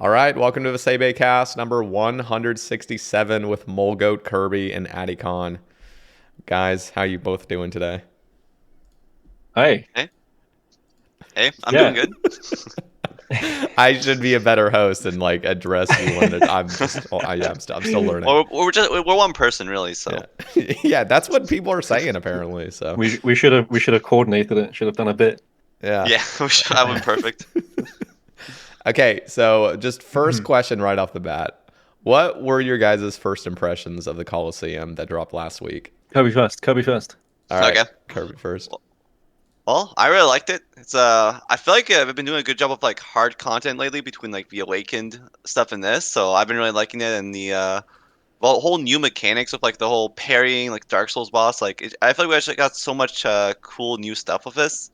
All right, welcome to the Sae Bae cast number 167 with MolGoatKirby and Aatykon. Guys, how you both doing today? Hi. Hey, hey, I'm doing Yeah. good. I should be a better host and like address you when I'm just I'm still learning. We're one person really, so Yeah. Yeah, that's what people are saying apparently, so We should have coordinated it. Should have done a bit. yeah. yeah, I went perfect. Okay, so just first question right off the bat. What were your guys' first impressions of the Coliseum that dropped last week? Kirby first. Kirby first. All right, Okay. Kirby first. Well, I really liked it. It's I feel like I've been doing a good job of like hard content lately between like the Awakened stuff and this, so I've been really liking it and the whole new mechanics of like the whole parrying, like Dark Souls boss. I feel like we actually got so much cool new stuff with this.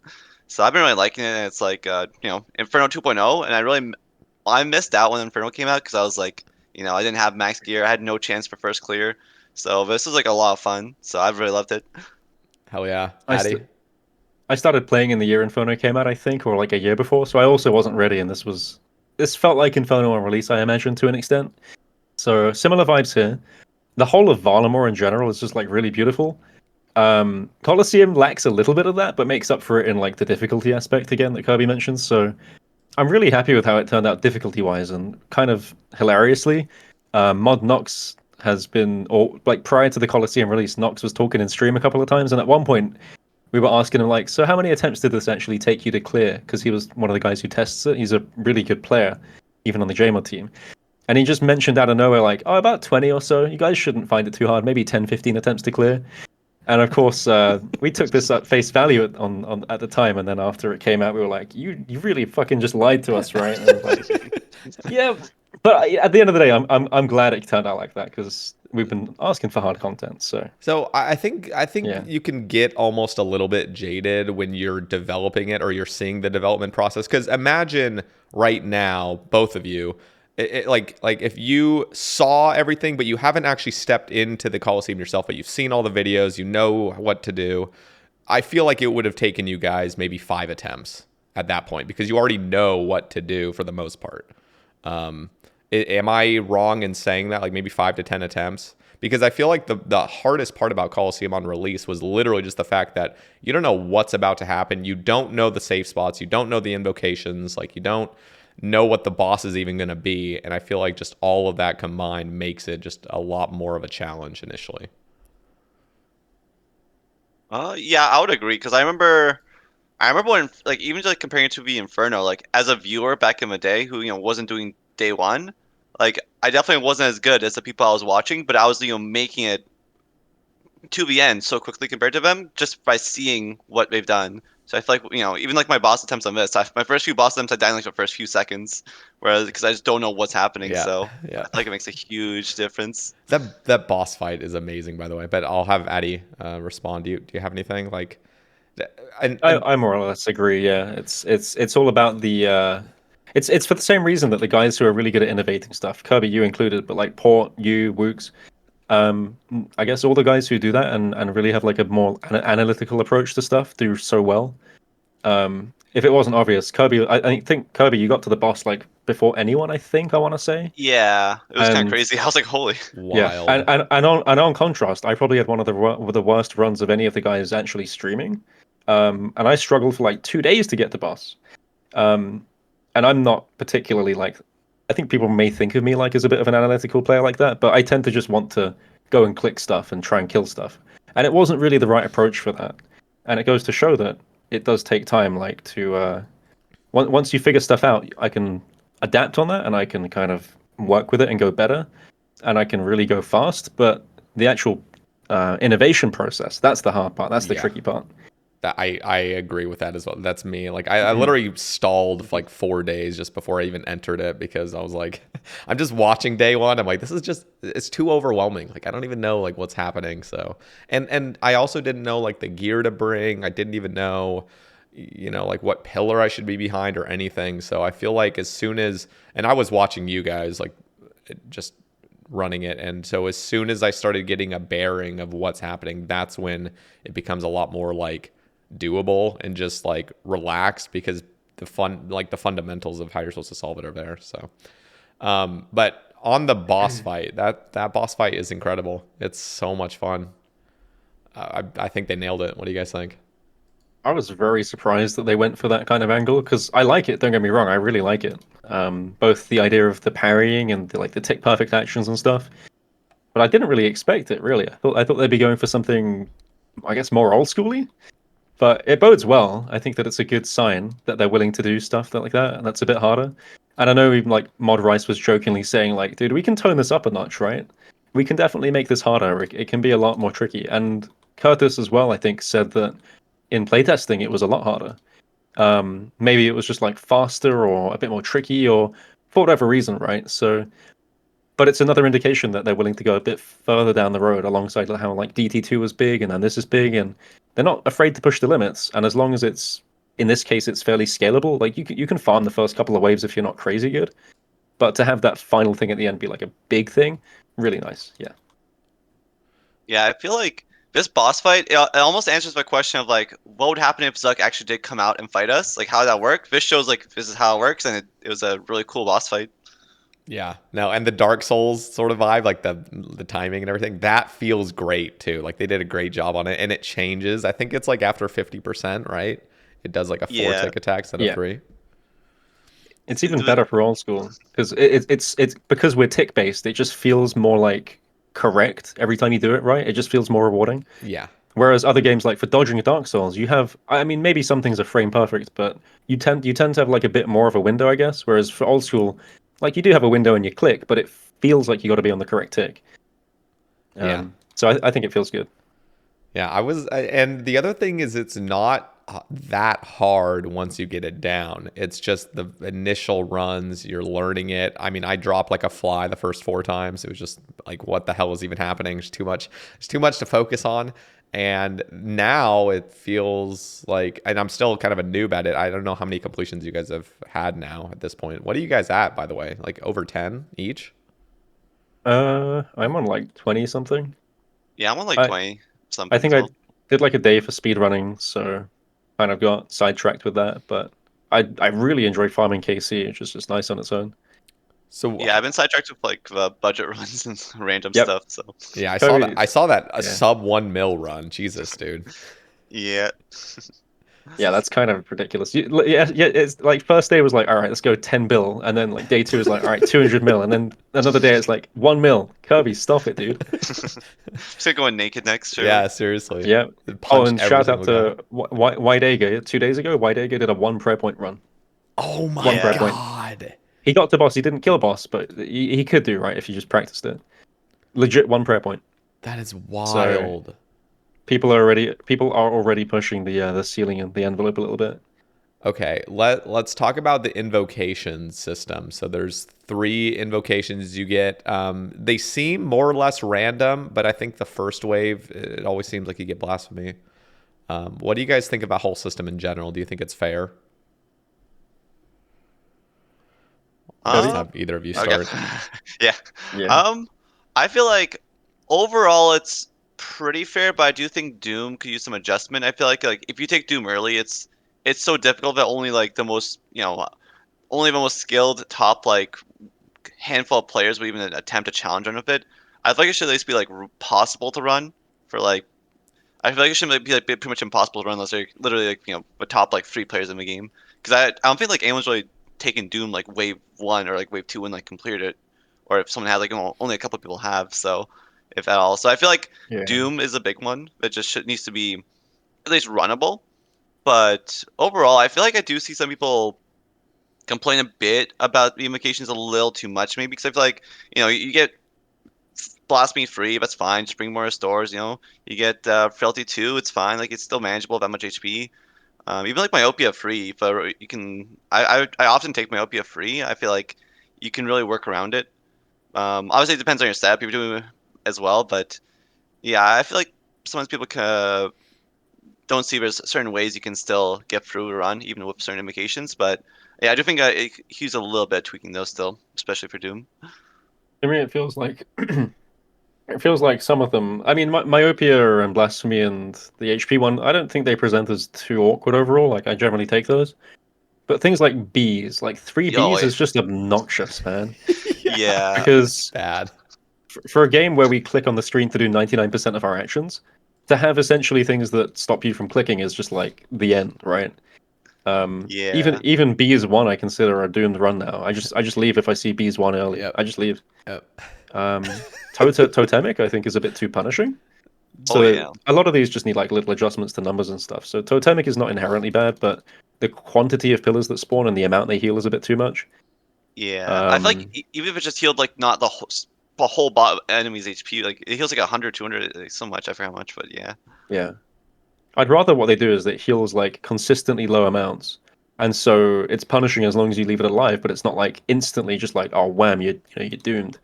So I've been really liking it. And it's like Inferno 2.0, and I missed out when Inferno came out because I was like, I didn't have max gear. I had no chance for first clear. So this was like a lot of fun. So I've really loved it. Hell yeah. I Addy? st I started playing in the year Inferno came out, I think, or like a year before. So I also wasn't ready, and this felt like Inferno on release, I imagine, to an extent. So similar vibes here. The whole of Varlamore in general is just like really beautiful. Coliseum lacks a little bit of that, but makes up for it in like the difficulty aspect again that Kirby mentions. So I'm really happy with how it turned out difficulty wise and kind of hilariously. Mod Nox has been, or like prior to the Colosseum release, Nox was talking in stream a couple of times, and at one point we were asking him like, "So how many attempts did this actually take you to clear?" Because he was one of the guys who tests it. He's a really good player, even on the JMod team. And he just mentioned out of nowhere like, "Oh, about 20 or so. You guys shouldn't find it too hard. Maybe 10, 15 attempts to clear." And of course, we took this at face value on at the time, and then after it came out, we were like, "You really fucking just lied to us, right?" And I was like, "Yeah," but at the end of the day, I'm glad it turned out like that because we've been asking for hard content. So So I think yeah, you can get almost a little bit jaded when you're developing it or you're seeing the development process. Because imagine right now, both of you, like if you saw everything, but you haven't actually stepped into the Coliseum yourself, but you've seen all the videos, you know what to do. I feel like it would have taken you guys maybe 5 attempts at that point because you already know what to do for the most part. Um, am I wrong in saying that? Like maybe 5 to 10 attempts? Because I feel like the hardest part about Coliseum on release was literally just the fact that you don't know what's about to happen. You don't know the safe spots. You don't know the invocations. Like you don't know what the boss is even going to be. And I feel like just all of that combined makes it just a lot more of a challenge initially. Yeah, I would agree because I remember when like even just like comparing it to the Inferno, like as a viewer back in the day who wasn't doing day one, like I definitely wasn't as good as the people I was watching, but I was making it to the end so quickly compared to them just by seeing what they've done. So I feel like even like my boss attempts on this, my first few boss attempts I died in like the first few seconds, whereas because I just don't know what's happening. Yeah, So I yeah. feel like it makes a huge difference. That boss fight is amazing, by the way. But I'll have Addy respond. Do you have anything like? And I more or less agree. Yeah, it's all about the. It's for the same reason that the guys who are really good at innovating stuff, Kirby, you included, but like Port, you, Wooks, I guess all the guys who do that and really have like a more analytical approach to stuff do so well. If it wasn't obvious, Kirby, I think Kirby, you got to the boss like before anyone. I think I want to say, Yeah, it was kind of and crazy. I was like, holy. yeah, and, wild. and and on contrast, I probably had one of the worst runs of any of the guys actually streaming. And I struggled for like 2 days to get to boss. Um, and I'm not particularly like, I think people may think of me like as a bit of an analytical player like that, but I tend to just want to go and click stuff and try and kill stuff. And it wasn't really the right approach for that. And it goes to show that it does take time, like to once you figure stuff out, I can adapt on that and I can kind of work with it and go better, and I can really go fast. But the actual innovation process, that's the hard part. That's the Yeah. tricky part. I agree with that as well. That's me. Like I Mhm. literally stalled for like 4 days just before I even entered it because I was like, I'm just watching day one. I'm like, this is just it's too overwhelming. Like I don't even know like what's happening. So and I also didn't know like the gear to bring. I didn't even know like what pillar I should be behind or anything. So I feel like as soon as and I was watching you guys like just running it. And so as soon as I started getting a bearing of what's happening, that's when it becomes a lot more like doable and just like relaxed because the fundamentals of how you're supposed to solve it are there. So But on the boss fight, that boss fight is incredible. It's so much fun. I think they nailed it. What do you guys think? I was very surprised that they went for that kind of angle because I like it. Don't get me wrong, I really like it. Both the idea of the parrying and the tick perfect actions and stuff. But I didn't really expect it. Really, I thought they'd be going for something, I guess, more old schooly. But it bodes well. I think that it's a good sign that they're willing to do stuff like that, and that's a bit harder. And I know even like Mod Rice was jokingly saying like, "Dude, we can tone this up a notch, right? We can definitely make this harder. It can be a lot more tricky." And Curtis as well, I think, said that in playtesting it was a lot harder. Maybe it was just like faster or a bit more tricky or for whatever reason, right? So, but it's another indication that they're willing to go a bit further down the road alongside how like DT2 was big and then this is big and they're not afraid to push the limits. And as long as it's in this case it's fairly scalable, like you can farm the first couple of waves if you're not crazy good, but to have that final thing at the end be like a big thing, really nice. Yeah. Yeah, I feel like this boss fight it almost answers my question of like what would happen if Zuck actually did come out and fight us? Like how would that work? This shows like this is how it works, and it was a really cool boss fight. Yeah. No, and the Dark Souls sort of vibe, like the timing and everything, that feels great too. Like they did a great job on it, and it changes. I think it's like after 50%, right? It does like a 4 Yeah. tick attack instead of Yeah. 3. It's even better for old school because it's because we're tick based. It just feels more like correct every time you do it right. It just feels more rewarding. Yeah. Whereas other games like for dodging a Dark Souls, you have I mean maybe some things are frame perfect, but you tend to have like a bit more of a window, I guess. Whereas for old school, like you do have a window and you click, but it feels like you got to be on the correct tick. Yeah. So I think it feels good. Yeah, and the other thing is it's not that hard once you get it down. It's just the initial runs, you're learning it. I mean, I dropped like a fly the first 4 times. It was just like, what the hell is even happening? It's too much. It's too much to focus on. And now it feels like, and I'm still kind of a noob at it. I don't know how many completions you guys have had now at this point. What are you guys at, by the way? Like over 10 each? I'm on like 20 something. Yeah, I'm on like I 20 I something think as I well. did like a day for speedrunning, so kind of got sidetracked with that. But I really enjoy farming KC, which is just nice on its own. So Yeah, I've been sidetracked with like budget runs and random Yep. stuff. So yeah, I saw that. Kirby, I saw that a yeah. sub 1 mil run. Jesus, dude. yeah, Yeah, that's kind of ridiculous. Yeah, yeah. It's like first day was like, all right, let's go 10 bill, and then like day two is like, all right, 200 mil, and then another day it's like 1 mil. Kirby, stop it, dude. just gonna go in naked next. Surely. Yeah, seriously. Yeah. It Oh, punched and every shout out single guy. to White 2 days ago. White did a 1 prayer point run. Oh my One prayer Yeah. point. god. He got to boss. He didn't kill boss, but he could do right if you just practiced it. Legit 1 prayer point. That is So wild. people are already pushing the ceiling and the envelope a little bit. Okay, let's talk about the invocation system. So there's 3 invocations you get. They seem more or less random, but I think the first wave, it always seems like you get blasphemy. What do you guys think about whole system in general? Do you think it's fair? Let's Kirby? have either of you Okay. start. Yeah. Yeah. I feel like overall it's pretty fair, but I do think Doom could use some adjustment. I feel like if you take Doom early, it's so difficult that only like the most only the most skilled top like handful of players would even attempt to challenge run with it. I feel like it should at least be like possible to run for like. I feel like it should be like pretty much impossible to run unless they're literally like the top like 3 players in the game. Because I don't think like anyone's really taken Doom like wave 1 or like wave 2 and like completed it, or if someone had like only a couple of people have, so if at all. So I feel like Yeah. Doom is a big one that just needs to be at least runnable. But overall, I feel like I do see some people complain a bit about the invocations a little too much, maybe because I feel like you get Blasphemy free, that's fine. Just bring more restores. You get Frailty 2, it's fine. Like it's still manageable, that much HP. Even like Myopia free, but you can. I often take Myopia free. I feel like you can really work around it. Obviously, it depends on your setup. You're doing as well, but yeah, I feel like sometimes people don't see there's certain ways you can still get through a run, even with certain invocations. But yeah, I do think he's a little bit tweaking those still, especially for Doom. I mean, it feels like it feels like some of them. I mean, myopia and blasphemy and the HP one. I don't think they present as too awkward overall. Like I generally take those. But things like bees, like three Yo, bees, is just obnoxious, man. Yeah. Because Bad. for a game where we click on the screen to do 99% of our actions, to have essentially things that stop you from clicking is just like the end, right? Yeah. Even bees one I consider a doomed run now. I just leave if I see bees one early. Yep. I just leave. Yep. Totemic I think is a bit too punishing. Oh So yeah. a lot of these just need like little adjustments to numbers and stuff. So Totemic is not inherently bad, but the quantity of pillars that spawn and the amount they heal is a bit too much. Yeah. I feel like even if it just healed like not the whole enemy's HP, like it heals like 100, 200, like, so much. I forget how much, but yeah. Yeah. I'd rather what they do is that it heals like consistently low amounts. And so it's punishing as long as you leave it alive, but it's not like instantly just like, oh wham, you're doomed.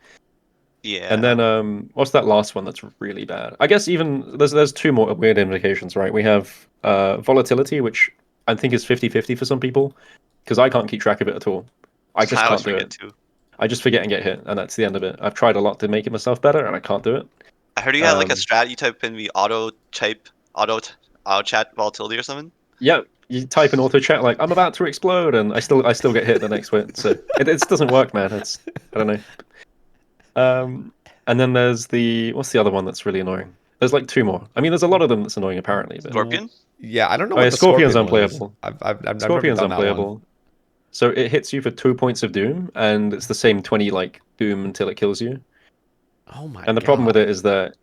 Yeah. And then what's that last one that's really bad? I guess even there's two more weird invocations, right? We have volatility, which I think is 50-50 for some people, because I can't keep track of it at all. I just I always can't do forget it. too. I just forget and get hit, and that's the end of it. I've tried a lot to make it myself better, and I can't do it. I heard you had like a Um, strat. You type in the auto chat volatility or something. yeah, you type in auto chat like I'm about to explode, and I still get hit the next hit. So it doesn't work, man. I don't know. And then there's what's the other one that's really annoying? There's like two more. I mean, there's a lot of them that's annoying apparently, but Scorpion. Yeah, I don't know oh, yeah, what the Scorpion's scorpion one is. unplayable. I've never Scorpion's done that one. unplayable. So it hits you for 2 points of doom, and it's the same 20 like doom until it kills you. Oh my And the god. problem with it is that,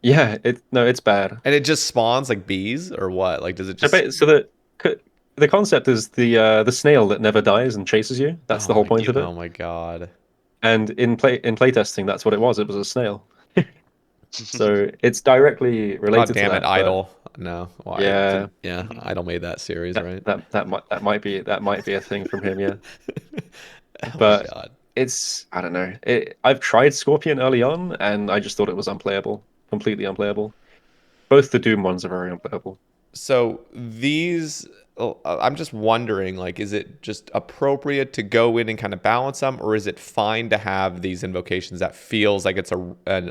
yeah, it's bad. And it just spawns like bees or what? Like does it So, just the concept is the snail that never dies and chases you. That's the whole point of it. Oh my god. And in playtesting, that's what it was. It was a snail. So it's directly God related to damn it, that. But Idle. No. Well, yeah, yeah, Idle made that series, right? that might be a thing from him. Yeah, Oh my but god. I don't know. I've tried Scorpion early on, and I just thought it was unplayable, completely unplayable. Both the Doom ones are very unplayable. So these, I'm just wondering, like, is it just appropriate to go in and kind of balance them, or is it fine to have these invocations that feels like it's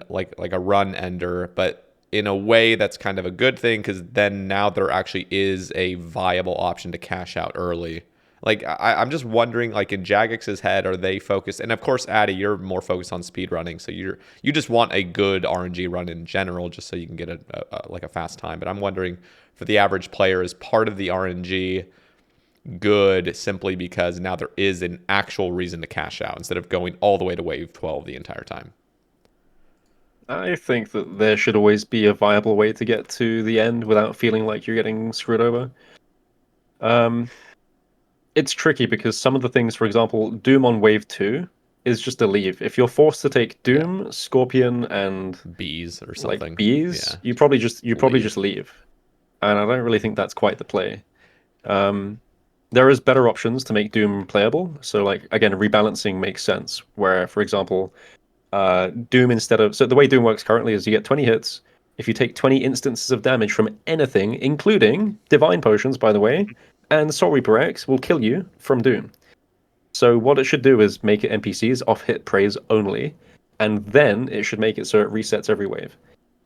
like a run ender, but in a way that's kind of a good thing because then now there actually is a viable option to cash out early. Like I'm just wondering, like in Jagix's head, are they focused? And of course, Aaty, you're more focused on speed running, so you just want a good RNG run in general, just so you can get a fast time. But I'm wondering, for the average player, is part of the RNG good simply because now there is an actual reason to cash out instead of going all the way to wave 12 the entire time? I think that there should always be a viable way to get to the end without feeling like you're getting screwed over. It's tricky because some of the things, for example, Doom on wave 2 is just a leave. If you're forced to take Doom, Scorpion, and Bees or like something. bees, Yeah. you probably just leave. And I don't really think that's quite the play. There is better options to make Doom playable. So like again, rebalancing makes sense. Where, for example, Doom so the way Doom works currently is you get 20 hits. If you take 20 instances of damage from anything, including divine potions, by the way, and Soul Reaper X will kill you from Doom. So what it should do is make it NPCs off hit praise only, and then it should make it so it resets every wave.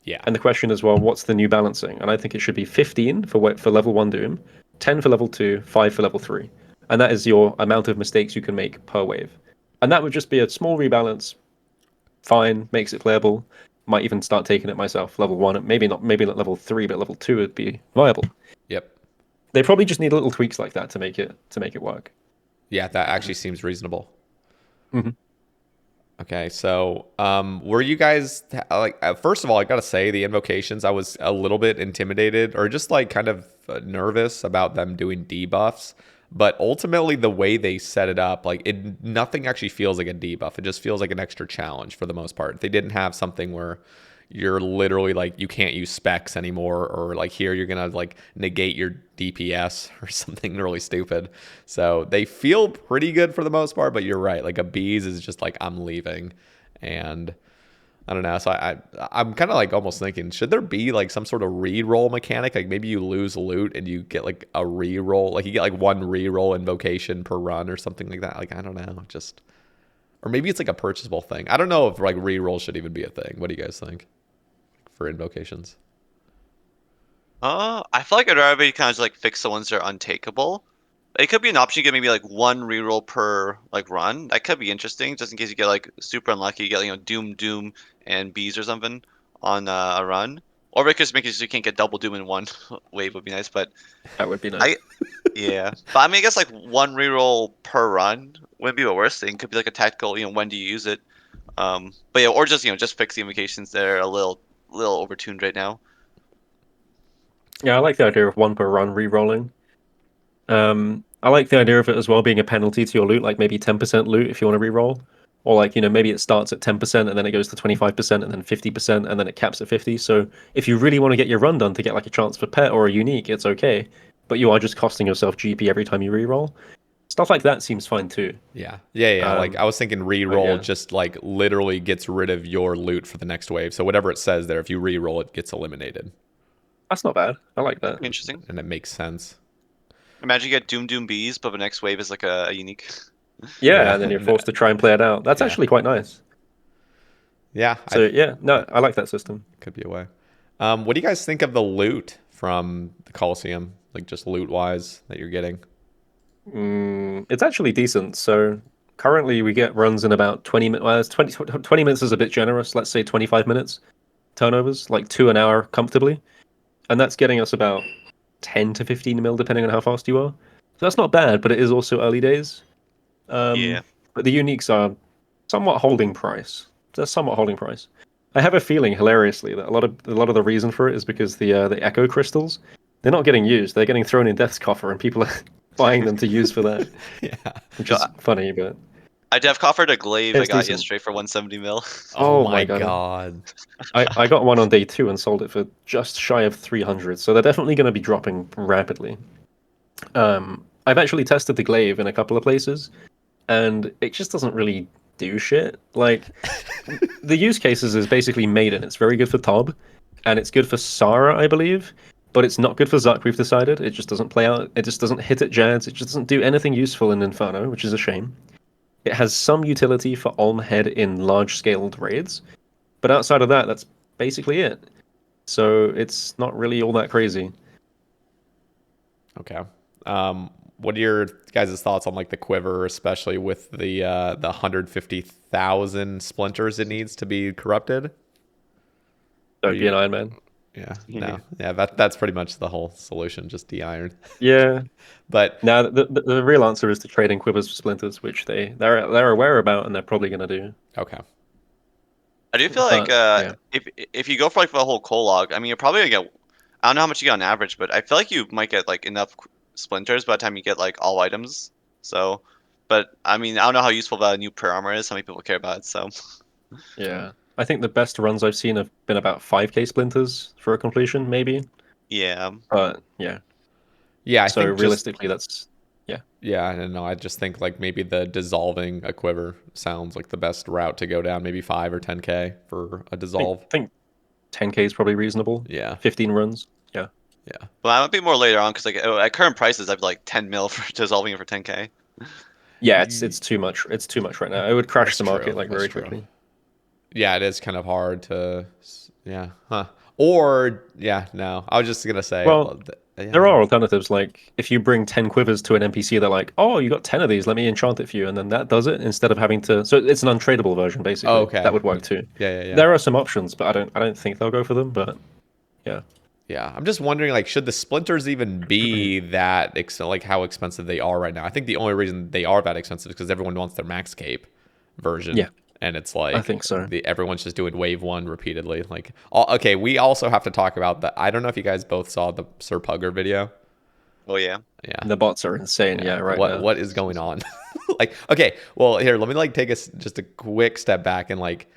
Yeah. And the question is, well, what's the new balancing? And I think it should be 15 for level 1 Doom, 10 for level 2, 5 for level 3. And that is your amount of mistakes you can make per wave. And that would just be a small rebalance. Fine, makes it playable. Might even start taking it myself. Level 1, maybe not level 3, but level 2 would be viable. Yep. They probably just need little tweaks like that to make it work. Yeah, that actually seems reasonable. Mm-hmm. Okay, so were you guys like? First of all, I gotta say the invocations, I was a little bit intimidated or just like kind of nervous about them doing debuffs. But ultimately, the way they set it up, like nothing actually feels like a debuff. It just feels like an extra challenge for the most part. They didn't have something where you're literally like you can't use specs anymore, or like here you're gonna like negate your DPS or something really stupid. So they feel pretty good for the most part, but you're right, like a bees is just like I'm leaving. And I don't know, so I'm kind of like almost thinking, should there be like some sort of re-roll mechanic? Like maybe you lose loot and you get like a re-roll, like you get like one re-roll invocation per run or something like that. Like I don't know, just, or maybe it's like a purchasable thing. I don't know if like re-roll should even be a thing. What do you guys think for invocations? I feel like I'd rather kind of just, like fix the ones that are untakeable. It could be an option. You get maybe like one reroll per like run. That could be interesting, just in case you get like super unlucky. You get Doom, and Bees or something on a run. Or it could just make it so you can't get double Doom in one wave would be nice. But That would be nice. I yeah. But I mean, I guess like one reroll per run wouldn't be the worst thing. Could be like a tactical. When do you use it? But yeah, or just just fix the invocations. They're a little overtuned right now. Yeah, I like the idea of one per run re-rolling. I like the idea of it as well being a penalty to your loot, like maybe 10% loot if you want to re-roll. Or like, maybe it starts at 10% and then it goes to 25% and then 50% and then it caps at 50. So if you really want to get your run done to get like a chance for pet or a unique, it's okay. But you are just costing yourself GP every time you re-roll. Stuff like that seems fine too. Yeah. Like I was thinking re-roll just like literally gets rid of your loot for the next wave. So whatever it says there, if you re-roll, it gets eliminated. That's not bad. I like that. Interesting. And it makes sense. Imagine you get Doom Bees, but the next wave is like a unique. Yeah, and then you're forced to try and play it out. That's actually quite nice. Yeah. So I like that system. Could be a way. What do you guys think of the loot from the Coliseum? Like just loot wise that you're getting? It's actually decent. So currently we get runs in about 20 minutes. Well, 20 minutes is a bit generous. Let's say 25 minutes turnovers, like 2 an hour comfortably. And that's getting us about 10 to 15 mil, depending on how fast you are. So that's not bad, but it is also early days. Yeah. But the uniques are somewhat holding price. They're somewhat holding price. I have a feeling, hilariously, that a lot of the reason for it is because the echo crystals, they're not getting used. They're getting thrown in Death's Coffer, and people are buying them to use for that. Yeah. Which is funny, but I have coffered a glaive I it's got decent. yesterday for 170 mil. Oh my god. I got one on day 2 and sold it for just shy of 300, so they're definitely going to be dropping rapidly. I've actually tested the glaive in a couple of places, and it just doesn't really do shit. Like, the use cases is basically Maiden. It's very good for Tob, and it's good for Sara, I believe, but it's not good for Zuck, we've decided. It just doesn't play out. It just doesn't hit at Jads. It just doesn't do anything useful in Inferno, which is a shame. It has some utility for Olm Head in large-scaled raids, but outside of that, that's basically it. So it's not really all that crazy. Okay. What are your guys' thoughts on like the quiver, especially with the 150,000 splinters it needs to be corrupted? Don't be an Iron Man. Yeah, no, yeah, that's pretty much the whole solution, just de-iron. Yeah, but now the real answer is to trade in quivers for splinters, which they're aware about, and they're probably gonna do. Okay. I do feel like if you go for like the whole Colog, I mean, you're probably gonna get. I don't know how much you get on average, but I feel like you might get like enough splinters by the time you get like all items. So, but I mean, I don't know how useful that new per armor is. How many people care about it? So, yeah, I think the best runs I've seen have been about 5k splinters for a completion, maybe. yeah. But yeah. Yeah, I so think realistically, that's yeah. I don't know. I just think like maybe the dissolving a quiver sounds like the best route to go down. Maybe 5 or 10k for a dissolve. I think 10k is probably reasonable. Yeah. 15 runs. Yeah. Yeah. Well, I might be more later on because like at current prices, I'd be like 10 mil for dissolving it for 10k. Yeah, it's too much. It's too much right now. It would crash the market like very quickly. Yeah, it is kind of hard to. Yeah. Huh. Or yeah, no. I was just gonna say. Well, there are alternatives. Like if you bring 10 quivers to an NPC, they're like, "Oh, you got 10 of these. Let me enchant it for you," and then that does it instead of having to. So it's an untradeable version, basically. Oh, okay. That would work too. Yeah. There are some options, but I don't think they'll go for them. But yeah. Yeah, I'm just wondering, like, should the splinters even be that like how expensive they are right now? I think the only reason they are that expensive is because everyone wants their max cape version. Yeah. And it's like I think so. Everyone's just doing wave 1 repeatedly. Like, okay, we also have to talk about the. I don't know if you guys both saw the Sir Pugger video. Oh yeah. Yeah. The bots are insane. Yeah, right. What is going on? Like, okay, well, here, let me like take us just a quick step back and like.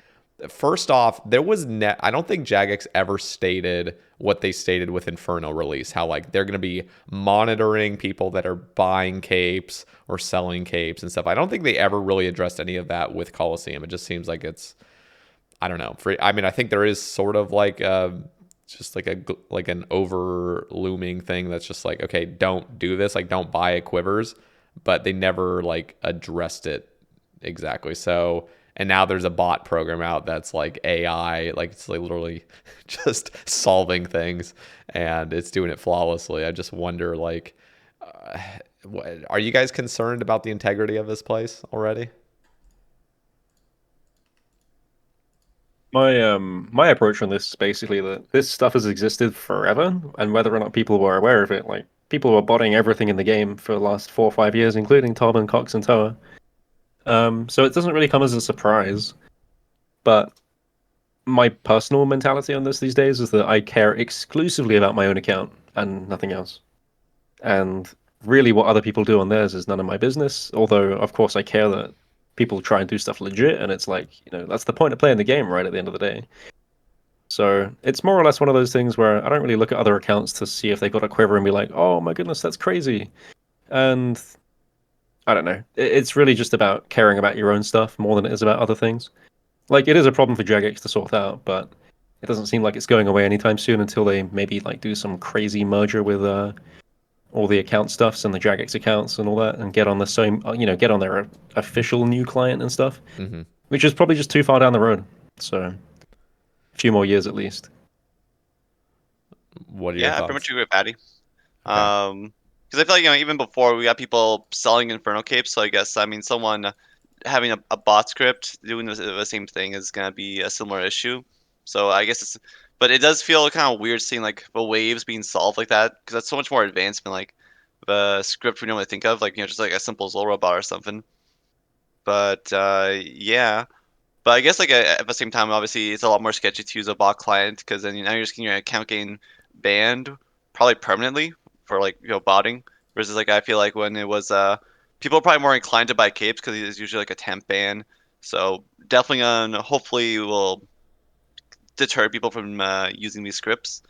First off, there was I don't think Jagex ever stated what they stated with Inferno release, how like they're going to be monitoring people that are buying capes or selling capes and stuff. I don't think they ever really addressed any of that with Coliseum. It just seems like it's, I don't know. I mean, I think there is sort of like just like an over looming thing that's just like, okay, don't do this, like don't buy quivers, but they never like addressed it exactly. So. And now there's a bot program out that's like AI, like it's like literally just solving things, and it's doing it flawlessly. I just wonder, like, Are you guys concerned about the integrity of this place already? My approach on this is basically that this stuff has existed forever, and whether or not people were aware of it, like people were botting everything in the game for the last 4 or 5 years, including Torv and Cox and Toa. So it doesn't really come as a surprise. But my personal mentality on this these days is that I care exclusively about my own account and nothing else. And really, what other people do on theirs is none of my business. Although, of course, I care that people try and do stuff legit, and it's like, that's the point of playing the game, right? At the end of the day. So it's more or less one of those things where I don't really look at other accounts to see if they got a quiver and be like, oh my goodness, that's crazy. And I don't know. It's really just about caring about your own stuff more than it is about other things. Like, it is a problem for Jagex to sort out, but it doesn't seem like it's going away anytime soon until they maybe like do some crazy merger with all the account stuffs and the Jagex accounts and all that, and get on the same, get on their official new client and stuff, which is probably just too far down the road. So, a few more years at least. What are your thoughts? I pretty much agree with Patty. Because I feel like even before we got people selling Inferno capes, so I guess someone having a bot script doing the same thing is gonna be a similar issue. So I guess but it does feel kind of weird seeing like the waves being solved like that, because that's so much more advanced than like the script we normally think of, like just like a simple Zol robot or something. But yeah. But I guess like at the same time, obviously it's a lot more sketchy to use a bot client, because then now you're just getting your account getting banned probably permanently for like botting. Versus like I feel like when it was people are probably more inclined to buy capes because it's usually like a temp ban. So definitely hopefully will deter people from using these scripts.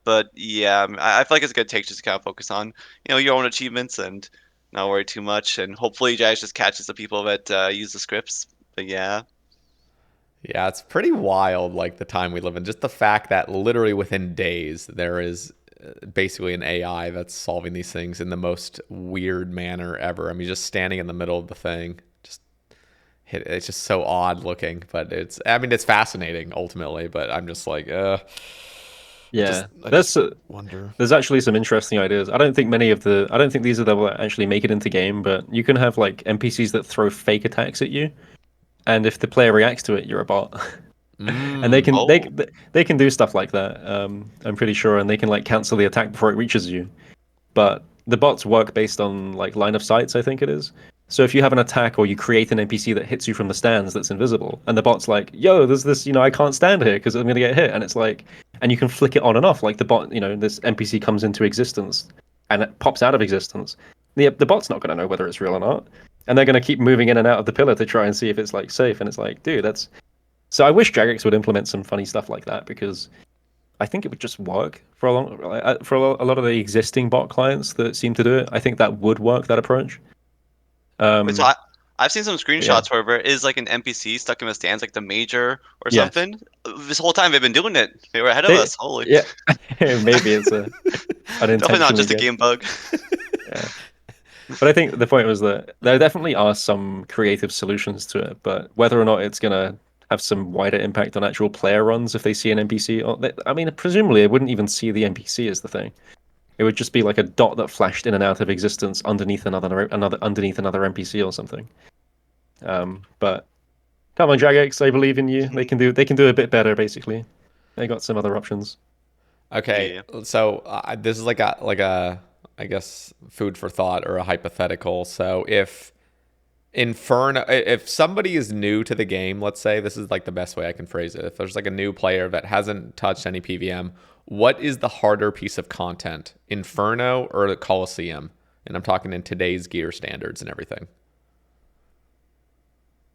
But yeah, I feel like it's a good take just to kind of focus on your own achievements and not worry too much. And hopefully Jax just catches the people that use the scripts. But yeah. Yeah, it's pretty wild, like the time we live in. Just the fact that literally within days there is basically an AI that's solving these things in the most weird manner ever. I mean, just standing in the middle of the thing, just hit. It's just so odd looking, but it's fascinating ultimately. But I'm just like, yeah. I just wonder. There's actually some interesting ideas. I don't think these are that will actually make it into game, but you can have like NPCs that throw fake attacks at you, and if the player reacts to it, you're a bot. And they can do stuff like that. I'm pretty sure, and they can like cancel the attack before it reaches you. But the bots work based on like line of sights, I think it is. So if you have an attack or you create an NPC that hits you from the stands that's invisible, and the bot's like, "Yo, there's this, I can't stand here because I'm gonna get hit," and it's like, and you can flick it on and off. Like the bot, this NPC comes into existence, and it pops out of existence. The bot's not gonna know whether it's real or not, and they're gonna keep moving in and out of the pillar to try and see if it's like safe. And it's like, dude, that's. So I wish Jagex would implement some funny stuff like that, because I think it would just work for a lot of the existing bot clients that seem to do it. I think that would work, that approach. So I've seen some screenshots where there is like an NPC stuck in the stands, like the Major or something. This whole time they've been doing it. They were ahead of us. Holy. Yeah, maybe it's an definitely not just a game bug. Yeah. But I think the point was that there definitely are some creative solutions to it, but whether or not it's gonna have some wider impact on actual player runs if they see an NPC, presumably they wouldn't even see the NPC as the thing. It would just be like a dot that flashed in and out of existence underneath another NPC or something. But come on, Jagex, I believe in you. They can do a bit better. Basically, they got some other options. Okay, so this is like a I guess food for thought or a hypothetical. So if Inferno, if somebody is new to the game, let's say, this is like the best way I can phrase it. If there's like a new player that hasn't touched any PvM, what is the harder piece of content, Inferno or the Coliseum? And I'm talking in today's gear standards and everything.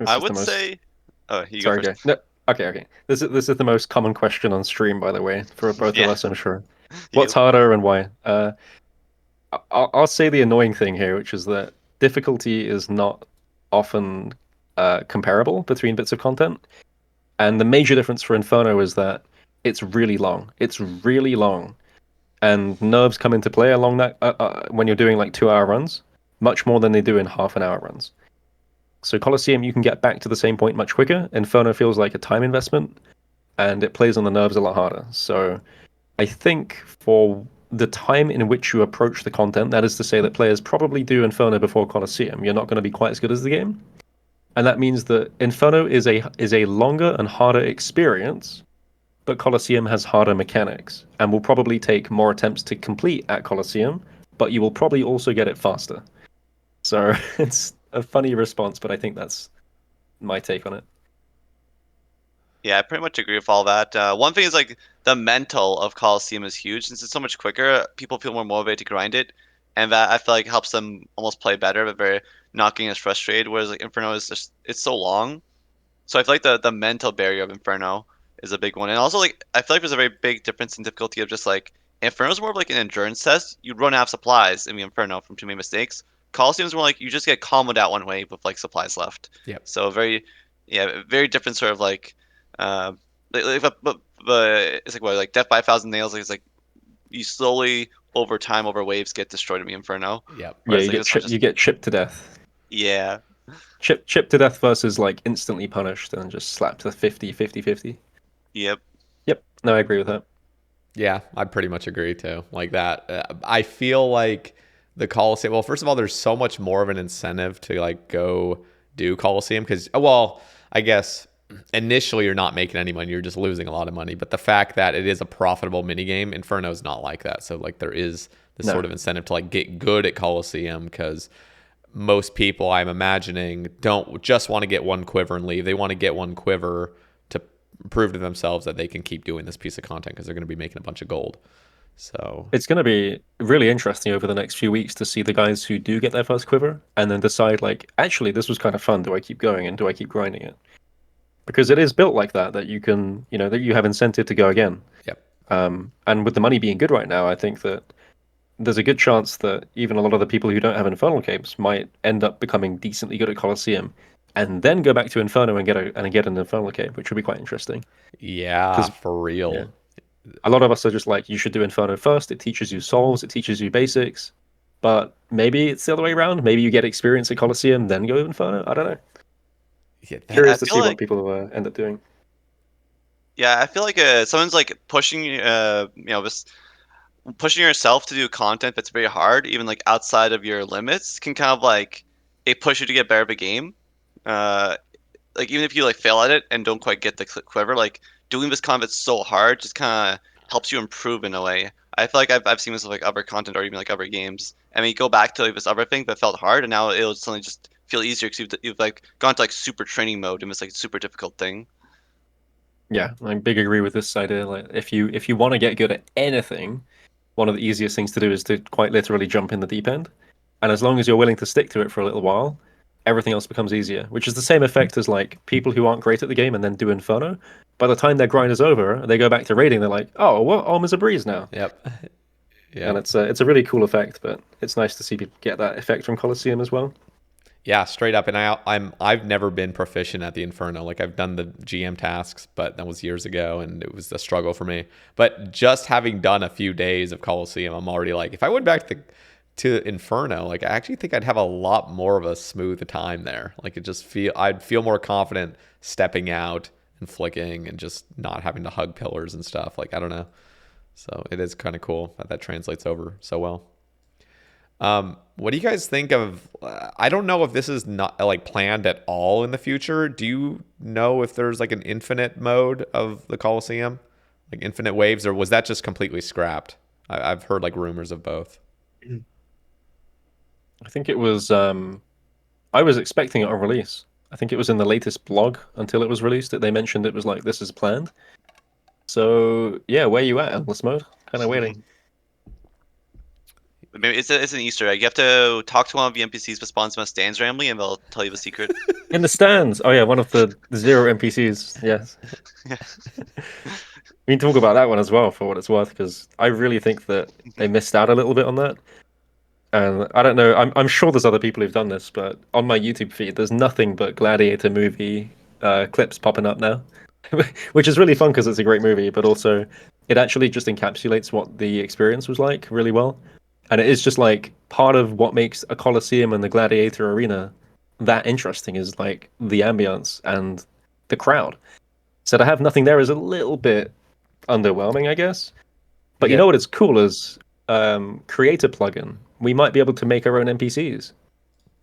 I would say. Oh, you Sorry, go first. no, okay. This is the most common question on stream, by the way, for both of us, I'm sure. What's harder and why? I'll say the annoying thing here, which is that difficulty is not often comparable between bits of content. And the major difference for Inferno is that it's really long. It's really long. And nerves come into play along that when you're doing like 2-hour runs, much more than they do in half-an-hour runs. So Coliseum, you can get back to the same point much quicker. Inferno feels like a time investment, and it plays on the nerves a lot harder. So I think for the time in which you approach the content, that is to say that players probably do Inferno before Coliseum, you're not going to be quite as good as the game. And that means that Inferno is a longer and harder experience, but Coliseum has harder mechanics and will probably take more attempts to complete at Coliseum, but you will probably also get it faster. So it's a funny response, but I think that's my take on it. Yeah, I pretty much agree with all that. One thing is like the mental of Coliseum is huge since it's so much quicker. People feel more motivated to grind it, and that I feel like helps them almost play better, but very not getting as frustrated. Whereas like Inferno is just it's so long, so I feel like the mental barrier of Inferno is a big one, and also like I feel like there's a very big difference in difficulty of just like Inferno's more of like an endurance test. You'd run out of supplies in the Inferno from too many mistakes. Coliseum's more like you just get comboed out one way with like supplies left. Yep. So very, yeah, very different sort of like. Uh, but it's like what like Death by a Thousand Nails. Like, it's like you slowly over time over waves get destroyed in the Inferno. Yep. Yeah, Whereas, like, you get chipped to death. Yeah. Chipped to death versus like instantly punished and just slapped to 50. Yep. Yep. No, I agree with that. Yeah, I pretty much agree too. Like that, I feel like the Coliseum. Well, first of all, there's so much more of an incentive to like go do Coliseum because, well, I guess initially you're not making any money, you're just losing a lot of money. But the fact that it is a profitable minigame, Inferno is not like that. So like there is this sort of incentive to like get good at Coliseum because most people, I'm imagining, don't just want to get one quiver and leave. They want to get one quiver to prove to themselves that they can keep doing this piece of content because they're going to be making a bunch of gold. So it's going to be really interesting over the next few weeks to see the guys who do get their first quiver and then decide like, actually, this was kind of fun. Do I keep going and do I keep grinding it? Because it is built like that you can, that you have incentive to go again. Yep. And with the money being good right now, I think that there's a good chance that even a lot of the people who don't have Infernal capes might end up becoming decently good at Coliseum and then go back to Inferno and get an Infernal cape, which would be quite interesting. Yeah, for real. Yeah, a lot of us are just like, you should do Inferno first. It teaches you souls, it teaches you basics. But maybe it's the other way around. Maybe you get experience at Coliseum, then go Inferno. I don't know. Yeah, Curious to see like, what people end up doing. Yeah, I feel like someone's like pushing this pushing yourself to do content that's very hard, even like outside of your limits, can kind of like it push you to get better at the game. Like even if you like fail at it and don't quite get the quiver, like doing this content that's so hard just kind of helps you improve in a way. I feel like I've seen this with like other content or even like other games. I mean, you go back to like this other thing that felt hard, and now it'll suddenly just feel easier because you've like gone to like super training mode in this like super difficult thing. Yeah, I big agree with this idea. Like if you want to get good at anything, one of the easiest things to do is to quite literally jump in the deep end. And as long as you're willing to stick to it for a little while, everything else becomes easier, which is the same effect as like people who aren't great at the game and then do Inferno. By the time their grind is over, they go back to raiding. They're like, "Oh, well, Om is a breeze now." Yep. Yeah. And it's a really cool effect, but it's nice to see people get that effect from Coliseum as well. Yeah, straight up. And I've never been proficient at the Inferno. Like I've done the GM tasks, but that was years ago, and it was a struggle for me. But just having done a few days of Coliseum, I'm already like, if I went back to Inferno, like I actually think I'd have a lot more of a smooth time there. Like I'd feel more confident stepping out and flicking and just not having to hug pillars and stuff. Like I don't know. So it is kind of cool that translates over so well. What do you guys think of? I don't know if this is not like planned at all in the future. Do you know if there's like an infinite mode of the Coliseum, like infinite waves, or was that just completely scrapped? I've heard like rumors of both. I think it was. I was expecting it on release. I think it was in the latest blog until it was released that they mentioned it was like this is planned. So yeah, where you at, Endless Mode? Kind of waiting. Maybe it's an Easter egg. You have to talk to one of the NPCs that spawns must stands randomly, and they'll tell you the secret. In the stands. Oh yeah, one of the 0 NPCs. Yes. We can talk about that one as well for what it's worth, because I really think that they missed out a little bit on that. And I don't know. I'm sure there's other people who've done this, but on my YouTube feed, there's nothing but Gladiator movie clips popping up now, which is really fun because it's a great movie, but also it actually just encapsulates what the experience was like really well. And it is just like part of what makes a Colosseum and the Gladiator arena that interesting is like the ambience and the crowd. So to have nothing there is a little bit underwhelming, I guess. But you know what is cool is creator plugin, we might be able to make our own NPCs.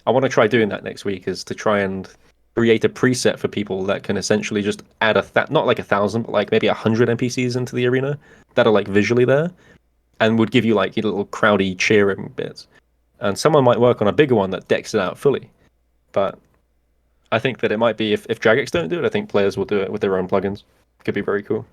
I want to try doing that next week, is to try and create a preset for people that can essentially just add not like 1,000, but like maybe 100 NPCs into the arena that are like visually there and would give you like your little crowdy cheering bits. And someone might work on a bigger one that decks it out fully. But I think that it might be, if Jagex don't do it, I think players will do it with their own plugins. Could be very cool.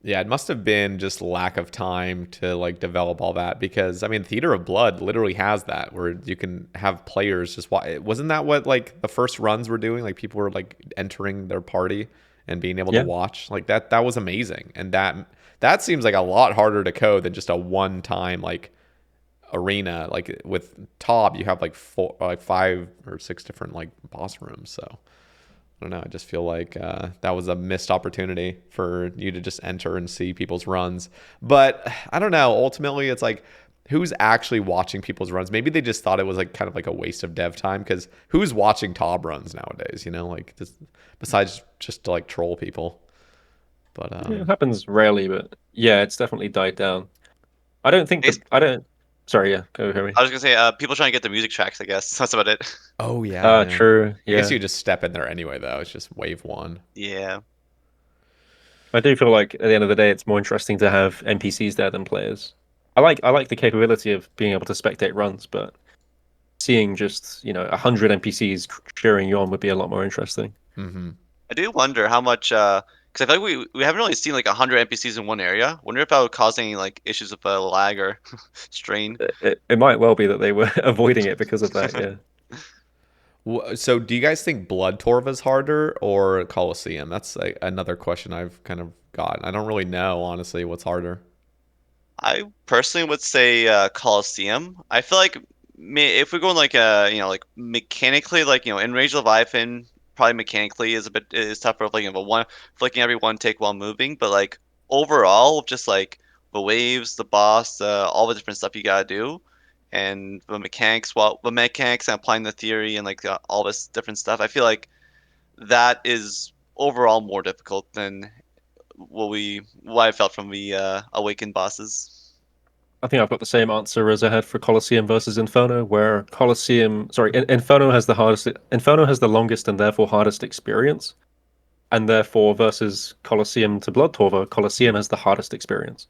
Yeah, it must have been just lack of time to like develop all that, because I mean, Theater of Blood literally has that where you can have players just watch. Wasn't that what like the first runs were doing? Like people were like entering their party and being able to watch like that. That was amazing, and that seems like a lot harder to code than just a one-time like arena. Like with Tob, you have like 5 or 6 different like boss rooms, so. I don't know. I just feel like that was a missed opportunity for you to just enter and see people's runs. But I don't know. Ultimately, it's like, who's actually watching people's runs? Maybe they just thought it was like kind of like a waste of dev time, because who's watching Tob runs nowadays? You know, like just, besides just to like troll people. But it happens rarely, but yeah, it's definitely died down. I don't think I don't. Sorry, yeah, go Kirby. I was gonna say, people trying to get the music tracks. I guess that's about it. Oh yeah, true. Yeah. I guess you just step in there anyway, though. It's just wave 1. Yeah. I do feel like at the end of the day, it's more interesting to have NPCs there than players. I like the capability of being able to spectate runs, but seeing just 100 NPCs cheering you on would be a lot more interesting. Mm-hmm. I do wonder how much, because I feel like we haven't really seen like 100 NPCs in one area. Wonder if that would cause any like issues with lag or strain. It might well be that they were avoiding it because of that. Yeah. So do you guys think Blood Torv is harder or Coliseum? That's like another question I've kind of got. I don't really know, honestly, what's harder. I personally would say Coliseum. I feel like if we're going like like mechanically, like in Rage Leviathan, probably mechanically is tougher. Like one flicking every one tick while moving, but like overall, just like the waves, the boss, all the different stuff you gotta do, and the mechanics and applying the theory and like all this different stuff. I feel like that is overall more difficult than what I felt from the Awakened bosses. I think I've got the same answer as I had for Colosseum versus Inferno, where Inferno has the hardest. Inferno has the longest and therefore hardest experience, and therefore versus Colosseum to Blood Torva, Colosseum has the hardest experience,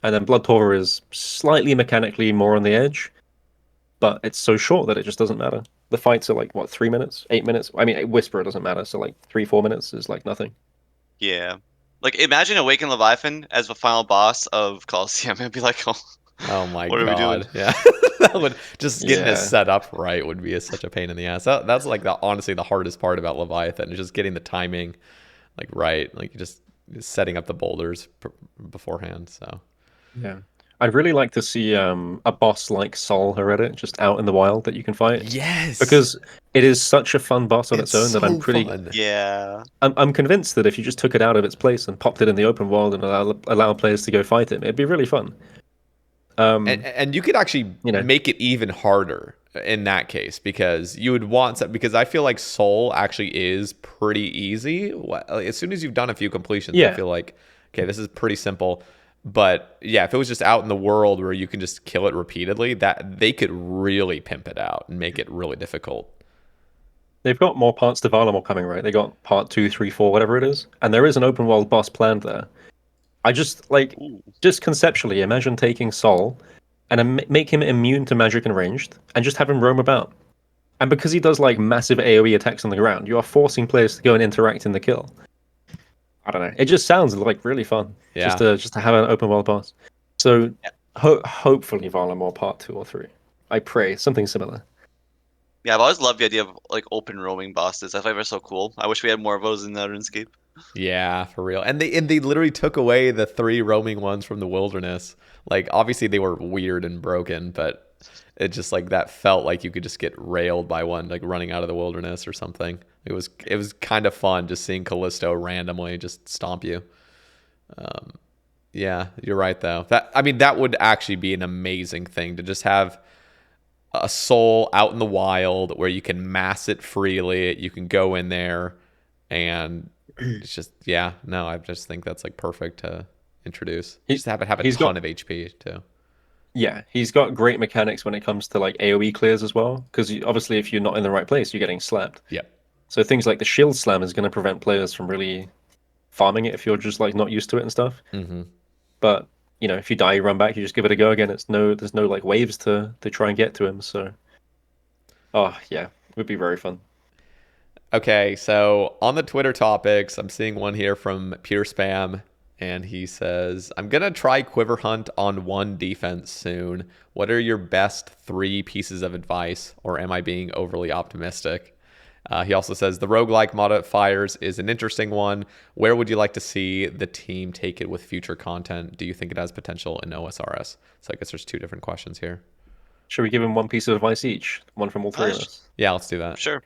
and then Blood Torva is slightly mechanically more on the edge, but it's so short that it just doesn't matter. The fights are like what, 3 minutes, 8 minutes. I mean, Whisperer doesn't matter, so like 3-4 minutes is like nothing. Yeah. Like imagine Awakened Leviathan as the final boss of Coliseum. It'd be like, Oh my what are we doing? god. Yeah. That would just getting it set up right would be such a pain in the ass. That's like honestly the hardest part about Leviathan, is just getting the timing like right. Like just setting up the boulders beforehand. So yeah. I'd really like to see a boss like Sol Heredit just out in the wild that you can fight. yes, Because it is such a fun boss on its own that I'm pretty fun. Yeah. I'm convinced that if you just took it out of its place and popped it in the open world and allow players to go fight it, it'd be really fun. And you could actually make it even harder in that case, because you would want some, because I feel like Soul actually is pretty easy. As soon as you've done a few completions, I feel like, okay, this is pretty simple. But yeah, if it was just out in the world where you can just kill it repeatedly, that they could really pimp it out and make it really difficult. They've got more parts to Varlamore coming, right? They got part 2, 3, 4, whatever it is, and there is an open world boss planned there. I just just conceptually imagine taking Sol and make him immune to magic and ranged, and just have him roam about. And because he does like massive AoE attacks on the ground, you are forcing players to go and interact in the kill. I don't know. It just sounds like really fun. Yeah. Just to have an open world boss. So hopefully Varlamore part 2 or 3. I pray something similar. Yeah, I've always loved the idea of like open roaming bosses. I thought they were so cool. I wish we had more of those in RuneScape. Yeah, for real. And they literally took away the 3 roaming ones from the wilderness. Like obviously they were weird and broken, but it just like that felt like you could just get railed by one like running out of the wilderness or something. It was kind of fun just seeing Callisto randomly just stomp you. Yeah, you're right though. That would actually be an amazing thing to just have a soul out in the wild where you can mass it freely. You can go in there and it's just I just think that's like perfect to introduce. Just have it have a ton of HP too. Yeah, he's got great mechanics when it comes to like AoE clears as well. Because obviously, if you're not in the right place, you're getting slapped. Yep. So things like the shield slam is going to prevent players from really farming it if you're just like not used to it and stuff. Mm-hmm. But if you die, you run back, you just give it a go again. There's no like waves to try and get to him. So, oh yeah, it would be very fun. Okay, so on the Twitter topics, I'm seeing one here from Pure Spam, and he says, I'm going to try Quiver Hunt on one defense soon. What are your best 3 pieces of advice, or am I being overly optimistic? He also says, the roguelike modifiers is an interesting one. Where would you like to see the team take it with future content? Do you think it has potential in OSRS? So I guess there's 2 different questions here. Should we give him one piece of advice each? One from all 3 of us. Yeah, let's do that. Sure.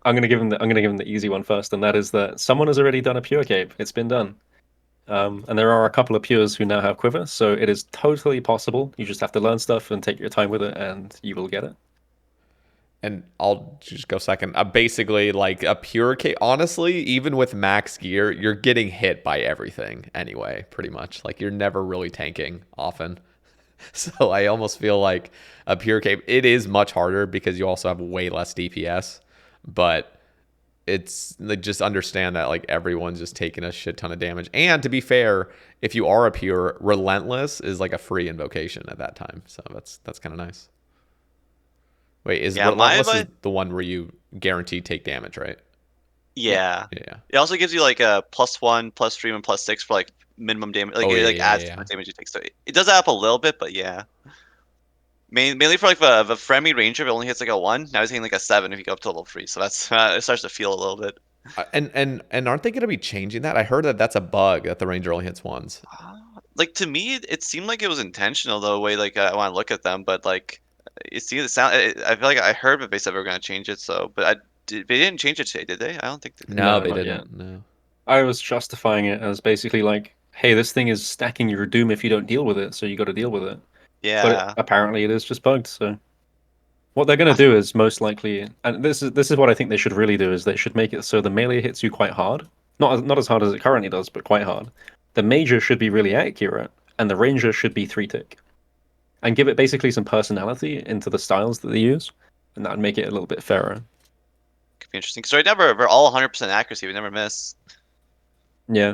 I'm gonna give him the easy one first, and that is that someone has already done a pure cape. It's been done. And there are a couple of pures who now have quiver, so it is totally possible. You just have to learn stuff and take your time with it, and you will get it. And I'll just go second. Basically, like a pure cape. Honestly, even with max gear, you're getting hit by everything anyway, pretty much. Like you're never really tanking often. So I almost feel like a pure cape, it is much harder because you also have way less DPS. But it's like just understand that like everyone's just taking a shit ton of damage. And to be fair, if you are a pure, Relentless is like a free invocation at that time. So that's kind of nice. Wait, is Relentless is the one where you guaranteed take damage, right? Yeah. Yeah. It also gives you like a +1, +3, and +6 for like minimum damage. Like it adds to the damage you take. So it does add up a little bit, but yeah. Mainly for like the friendly ranger, it only hits like a 1. Now he's hitting like a 7 if you go up to level 3. So that's it starts to feel a little bit. And aren't they going to be changing that? I heard that that's a bug that the ranger only hits ones. Like to me, it seemed like it was intentional the way like I want to look at them, but like it seems it sound. I feel like I heard that they said they were going to change it. So, but they didn't change it today, did they? I don't think they did. No, No, they not didn't. yet. No. I was justifying it as basically like, hey, this thing is stacking your doom if you don't deal with it, so you got to deal with it. Yeah. But apparently it is just bugged. So what they're going to do is most likely, and this is what I think they should really do, is they should make it so the melee hits you quite hard, not as hard as it currently does, but quite hard. The major should be really accurate, and the ranger should be 3-tick, and give it basically some personality into the styles that they use, and that would make it a little bit fairer. Could be interesting. So right now we're all 100% accuracy. We never miss. Yeah.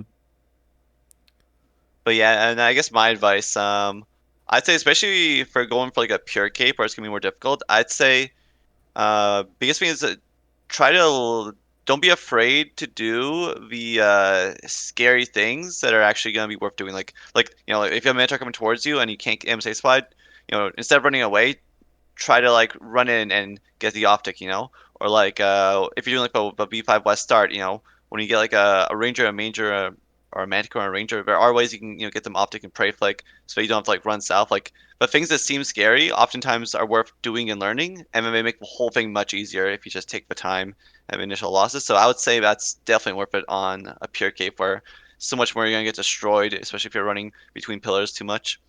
But yeah, and I guess my advice, I'd say especially for going for like a pure cape where it's gonna be more difficult, I'd say biggest thing is that try to don't be afraid to do the scary things that are actually gonna be worth doing. Like if you have a mentor coming towards you and you can't get him satisfied, instead of running away, try to like run in and get the optic, or like if you're doing like a B5 West start, when you get like a ranger, a major, or a manticore or a ranger, there are ways you can get them optic and pray flick, so you don't have to like run south. Like, but things that seem scary oftentimes are worth doing and learning, and then they make the whole thing much easier if you just take the time and initial losses. So I would say that's definitely worth it on a pure cape where so much more you're gonna get destroyed, especially if you're running between pillars too much.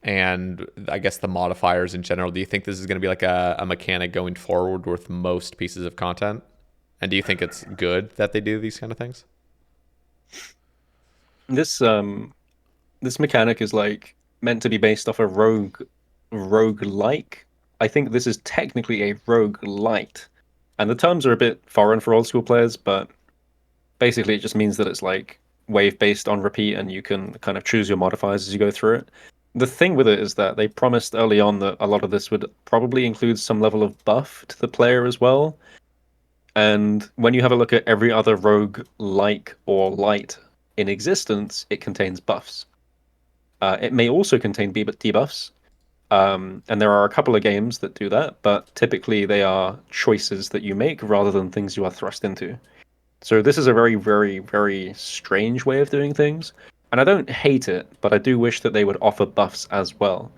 And I guess the modifiers in general, do you think this is going to be like a mechanic going forward with most pieces of content? And do you think it's good that they do these kind of things? This mechanic is like meant to be based off a rogue-like. I think this is technically a rogue-lite. And the terms are a bit foreign for old school players, but basically it just means that it's like wave based on repeat and you can kind of choose your modifiers as you go through it. The thing with it is that they promised early on that a lot of this would probably include some level of buff to the player as well. And when you have a look at every other rogue like or light in existence, it contains buffs. It may also contain debuffs, and there are a couple of games that do that, but typically they are choices that you make rather than things you are thrust into. So this is a very, very, very strange way of doing things. And I don't hate it, but I do wish that they would offer buffs as well.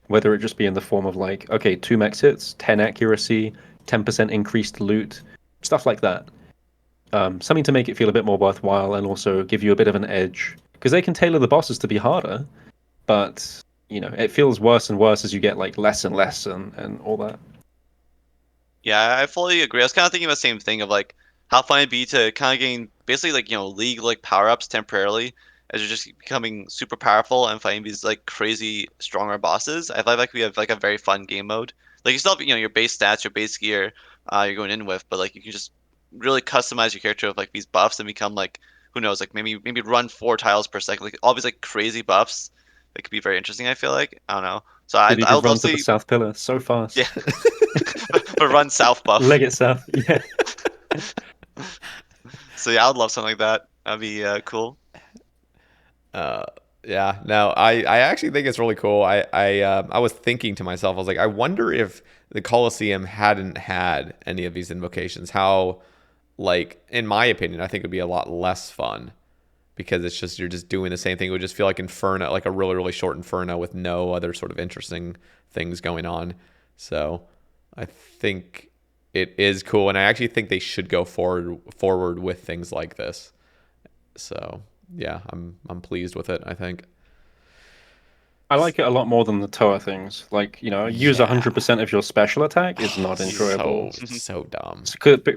Whether it just be in the form of like, okay, 2 max hits, 10 accuracy, 10% increased loot, stuff like that. Something to make it feel a bit more worthwhile and also give you a bit of an edge. Because they can tailor the bosses to be harder, but, it feels worse and worse as you get like less and less and all that. Yeah, I fully agree. I was kind of thinking the same thing of like how fun it'd be to kind of gain basically like league like power ups temporarily, as you're just becoming super powerful and fighting these like crazy stronger bosses. I feel like we have like a very fun game mode. Like you still have, your base stats, your base gear, you're going in with, but like you can just really customize your character with like these buffs and become like who knows, like maybe run 4 tiles per second, like all these like crazy buffs. That could be very interesting. I feel like I don't know. So Did you I just would run to the mostly south pillar so fast? yeah, but run south buff. Leg it south. Yeah. So yeah, I would love something like that. That'd be cool. Uh, yeah, no, I actually think it's really cool. I was thinking to myself, I was like, I wonder if the Coliseum hadn't had any of these invocations, how, like, in my opinion, I think it would be a lot less fun because it's just you're just doing the same thing. It would just feel like Inferno, like a really short Inferno with no other sort of interesting things going on. So I think it is cool, and I actually think they should go forward with things like this. So yeah, I'm pleased with it, I think. I like it a lot more than the Toa things. Like, use Yeah. 100% of your special attack is not enjoyable. So dumb.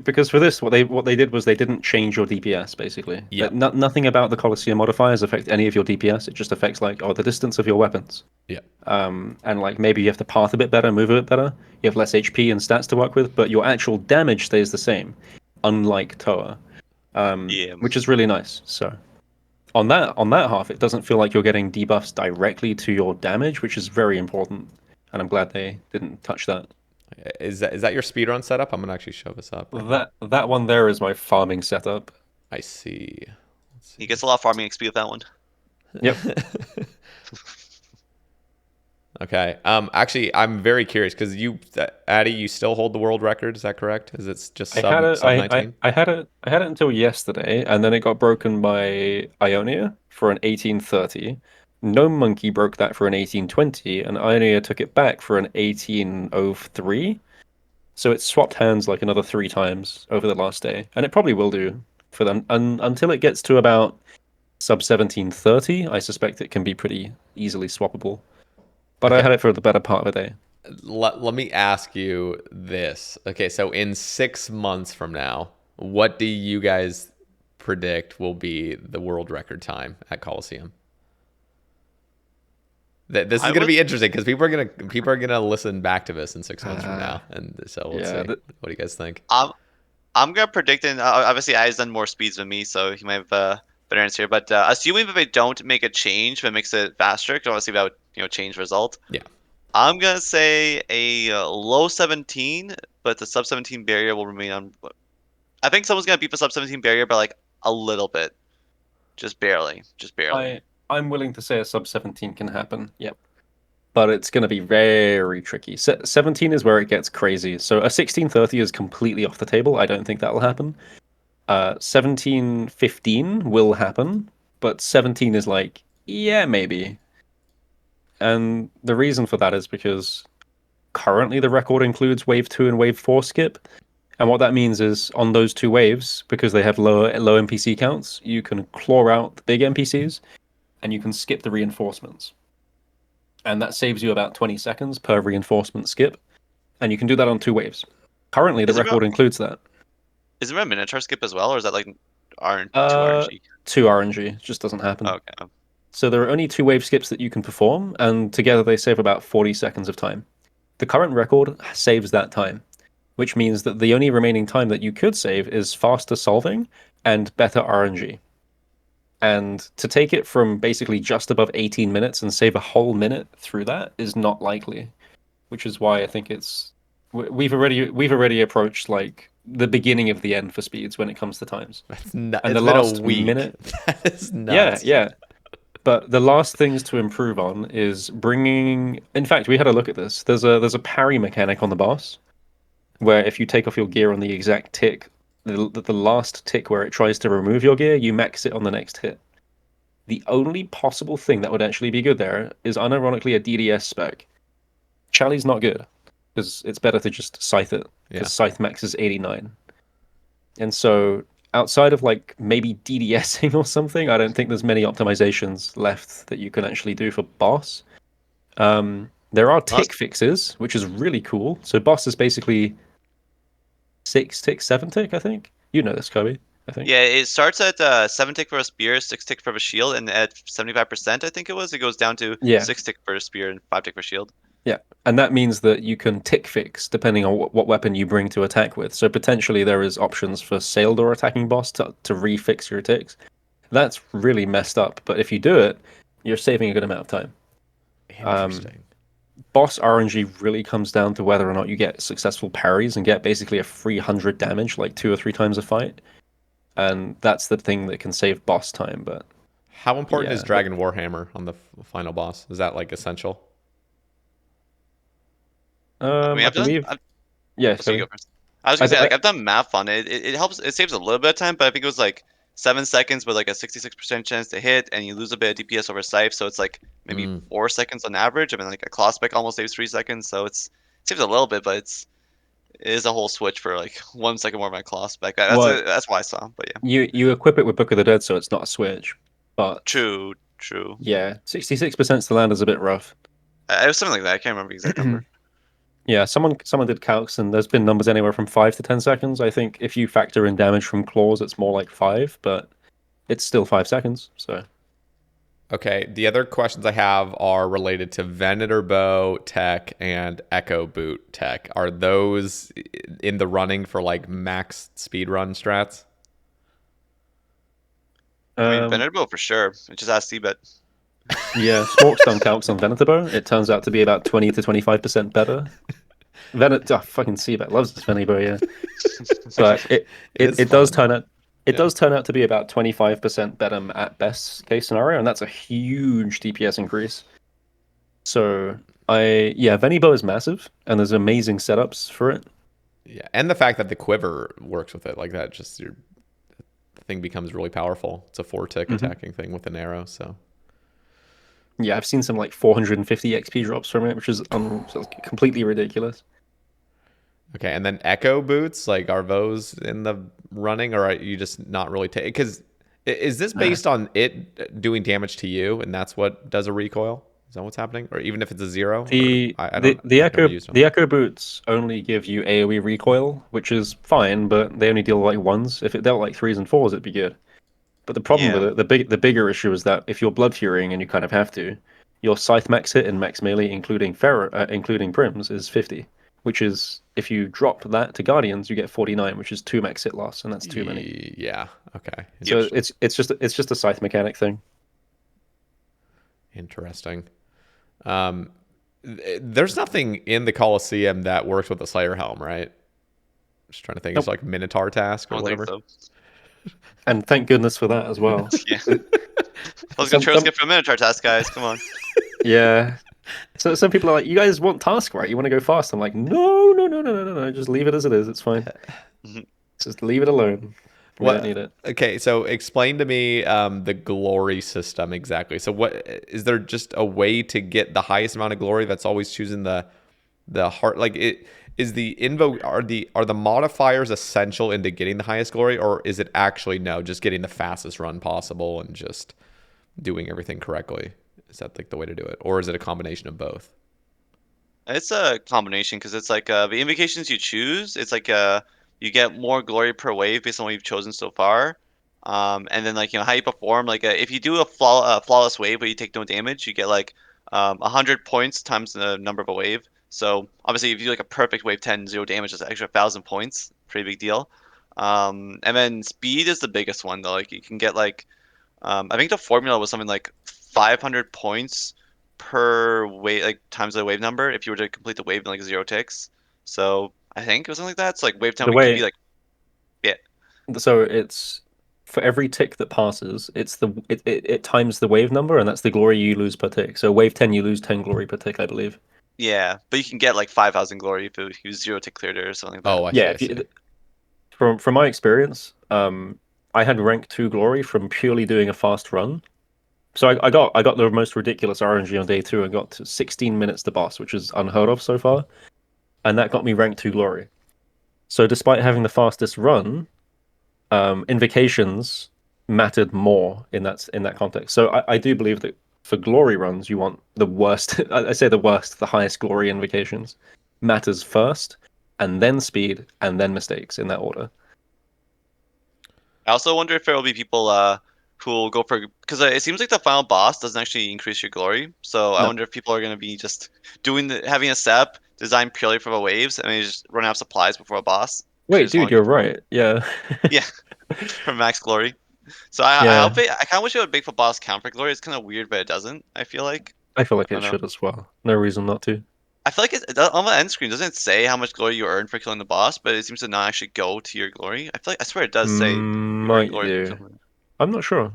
Because for this, what they did was they didn't change your DPS basically. Yep. Nothing about the Colosseum modifiers affect any of your DPS. It just affects like the distance of your weapons. Yeah. And like maybe you have to path a bit better, move a bit better. You have less HP and stats to work with, but your actual damage stays the same, unlike Toa, Yeah. which is really nice. So on that half, it doesn't feel like you're getting debuffs directly to your damage, which is very important. And I'm glad they didn't touch that. Is that your speedrun setup? I'm gonna actually show this up. That one there is my farming setup. I see. He gets a lot of farming XP with that one. Yep. Okay. Actually, I'm very curious because Aaty, you still hold the world record. Is that correct? Is it just sub 19? I had it until yesterday, and then it got broken by Ionia for an 1830. No Monkey broke that for an 1820, and Ionia took it back for an 1803. So it swapped hands like another 3 times over the last day, and it probably will do for them until it gets to about sub 1730. I suspect it can be pretty easily swappable. But I had it for the better part of the day. Let me ask you this. Okay, so in 6 months from now, what do you guys predict will be the world record time at Coliseum? This is going to be interesting because people are gonna listen back to this in 6 months from now, and so we'll see. What do you guys think? I'm gonna predict, and obviously Ai's done more speeds than me, so he might have a better answer here. But assuming that they don't make a change, but makes it faster, because obviously that would change result. Yeah. I'm gonna say a low 17, but the sub 17 barrier will remain on. I think someone's gonna beat the sub 17 barrier by like a little bit, just barely. I'm willing to say a sub 17 can happen. Yep. But it's going to be very tricky. 17 is where it gets crazy. So a 1630 is completely off the table. I don't think that will happen. 1715 will happen, but 17 is like, yeah, maybe. And the reason for that is because currently the record includes wave 2 and wave 4 skip. And what that means is on those 2 waves, because they have low NPC counts, you can claw out the big NPCs and you can skip the reinforcements. And that saves you about 20 seconds per reinforcement skip. And you can do that on 2 waves. Currently, the record includes that. Is there a Minotaur skip as well, or is that like 2 RNG? 2 RNG. It just doesn't happen. Okay. So there are only 2 wave skips that you can perform, and together they save about 40 seconds of time. The current record saves that time, which means that the only remaining time that you could save is faster solving and better RNG. And to take it from basically just above 18 minutes and save a whole minute through that is not likely, which is why I think we've already approached like the beginning of the end for speeds when it comes to times. And the last minute, that is nuts. Yeah. But the last things to improve on is bringing. In fact, we had a look at this. There's a parry mechanic on the boss, where if you take off your gear on the exact tick. The last tick where it tries to remove your gear, you max it on the next hit. The only possible thing that would actually be good there is unironically a DDS spec. Charlie's not good, because it's better to just scythe it, because scythe max is 89. And so, outside of like maybe DDSing or something, I don't think there's many optimizations left that you can actually do for boss. There are tick fixes, which is really cool. So boss is basically 6 tick, 7 tick, I think. You know this, Kirby. I think. Yeah, it starts at 7 tick for a spear, 6 tick for a shield, and at 75%, I think it goes down to Yeah. 6 tick for a spear and 5 tick for shield. Yeah, and that means that you can tick fix depending on what weapon you bring to attack with. So potentially there is options for sailed or attacking boss to refix your ticks. That's really messed up, but if you do it, you're saving a good amount of time. Interesting. Boss RNG really comes down to whether or not you get successful parries and get basically a free 100 damage like 2 or 3 times a fight. And that's the thing that can save boss time, but How important yeah, is Dragon Warhammer on the final boss? Is that like essential? I mean, I believe yeah, so you sorry. go first. I was I, gonna say, I, like, I've done math on it. It helps. It saves a little bit of time, but I think it was like 7 seconds with like a 66% chance to hit, and you lose a bit of DPS over Scythe, so it's like maybe 4 seconds on average. I mean, like a claw spec almost saves 3 seconds, so it saves a little bit, but it is a whole switch for like 1 second more of my claw spec. well, That's why I saw. But yeah, you equip it with Book of the Dead, so it's not a switch. But true. yeah, 66% to land is a bit rough. It was something like that. I can't remember the exact number. Yeah, someone did calcs, and there's been numbers anywhere from 5 to 10 seconds. I think if you factor in damage from claws, it's more like 5, but it's still 5 seconds. So Okay, the other questions I have are related to Venator Bow tech and Echo Boot tech. Are those in the running for like max speedrun strats? I mean, Venerable for sure. Just ask Seabet. yeah, Smork's done calcs on Venator. It turns out to be about 20 to 25% better. Fucking Seabet loves this Venator, yeah. But it does turn out does turn out to be about 25% better at best case scenario, and that's a huge DPS increase. So Venibo is massive, and there's amazing setups for it. Yeah, and the fact that the quiver works with it like that, just your thing becomes really powerful. It's a 4-tick attacking thing with an arrow, so. Yeah, I've seen some like 450 XP drops from it, which is completely ridiculous. Okay, and then Echo Boots, like, are those in the running, or are you just not really taking? Because is this based on it doing damage to you, and that's what does a recoil? Is that what's happening, or even if it's a 0? The Echo Boots only give you AOE recoil, which is fine, but they only deal like 1s. If it dealt like 3s and 4s, it'd be good. But the problem with it, the bigger issue is that if you're blood furying and you kind of have to, your scythe max hit and max melee, including prims, is 50. Which is, if you drop that to Guardians, you get 49, which is 2 max hit loss, and that's too many. Yeah. Okay. So it's just a scythe mechanic thing. Interesting. There's nothing in the Coliseum that works with the Slayer Helm, right? Just trying to think. It's like Minotaur task or whatever. So. And thank goodness for that as well. Yeah. Let's go skip for a Minotaur task, guys. Come on. Yeah. So some people are like, you guys want task, right? You want to go fast? I'm like, no. Just leave it as it is. It's fine. Just leave it alone. We don't need it. Okay, so explain to me the glory system exactly. So what is there just a way to get the highest amount of glory that's always choosing the heart? Like it is the are the modifiers essential into getting the highest glory, or is it actually no, just getting the fastest run possible and just doing everything correctly? Is that like the way to do it, or is it a combination of both? It's a combination because it's like the invocations you choose. It's like you get more glory per wave based on what you've chosen so far. And then like how you perform. Like if you do a flawless wave where you take no damage, you get like 100 points times the number of a wave. So obviously if you do like a perfect wave 10 0 damage, that's an extra 1,000 points. Pretty big deal. And then speed is the biggest one though. Like you can get like I think the formula was something like 500 points per wave, like times the wave number if you were to complete the wave in like 0 ticks. So I think it was something like that. So like wave 10 The would give way you like so it's for every tick that passes, it times the wave number, and that's the glory you lose per tick. So wave 10, you lose 10 glory per tick, I believe. yeah, but you can get like 5,000 glory if you use 0 tick cleared or something like that. Oh, I see. From my experience, I had rank 2 glory from purely doing a fast run. So I got the most ridiculous RNG on day 2 and got to 16 minutes to boss, which is unheard of so far, and that got me rank 2 glory. So despite having the fastest run, invocations mattered more in that context. So I do believe that for glory runs, you want the worst. I say the worst, the highest glory invocations matters first, and then speed, and then mistakes in that order. I also wonder if there will be people who will go for, because it seems like the final boss doesn't actually increase your glory. So I No. wonder if people are going to be just having a step designed purely for the waves, and they just run out of supplies before a boss. 'Cause they Wait, just wanna dude, you're right. Yeah. yeah, for max glory. So I Yeah. hope I kind of wish it would make for boss count for glory. It's kind of weird, but it doesn't. I feel like. I feel like I it don't know. should as well. No reason not to. I feel like on the end screen doesn't it say how much glory you earn for killing the boss, but it seems to not actually go to your glory. I swear it does say you earn Might glory for do. killing. I'm not sure.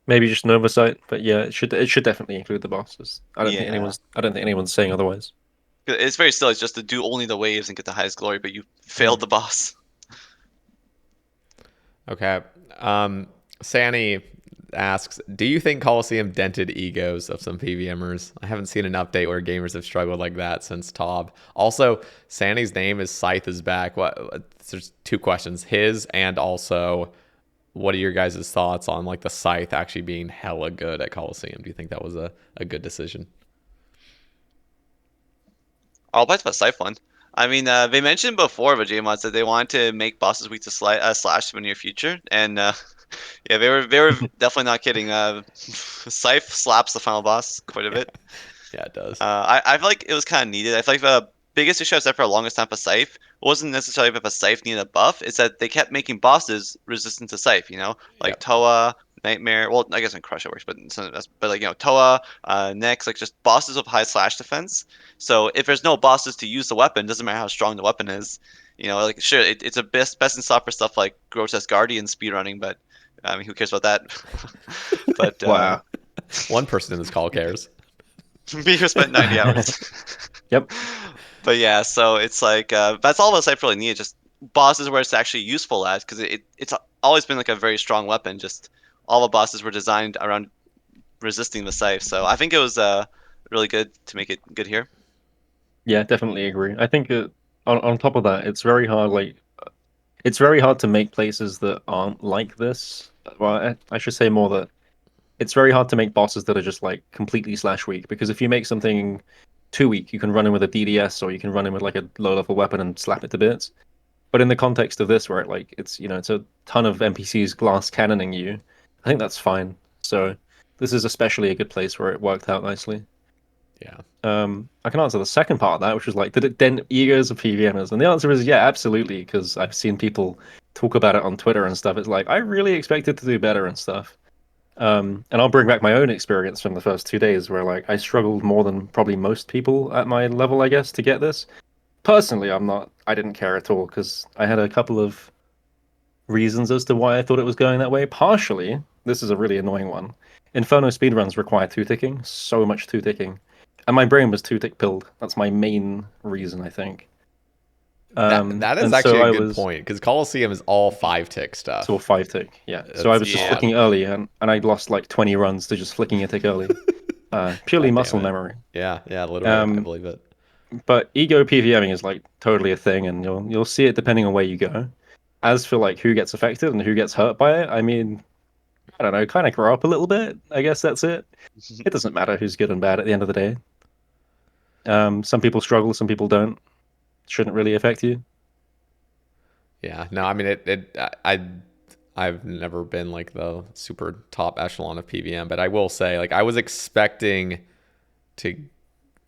Maybe just an oversight, but yeah, it should definitely include the bosses. Yeah. I don't think anyone's saying otherwise. It's very still. It's just to do only the waves and get the highest glory, but you Yeah. failed the boss. Okay. Sani asks, do you think Coliseum dented egos of some PvMers? I haven't seen an update where gamers have struggled like that since Tob. Also, Sani's name is Scythe is back. There's two questions. His and also, what are your guys' thoughts on like the Scythe actually being hella good at Coliseum? Do you think that was a good decision? I'll bet the Scythe one. I mean, they mentioned before, but JMods that they wanted to make bosses weak to slash in the near future, and yeah, they were definitely not kidding. Scythe slaps the final boss quite a bit. Yeah, it does. I feel like it was kind of needed. I feel like the biggest issue I've said for the longest time for Scythe wasn't necessarily if a Scythe needed a buff. It's that they kept making bosses resistant to Scythe. You know, like Yep. Toa, Nightmare. Well, I guess in Crush it works, but like Toa, Nex, like just bosses with high slash defense. So if there's no bosses to use the weapon, doesn't matter how strong the weapon is. You know, like sure, it's a best in slot for stuff like Grotesque Guardian speedrunning, but I mean, who cares about that? But Wow. One person in this call cares. me who spent 90 hours. Yep. But yeah, so it's like that's all the Scythe really needed, just bosses where it's actually useful at, because it's always been like a very strong weapon. Just all the bosses were designed around resisting the Scythe, so I think it was really good to make it good here. Yeah, definitely agree. I think on top of that, it's very hard. It's very hard to make places that aren't like this. Well, I should say more that it's very hard to make bosses that are just like completely slash weak. Because if you make something too weak, you can run in with a DDS or you can run in with like a low level weapon and slap it to bits. But in the context of this, where it's a ton of NPCs glass cannoning you, I think that's fine. So this is especially a good place where it worked out nicely. Yeah. I can answer the second part of that, which was like, did it dent egos of PvMers? And the answer is yeah, absolutely, because I've seen people talk about it on Twitter and stuff. It's like I really expected to do better and stuff. And I'll bring back my own experience from the first 2 days, where like I struggled more than probably most people at my level, I guess, to get this. Personally, I didn't care at all because I had a couple of reasons as to why I thought it was going that way. Partially, this is a really annoying one. Inferno speedruns require two ticking, so much two ticking. And my brain was two tick pilled. That's my main reason, I think. That is And so actually a I good was point because Coliseum is all 5-tick so stuff. five tick, yeah. So I was just Yeah. flicking early, and I lost like 20 runs to just flicking a tick early. Purely God damn muscle it. memory. Yeah, literally. I Um, believe it. but ego PvMing is like totally a thing, and you'll see it depending on where you go. As for like who gets affected and who gets hurt by it, I mean, I don't know, kind of grow up a little bit. I guess that's it. It doesn't matter who's good and bad at the end of the day. Some people struggle, some people don't. Shouldn't really affect you. Yeah. No, I mean I've never been like the super top echelon of PvM, but I will say like I was expecting to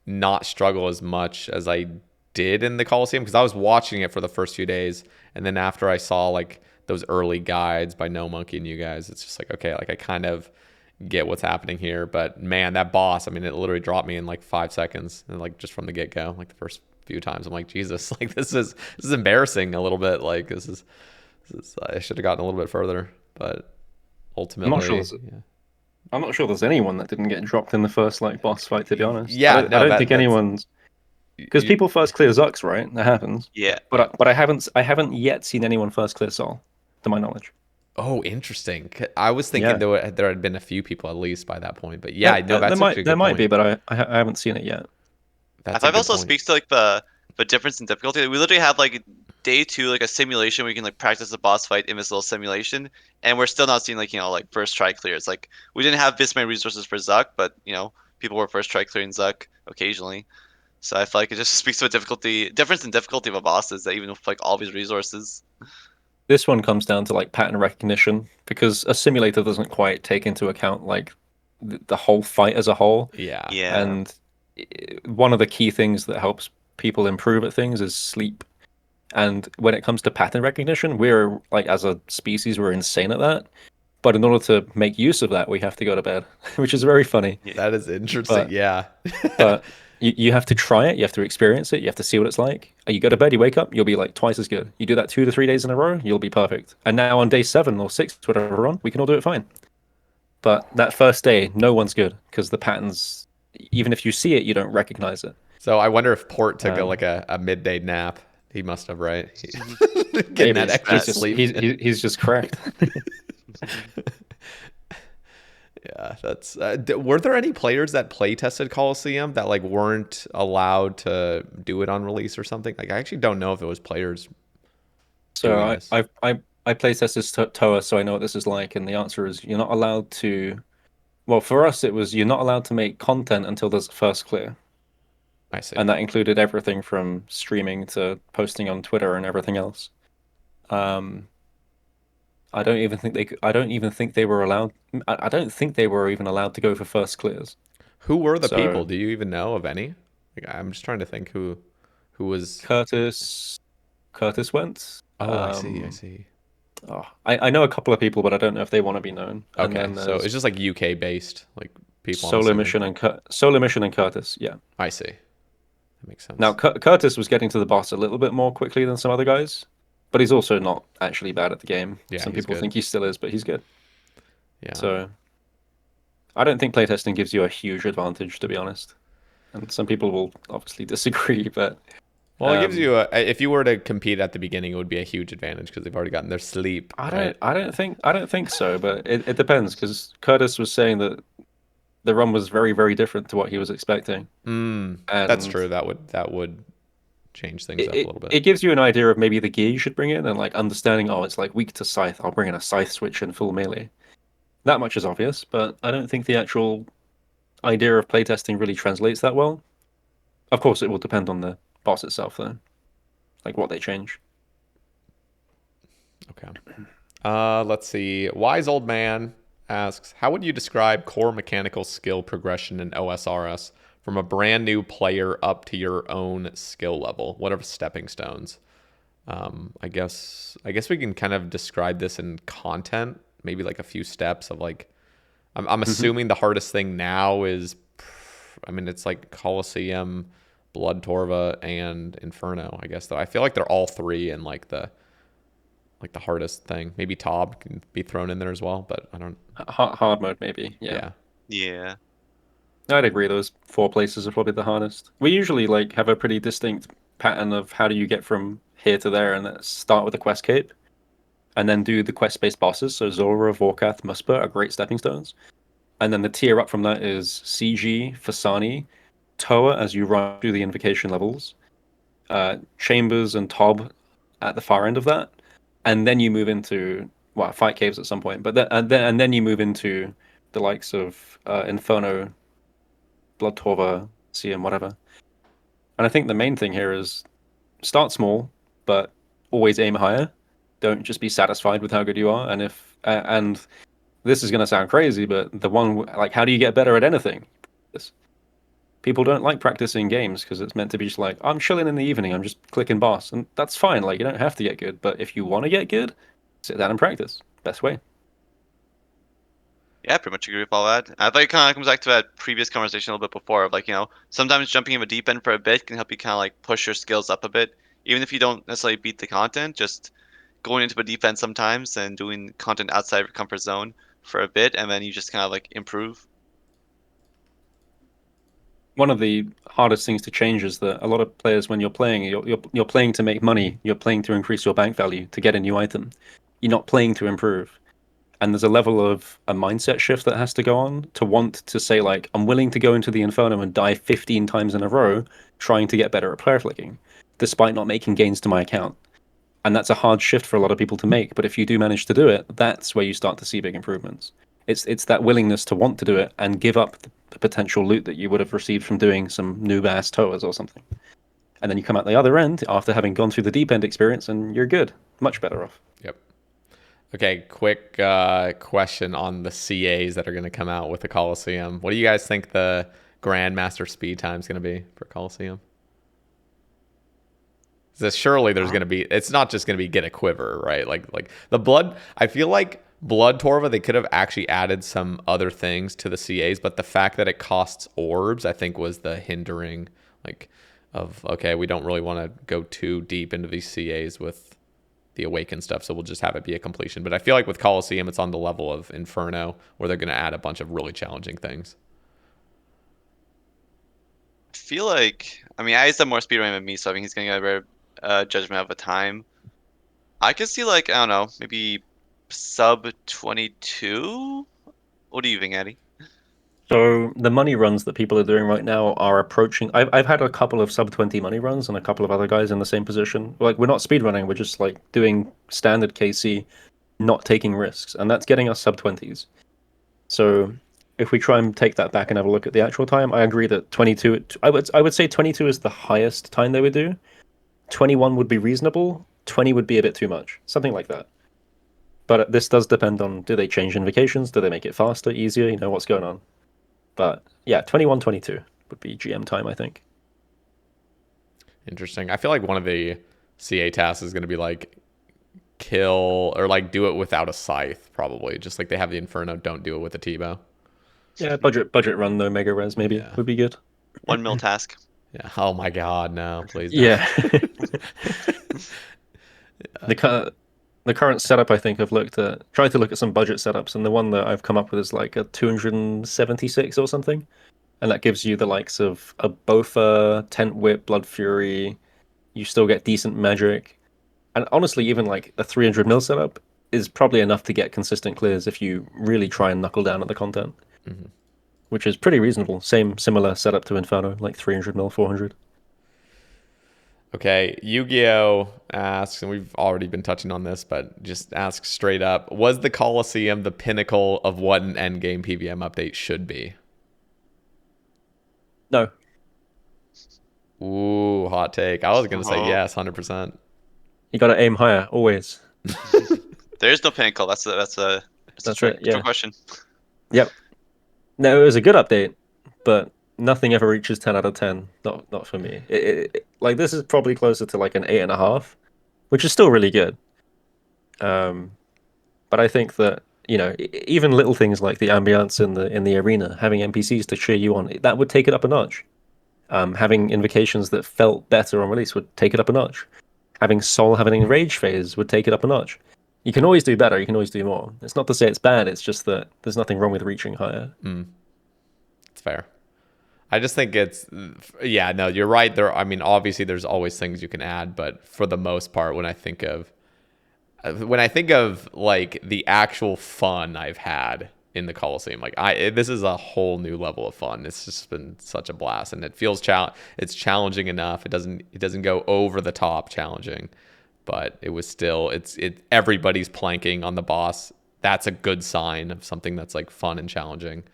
not struggle as much as I did in the Coliseum because I was watching it for the first few days, and then after I saw like those early guides by No Monkey and you guys, it's just like okay, like I kind of get what's happening here. But man, that boss, I mean, it literally dropped me in like 5 seconds, and like just from the get go, like the first few times, I'm like Jesus, like this is embarrassing a little bit. Like this is I should have gotten a little bit further, but I'm not sure. ultimately, yeah. I'm not sure there's anyone that didn't get dropped in the first like boss fight. To be honest, I Yeah, don't. I no, don't think that's anyone's because you, people first clear Zux, right? That happens. Yeah. But yeah. I haven't. I haven't yet seen anyone first clear Sol, to my knowledge. Oh, interesting. I was thinking Yeah. there had been a few people at least by that point, but yeah, no, There that's actually a there good might point. be, but I haven't seen it yet. I That's a thought it good also point. speaks to like the difference in difficulty. We literally have like day two, like a simulation where you can like practice the boss fight in this little simulation, and we're still not seeing like like first try clears. Like we didn't have this many resources for Zuck, but people were first try clearing Zuck occasionally. So I feel like it just speaks to a difference in difficulty of a boss is that even with like all these resources. This one comes down to like pattern recognition because a simulator doesn't quite take into account like the whole fight as a whole. Yeah. Yeah. And one of the key things that helps people improve at things is sleep. And when it comes to pattern recognition, we're like as a species, we're insane at that. But in order to make use of that, we have to go to bed, which is very funny. That is interesting. But Yeah. but you have to try it, you have to experience it, you have to see what it's like. You go to bed, you wake up, you'll be like twice as good. You do that 2 to 3 days in a row, you'll be perfect. And now on day 7 or 6, whatever we're on, we can all do it fine. But that first day, no one's good because the patterns, even if you see it, you don't recognize it. So I wonder if Port took Um, a midday nap. He must have, right? Getting Maybe. that extra He's just, sleep. he's just cracked. Yeah, that's. Were there any players that play tested Coliseum that like weren't allowed to do it on release or something? Like I actually don't know if it was players. So doing I this. I play tested Toa, so I know what this is like, and the answer is you're not allowed to. Well, for us, it was you're not allowed to make content until there's a first clear, I see. and that included everything from streaming to posting on Twitter and everything else. Um, I don't even think I don't even think they were allowed. I don't think they were even allowed to go for first clears. Who were the people? So Do you even know of any? Like, I'm just trying to think who was. Curtis went. Oh, I see. I Um, see. oh, I know a couple of people, but I don't know if they want to be known. And Okay, then so there's it's just like UK based like people. I'm assuming. Solo Mission and Curtis. Yeah. I see. That makes sense. Now Curtis was getting to the boss a little bit more quickly than some other guys, but he's also not actually bad at the game. Yeah, Some he's people good. think he still is, but he's good. Yeah. So I don't think playtesting gives you a huge advantage, to be honest. And some people will obviously disagree, but Well, it gives you if you were to compete at the beginning, it would be a huge advantage because they've already gotten their sleep. Right? I don't think so. But it depends because Curtis was saying that the run was very very different to what he was expecting, That's and true. That would change things up a little bit. it gives you an idea of maybe the gear you should bring in and like understanding. Oh, it's like weak to scythe. I'll bring in a scythe switch and full melee. That much is obvious, but I don't think the actual idea of playtesting really translates that well. Of course, it will depend on the boss itself, though, like what they change. Okay. Let's see. Wise Old Man asks, how would you describe core mechanical skill progression in OSRS from a brand new player up to your own skill level? What are stepping stones? I guess we can kind of describe this in content, maybe like a few steps of like, I'm assuming the hardest thing now is, I mean, it's like Colosseum, Blood Torva, and Inferno, I guess, though. I feel like they're all three in like the hardest thing. Maybe Tob can be thrown in there as well, but I don't. Hard mode, maybe. Yeah. Yeah. I'd agree. Those 4 places are probably the hardest. We usually like have a pretty distinct pattern of how do you get from here to there, and let's start with the quest cape, and then do the quest-based bosses. So Zora, Vorkath, Muspah are great stepping stones, and then the tier up from that is CG, Fasani, Toa as you run through the invocation levels, Chambers and Tob at the far end of that, and then you move into fight caves at some point. But then you move into the likes of Inferno, Blood Torva, Coliseum, whatever. And I think the main thing here is start small, but always aim higher. Don't just be satisfied with how good you are. And if and this is going to sound crazy, but the one like, how do you get better at anything? People don't like practicing games because it's meant to be just like, I'm chilling in the evening, I'm just clicking boss, and that's fine. Like, you don't have to get good, but if you want to get good, sit down and practice. Best way. Yeah, pretty much agree with all that. I thought it kind of comes back to that previous conversation a little bit before of like, sometimes jumping in the deep end for a bit can help you kind of like push your skills up a bit. Even if you don't necessarily beat the content, just going into the deep end sometimes and doing content outside of your comfort zone for a bit, and then you just kind of like improve. One of the hardest things to change is that a lot of players, when you're playing, you're playing to make money. You're playing to increase your bank value to get a new item. You're not playing to improve. And there's a level of a mindset shift that has to go on to want to say like, I'm willing to go into the Inferno and die 15 times in a row trying to get better at player flicking, despite not making gains to my account. And that's a hard shift for a lot of people to make. But if you do manage to do it, that's where you start to see big improvements. It's that willingness to want to do it and give up the potential loot that you would have received from doing some noob ass toas or something. and then you come out the other end after having gone through the deep end experience, and you're good, much better off. Yep. Okay, quick question on the CAs that are going to come out with the Coliseum. What do you guys think the Grandmaster speed time is going to be for Coliseum? Surely there's going to be, it's not just going to be get a quiver, right? Like the blood, I feel like Blood Torva, they could have actually added some other things to the CAs, but the fact that it costs orbs, I think was the hindering, like, of, okay, we don't really want to go too deep into these CAs with the Awaken stuff, so we'll just have it be a completion. But I feel like with Coliseum, it's on the level of Inferno, where they're going to add a bunch of really challenging things. I feel like, I mean, Aty's done more speedrunning than me, so I mean, he's gonna get a better judgment of a time. I could see like, I don't know, maybe sub 22. What do you think, Aty? So the money runs that people are doing right now are approaching. I've had a couple of sub 20 money runs and a couple of other guys in the same position. Like, we're not speedrunning, we're just like doing standard KC, not taking risks, and that's getting us sub 20s. So if we try and take that back and have a look at the actual time, I agree that 22. I would say 22 is the highest time they would do. 21 would be reasonable. 20 would be a bit too much, something like that. But this does depend on, do they change invocations? Do they make it faster, easier? You know, what's going on? But yeah, 21, 22 would be GM time, I think. Interesting. I feel like one of the CA tasks is going to be like kill or like do it without a scythe, probably. Just like they have the Inferno, don't do it with a T-bow. Yeah, budget run, no mega res maybe would be good. 1 mil task. Yeah. Oh my God, no, please. Yeah. The current setup, I think, I've tried to look at some budget setups, and the one that I've come up with is like a 276 or something, and that gives you the likes of a Bofa, Tent Whip, Blood Fury. You still get decent magic, and honestly, even like a 300 mil setup is probably enough to get consistent clears if you really try and knuckle down at the content, which is pretty reasonable. Similar setup to Inferno, like 300 mil, 400. Okay, Yu-Gi-Oh! Asks, and we've already been touching on this, but just asks straight up, was the Coliseum the pinnacle of what an endgame PvM update should be? No. Ooh, hot take. I was going to say yes, 100%. You got to aim higher, always. There is no pinnacle. That's a right, yeah. question. Yep. No, it was a good update, but nothing ever reaches 10 out of 10. Not for me. Like, this is probably closer to like an 8.5, which is still really good. But I think that, you know, even little things like the ambiance in the arena, having NPCs to cheer you on, that would take it up a notch. Having invocations that felt better on release would take it up a notch. Having Soul having a rage phase would take it up a notch. You can always do better. You can always do more. It's not to say it's bad. It's just that there's nothing wrong with reaching higher. It's fair. I just think it's, yeah, no, you're right. I mean, obviously there's always things you can add, but for the most part, when I think of like the actual fun I've had in the Coliseum, like this is a whole new level of fun. It's just been such a blast, and it feels it's challenging enough. It doesn't go over the top challenging, but it was still, everybody's planking on the boss. That's a good sign of something that's like fun and challenging.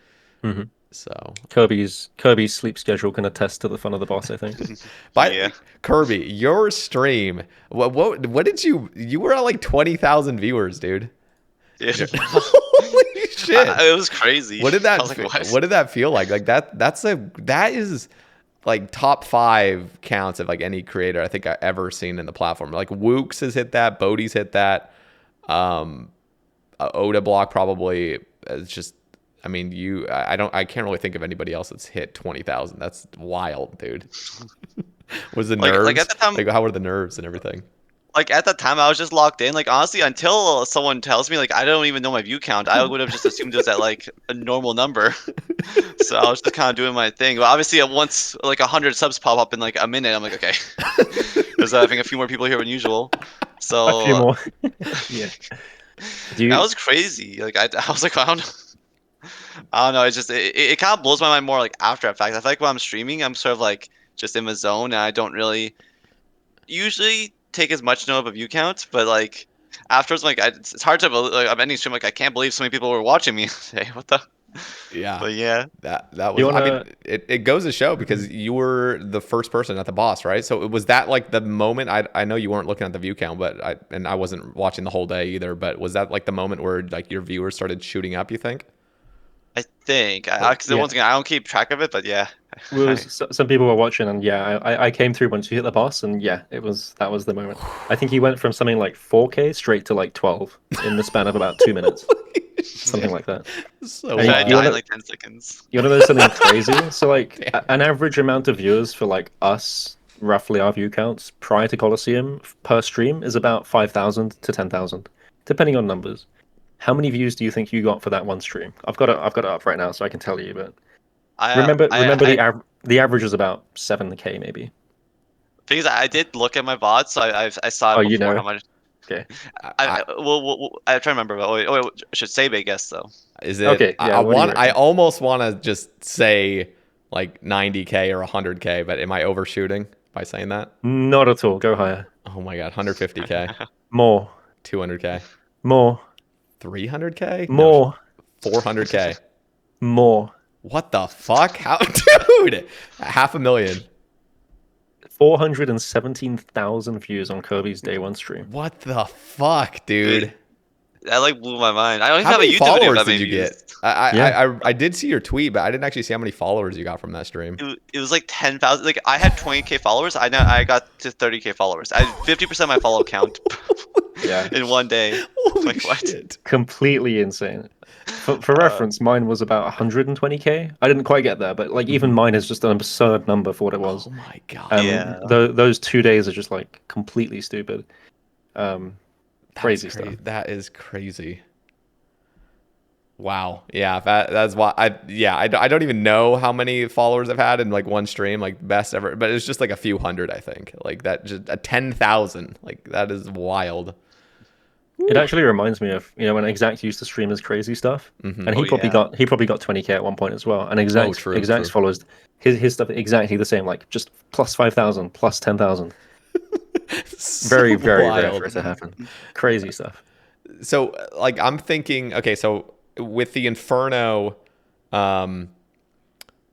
So Kirby's sleep schedule can attest to the fun of the boss, I think. But yeah. Kirby, your stream, what did you were at like 20,000 viewers, dude. Yeah. Holy shit. It was crazy. What did that feel like? Like that is like top 5 counts of like any creator I think I've ever seen in the platform. Like Wooks has hit that, Bodhi's hit that. Oda Block probably is just, I mean, I can't really think of anybody else that's hit 20,000. That's wild, dude. Was the nerves? Like at the time, like how were the nerves and everything? Like at that time, I was just locked in. Like honestly, until someone tells me, like I don't even know my view count, I would have just assumed it was at like a normal number. So I was just kind of doing my thing. But obviously, at once like 100 subs pop up in like a minute, I'm like, okay, there's I think a few more people here than usual. So a few more. Yeah. That was crazy. Like I was like, I don't know. It's just it kind of blows my mind more like after effects. I feel like when I'm streaming, I'm sort of like just in the zone, and I don't really usually take as much note of a view count. But like afterwards, like it's hard to believe. Like I'm ending stream, like I can't believe so many people were watching me today. What the? Yeah. But yeah, That You was. I wanna? mean, it goes to show because you were the first person at the boss, right? So was that like the moment? I know you weren't looking at the view count, but I wasn't watching the whole day either. But was that like the moment where like your viewers started shooting up? You think? I think Or because Yeah. once again I don't keep track of it, but yeah. Some people were watching, and yeah, I came through once you hit the boss, and yeah, that was the moment. I think he went from something like 4K straight to like 12 in the span of about 2 minutes, something like that. So And I you died in wild. wanna like 10 seconds. you wanna know something crazy? So like Damn. an average amount of viewers for like us, roughly our view counts prior to Coliseum per stream is about 5,000 to 10,000, depending on numbers. How many views do you think you got for that one stream? I've got it up right now, so I can tell you. But I remember I the average is about 7K maybe. Things I did look at my VOD, so I saw Oh, it you before how know. much. Okay. I, I try to remember, but I should Sae Bae guess though. is it? Okay. Yeah. What do you I reckon? almost want to just say like 90K or 100K, but am I overshooting by saying that? Not at all. Go higher. Oh my god, 150K, More. 200K, More. 300K? No, More. 400K. More. What the fuck? How, dude? 500,000. 417,000 views on Kirby's day one stream. What the fuck, Dude, dude? that like blew my mind. I don't even How have a many YouTube video with followers that did many you views. get? Yeah. I did see your tweet, but I didn't actually see how many followers you got from that stream. It was like 10,000. Like I had 20K followers. I got to 30K followers. I had 50% of my follow count Yeah. in one day. Holy Like what? shit. Completely insane. For Uh, reference, mine was about 120K. I didn't quite get there, but like even Mhm. mine is just an absurd number for what it was. Oh my god. And yeah. those 2 days are just like completely stupid. Crazy stuff. That is crazy. Wow. Yeah, that's why I don't even know how many followers I've had in like one stream, like best ever, but it's just like a few hundred, I think. Like that just a 10,000. Like that is wild. It actually reminds me of when Exact used to stream his crazy stuff, Mhm. and Oh yeah. he probably got 20K at one point as well. And Oh, true, Exact's true. follows his stuff exactly the same, like just plus 5,000, plus 10,000. So Very very rare for wild. it to happen. Crazy stuff. So like I'm thinking, okay, so with the Inferno, um,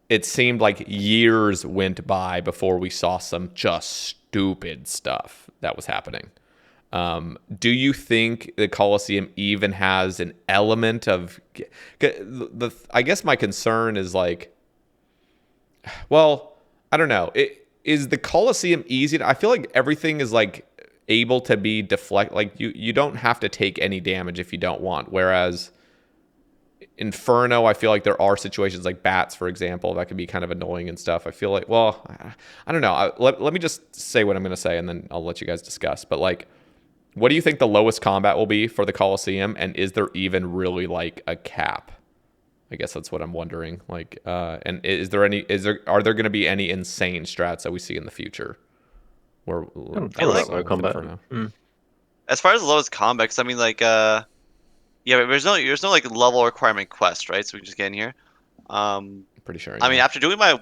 it seemed like years went by before we saw some just stupid stuff that was happening. Do you think the Coliseum even has an element of I guess my concern is like, well, I don't know. Is the Coliseum easy? I feel like everything is like able to be deflect. Like you don't have to take any damage if you don't want. Whereas Inferno, I feel like there are situations like bats, for example, that can be kind of annoying and stuff. I feel like, well, I don't know. Let me just say what I'm going to say, and then I'll let you guys discuss. But like, what do you think the lowest combat will be for the Coliseum, and is there even really like a cap? I guess that's what I'm wondering. Like, and are there going to be any insane strats that we see in the future? Where I don't that feel we like think saw low with combat. Inferno? As far as the lowest convex, I mean like yeah, but there's no like level requirement quest, right? So we can just get in here. Pretty sure. I mean, Yeah. after doing my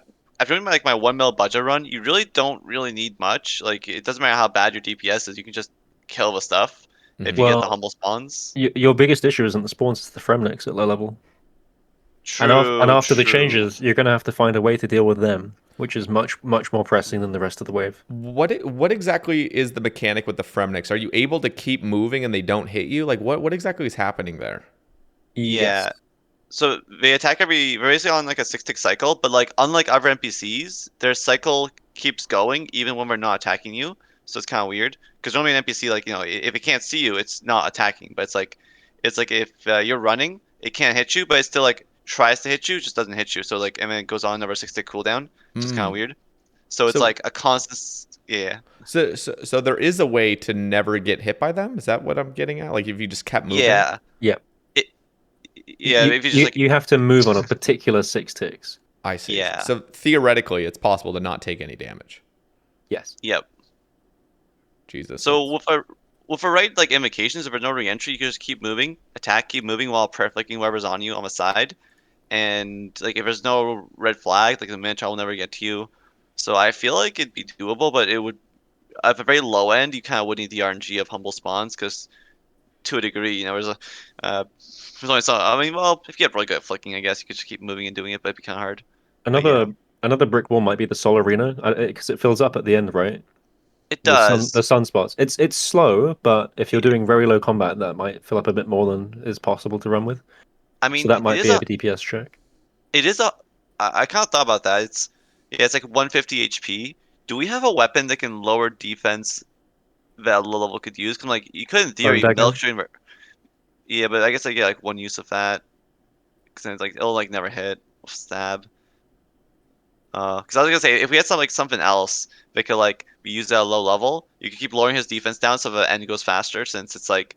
like my 1 mil budget run, you really don't really need much. Like it doesn't matter how bad your DPS is, you can just kill the stuff if you Mhm. get the Well, humble spawns. your biggest issue isn't the spawns; it's the Fremniks at low level. And True, after the true. changes, you're going to have to find a way to deal with them, which is much more pressing than the rest of the wave. What exactly is the mechanic with the Fremniks? Are you able to keep moving and they don't hit you? Like what exactly is happening there? Yes. Yeah. So they attack they're basically on like a 6 tick cycle, but like unlike other NPCs, their cycle keeps going even when we're not attacking you. So it's kind of weird because normally an NPC like if it can't see you, it's not attacking. But it's like if you're running, it can't hit you, but it still like tries to hit you, just doesn't hit you. So like and then it goes on another 6 tick cooldown, which is kind of Hmm. weird. So it's So like a constant yeah. so there is a way to never get hit by them? Is that what I'm getting at? Like if you just kept moving? Yeah. Yeah. It yeah, if you just like You have to move on a particular 6 ticks. I see. yeah. So theoretically, it's possible to not take any damage. Yes. Yep. Jesus. So with a right like invocations, if there's no re-entry, you can just keep moving, attack, keep moving while prayer flicking whoever's on you on the side. And like if there's no red flag, like the Minotaur will never get to you. So I feel like it'd be doable, but it would at the very low end, you kind of would need the RNG of humble spawns because to a degree. You know, there's only some. I mean, well, if you get really good at flicking, I guess you could just keep moving and doing it, but it'd be kind of hard. But yeah, Another brick wall might be the Sol Arena because it fills up at the end, right? it The does. sunspots. It's slow, but if you're doing very low combat, that might fill up a bit more than is possible to run with. I So mean, that might be a DPS check. it is a. I kind of thought about that. It's like 150 HP. Do we have a weapon that can lower defense that a low level could use? Cause like you could in Bone theory dagger. milk stream. Yeah, but I guess I get like one use of that. Cause then it's like it'll like never hit. Stab. Cause I was gonna say if we had something else that could like be used at a low level, you could keep lowering his defense down so the end goes faster. Since it's like,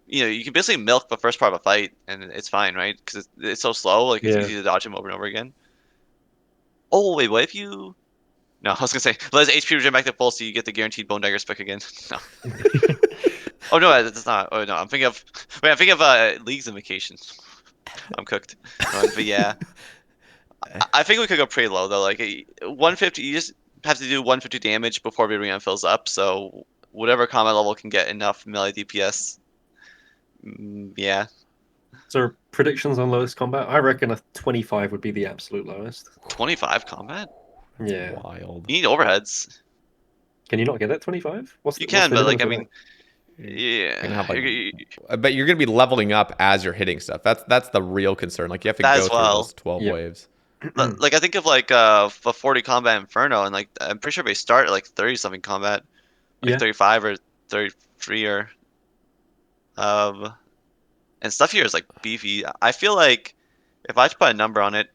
you can basically milk the first part of a fight and it's fine, right? Because it's so slow, like it's Yeah. easy to dodge him over and over again. Oh wait, what if you? No, I was gonna say let his HP regen back to full, so you get the guaranteed bone dagger spec again. No. Oh no, that's not. Oh no, I'm thinking of. Wait, I'm thinking of League's Invocation. I'm cooked. But yeah. I think we could go pretty low though. Like 150, you just have to do 150 damage before the arena fills up. So whatever combat level can get enough melee DPS. Yeah, So predictions on lowest combat? I reckon a 25 would be the absolute lowest. 25 combat. Yeah. Wild. You need overheads. Can you not get that 25? You can, but like I for mean, You're gonna have yeah, like, but you're gonna be leveling up as you're hitting stuff. That's the real concern. Like you have to that go as through well. those 12 Yep. waves. Like I think of like a 40 combat Inferno, and like I'm pretty sure they start at like 30 something combat, like Yeah. 35 or 33 or and stuff here is like beefy. I feel like if I had to put a number on it,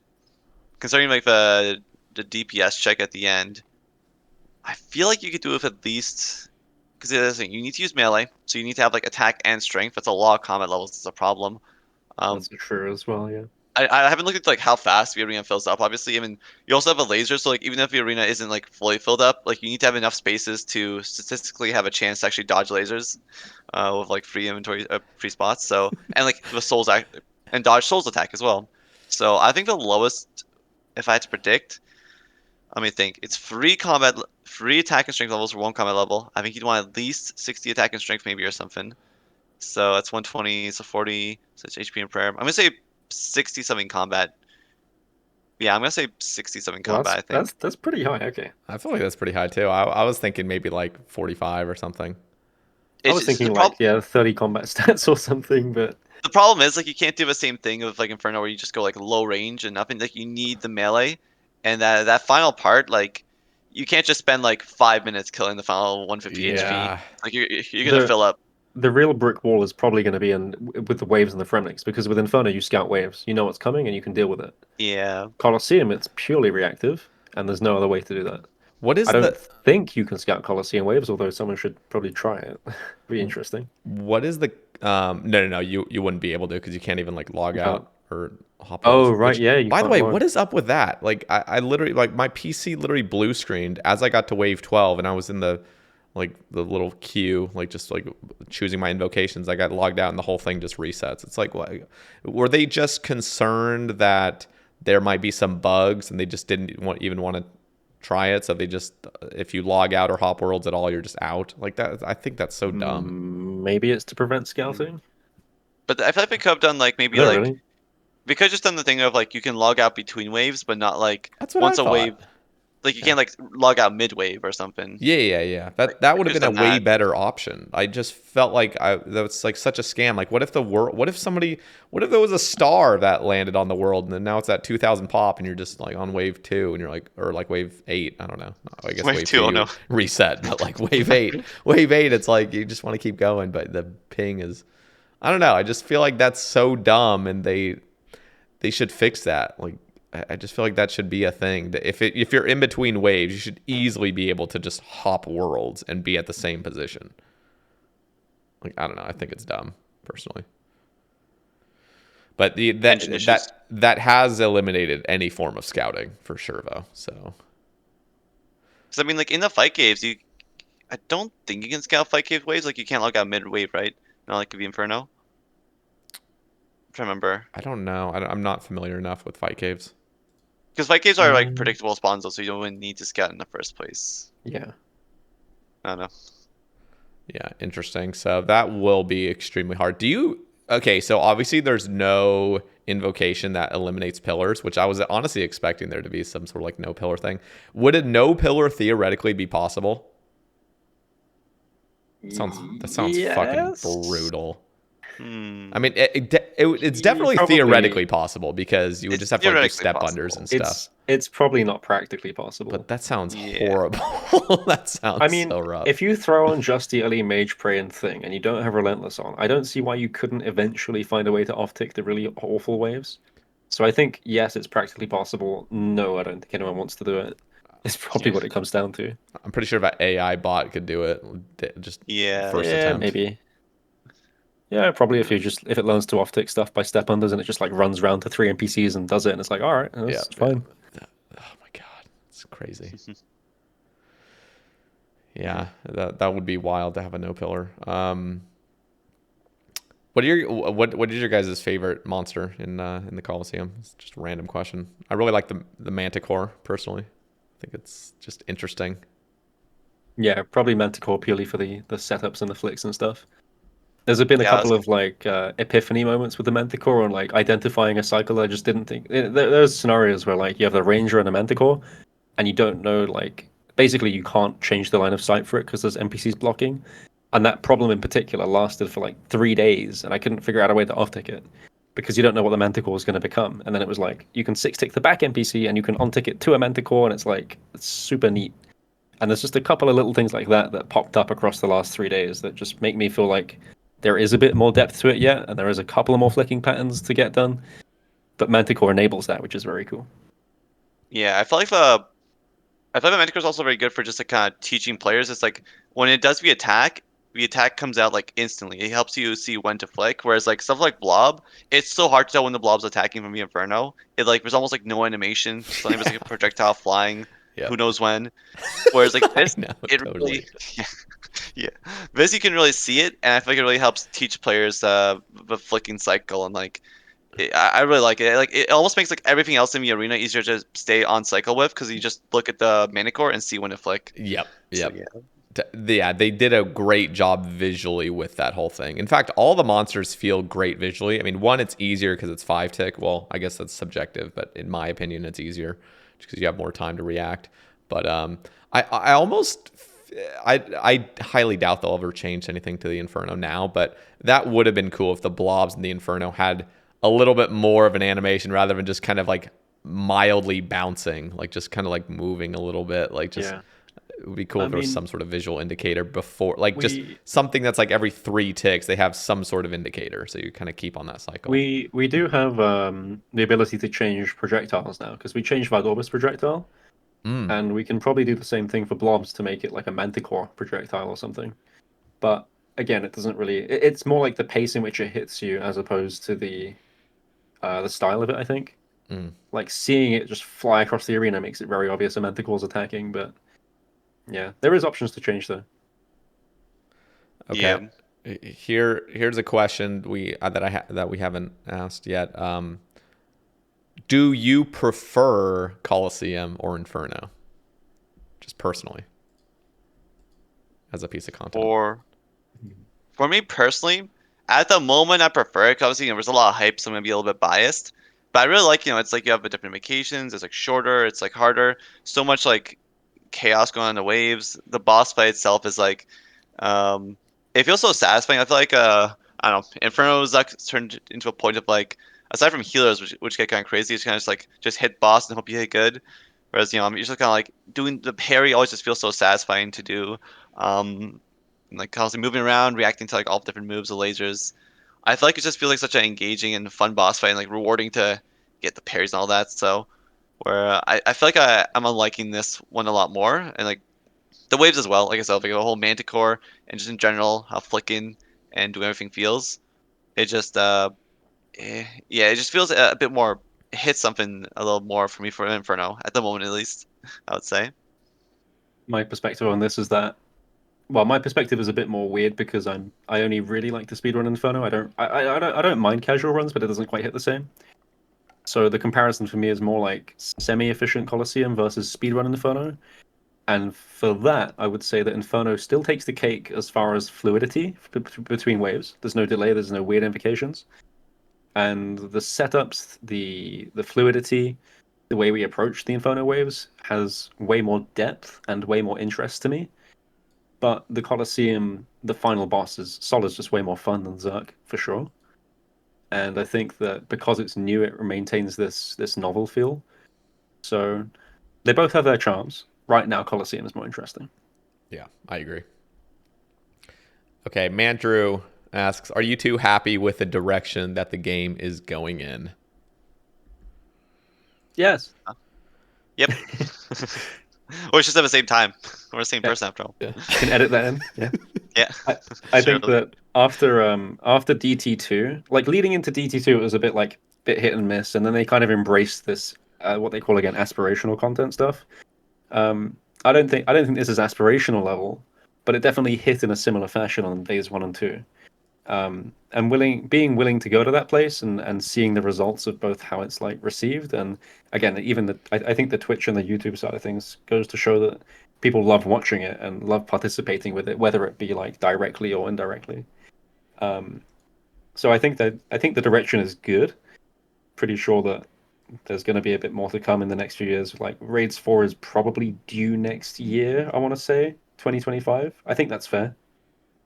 considering like the DPS check at the end, I feel like you could do it with at least because the other thing you need to use melee, so you need to have like attack and strength. That's a lot of combat levels. It's a problem. That's true as well, yeah. I haven't looked at like how fast the arena fills up. Obviously, I mean you also have a laser, so like even if the arena isn't like fully filled up, like you need to have enough spaces to statistically have a chance to actually dodge lasers, with like free inventory, free spots. So and like the souls act and dodge souls attack as well. So I think the lowest, if I had to predict, let me think, it's free attack and strength levels for one combat level. I think you'd want at least 60 attack and strength maybe or something. So that's 120, so 40, so it's HP and prayer. I'm gonna say 60 something combat. Yeah, I'm gonna say 60 something Well, combat, I think. that's pretty high. Okay. I feel like that's pretty high too. I was thinking maybe like 45 or something. I was thinking like 30 combat stats or something, but the problem is like you can't do the same thing with like Inferno where you just go like low range and nothing. Like you need the melee, and that final part, like you can't just spend like 5 minutes killing the final 150 Yeah. HP. Like you're gonna fill up. the real brick wall is probably going to be with the waves and the fremnix, because with Inferno you scout waves, you know what's coming and you can deal with it. Yeah. Coliseum, it's purely reactive, and there's no other way to do that. What is I don't think you can scout Colosseum waves, although someone should probably try it. Be interesting. what is the no, you wouldn't be able to because you can't even like log out or hop Oh, rolls, right, which, yeah, you by the can't way, log. what is up with that? Like I literally like my PC literally blue screened as I got to wave 12 and I was in the little queue, like just like choosing my invocations. I got logged out and the whole thing just resets. It's like, what, were they just concerned that there might be some bugs and they just didn't even want to try it? So they just, if you log out or hop worlds at all, you're just out like that. I think that's so dumb. Maybe it's to prevent scouting. But I feel like they could have done like maybe No, like really. we could have just done the thing of like you can log out between waves, but not like That's what once I a thought. wave. Like you can't like log out mid wave or something. Yeah. Like, That would have just been a done way that. better option. I just felt like that's like such a scam. Like, what if what if there was a star that landed on the world and then now it's at 2,000 pop and you're just like on wave 2 and you're like, or like wave 8. I don't know. I guess wave 2 oh you no. reset, but like wave 8, it's like you just want to keep going, but the ping is, I don't know. I just feel like that's so dumb and they should fix that. Like, I just feel like that should be a thing. If you're in between waves, you should easily be able to just hop worlds and be at the same position. Like, I don't know. I think it's dumb, personally. But that has eliminated any form of scouting for sure, though. So, I mean, like in the fight caves, I don't think you can scout fight cave waves. Like you can't log out mid wave, right? Not like the Inferno. I'm trying to remember. I don't know. I'm not familiar enough with fight caves. Because fight caves are like predictable spawns, though, so you don't even need to scout in the first place. Yeah. I don't know. Yeah, interesting. So that will be extremely hard. Okay, so obviously there's no invocation that eliminates pillars, which I was honestly expecting there to be some sort of like no pillar thing. Would a no pillar theoretically be possible? That sounds fucking Yes. brutal. Hmm. I mean, it's definitely Probably. theoretically possible because you would It's just have to like do theoretically step unders possible. and stuff. It's probably not practically possible. But that sounds Yeah. horrible. That sounds I mean, so rough. if you throw on just the early Mage, Prey, and Thing, and you don't have Relentless on, I don't see why you couldn't eventually find a way to off-tick the really awful waves. So I think, yes, it's practically possible. No, I don't think anyone wants to do it. It's probably what it comes down to. I'm pretty sure that AI bot could do it. Just Yeah. first Yeah, attempt. maybe. Yeah, probably if it learns to off-tick stuff by step unders and it just like runs around to 3 NPCs and does it, and it's like, all right, that's fine. Oh my god, it's crazy. Yeah, that would be wild to have a no pillar. What is your guys' favorite monster in the Coliseum? It's just a random question. I really like the Manticore personally. I think it's just interesting. Yeah, probably Manticore purely for the setups and the flicks and stuff. There's been a Yeah, couple of like epiphany moments with the Manticore on like identifying a cycle. I just didn't think there's scenarios where like you have the Ranger and a Manticore, and you don't know like basically you can't change the line of sight for it because there's NPCs blocking, and that problem in particular lasted for like 3 days, and I couldn't figure out a way to off-tick it because you don't know what the Manticore is going to become. And then it was like you can 6-tick the back NPC and you can on-tick it to a Manticore, and it's super neat. And there's just a couple of little things like that that popped up across the last 3 days that just make me feel like there is a bit more depth to it yet, and there is a couple of more flicking patterns to get done. But Manticore enables that, which is very cool. Yeah, I feel like the Manticore is also very good for just like kind of teaching players. It's like when it does the attack comes out like instantly. It helps you see when to flick. Whereas like stuff like Blob, it's so hard to tell when the Blob's attacking from the Inferno. It like there's almost like no animation. Suddenly there's like a projectile flying. Yeah. Who knows when? Whereas like this, know, it totally. really, yeah, this you can really see it, and I feel like it really helps teach players the flicking cycle and like. I really like it. Like it almost makes like everything else in the arena easier to stay on cycle with because you just look at the Manticore and see when to flick. Yep. So, Yeah, they did a great job visually with that whole thing. In fact, all the monsters feel great visually. I mean, one, it's easier because it's 5-tick. Well, I guess that's subjective, but in my opinion, it's easier because you have more time to react. But I almost, I highly doubt they'll ever change anything to the Inferno now. But that would have been cool if the blobs in the Inferno had a little bit more of an animation rather than just kind of like mildly bouncing, like just kind of like moving a little bit, like just. Yeah. It would be cool if there was some sort of visual indicator before, like just We- something that's like every 3 ticks, they have some sort of indicator. So you kind of keep on that cycle. We do have the ability to change projectiles now because we changed Valdorbis projectile, and we can probably do the same thing for blobs to make it like a Manticore projectile or something. But again, it doesn't really. It's more like the pace in which it hits you as opposed to the style of it. I think. Like seeing it just fly across the arena makes it very obvious a Manticore's attacking, but yeah, there is options to change though. Okay. Yeah. Here's a question that we haven't asked yet. Do you prefer Coliseum or Inferno? Just personally, as a piece of content. For me personally, at the moment I prefer it. Obviously, there's a lot of hype, so I'm gonna be a little bit biased. But I really like, it's like you have the different vacations. It's like shorter. It's like harder. So much like chaos going on in the waves. The boss fight itself is like, it feels so satisfying. I feel like I don't know, Inferno is like turned into a point of like, aside from healers, which get kind of crazy, it's kind of just like just hit boss and hope you hit good. Whereas I'm usually kind of like doing the parry always just feels so satisfying to do. And, like constantly moving around, reacting to like all the different moves, the lasers. I feel like it just feels like such an engaging and fun boss fight, and like rewarding to get the parries and all that. So, where I feel like I'm liking this one a lot more, and like the waves as well. Like I said, like the whole Manticore and just in general how flicking and doing everything feels. It just yeah, it just feels a bit more. It hits something a little more for me for Inferno at the moment, at least. I would say. My perspective on this is that, well, my perspective is a bit more weird because I only really like to speedrun Inferno. I don't mind casual runs, but it doesn't quite hit the same. So the comparison for me is more like semi-efficient Coliseum versus speedrun Inferno. And for that, I would say that Inferno still takes the cake as far as fluidity between waves. There's no delay, there's no weird invocations. And the setups, the fluidity, the way we approach the Inferno waves has way more depth and way more interest to me. But the Coliseum, the final boss, Sol is just way more fun than Zerk, for sure. And I think that because it's new, it maintains this novel feel. So they both have their charms. Right now, Coliseum is more interesting. Yeah, I agree. Okay, Mandrew asks, are you two happy with the direction that the game is going in? Yes. Yep. Or it's just at the same time. We're the same person after all. Yeah. Can edit that in. Yeah. Yeah. I think that after DT2, like leading into DT2, it was a bit hit and miss, and then they kind of embraced this what they call again aspirational content stuff. I don't think this is aspirational level, but it definitely hit in a similar fashion on days 1 and 2. And being willing to go to that place and seeing the results of both how it's like received, and again, even I think the Twitch and the YouTube side of things goes to show that people love watching it and love participating with it, whether it be like directly or indirectly. So I think the direction is good. Pretty sure that there's going to be a bit more to come in the next few years. Like Raids 4 is probably due next year, I want to say 2025. I think that's fair.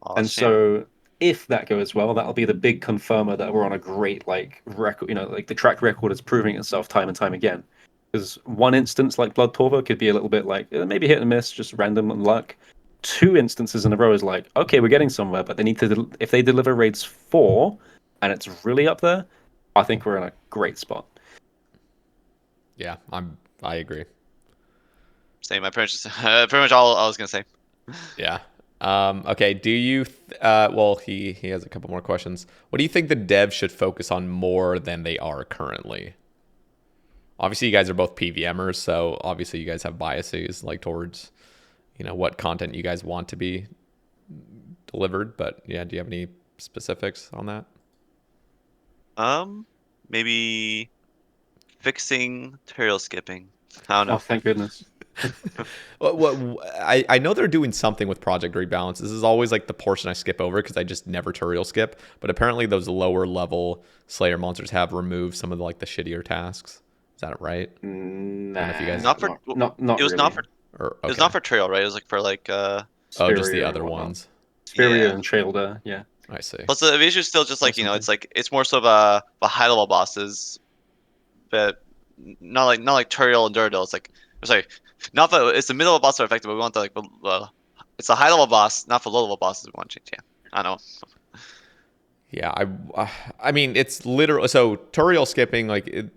Oh, And so if that goes well, that'll be the big confirmer that we're on a great like record. Like the track record is proving itself time and time again. Because one instance like Blood Torva could be a little bit like maybe hit and miss, just random luck. 2 instances in a row is like, okay, we're getting somewhere, but they need to if they deliver Raids 4 and it's really up there, I think we're in a great spot. Yeah, I agree. Same. I pretty much all I was gonna say. Yeah. Okay. Do you? Well, he has a couple more questions. What do you think the devs should focus on more than they are currently? Obviously, you guys are both PvMers, so obviously you guys have biases like towards, what content you guys want to be delivered. But yeah, do you have any specifics on that? Maybe fixing tutorial skipping. I don't know. Oh, thank goodness. I know they're doing something with Project Rebalance. This is always like the portion I skip over because I just never tutorial skip. But apparently those lower level Slayer monsters have removed some of the shittier tasks. Is that right? Nah, if you guys... not It was really. not for. Okay. It was not for tutorial, right? It was like for just the other ones. Spheria Yeah. and Trailder, yeah. I see. Plus, the issue is still just like it's more so of a high level bosses, but not like Turiel and Durdle. Not that it's the middle level bosses are effective, but we want it's a high level boss, not for low level bosses. We want to change. Yeah, I know. Yeah, I mean, it's literally so tutorial skipping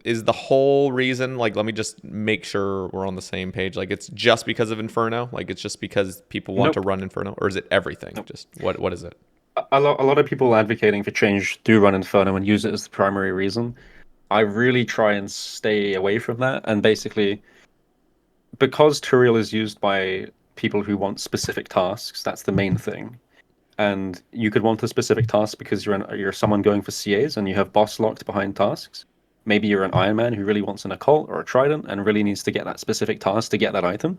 is the whole reason. Let me just make sure we're on the same page. It's just because of Inferno. It's just because people want to run Inferno, or is it everything? Nope. Just what is it? A lot of people advocating for change do run Inferno and use it as the primary reason. I really try and stay away from that, and basically, because Turiel is used by people who want specific tasks, that's the main thing. And you could want a specific task because you're someone going for CAs and you have boss locked behind tasks. Maybe you're an Iron Man who really wants an occult or a trident and really needs to get that specific task to get that item.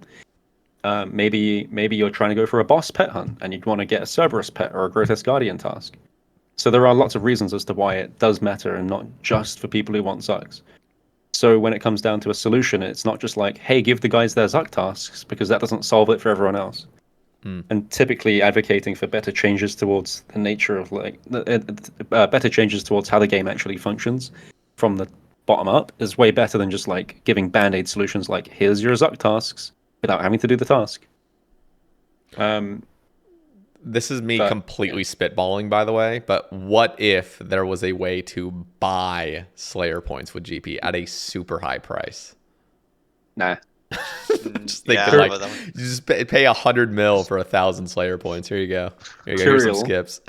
Maybe you're trying to go for a boss pet hunt and you'd want to get a Cerberus pet or a Grotesque Guardian task. So there are lots of reasons as to why it does matter and not just for people who want Zucks. So when it comes down to a solution, it's not just like, hey, give the guys their Zuck tasks, because that doesn't solve it for everyone else. And typically advocating for better changes towards the nature of better changes towards how the game actually functions from the bottom up is way better than just giving band-aid solutions like here's your Zuck tasks without having to do the task. This is me completely spitballing, by the way, but what if there was a way to buy Slayer points with GP at a super high price? Nah. Just thinking you just pay 100 mil for 1,000 Slayer points. Here you go. Here's some skips.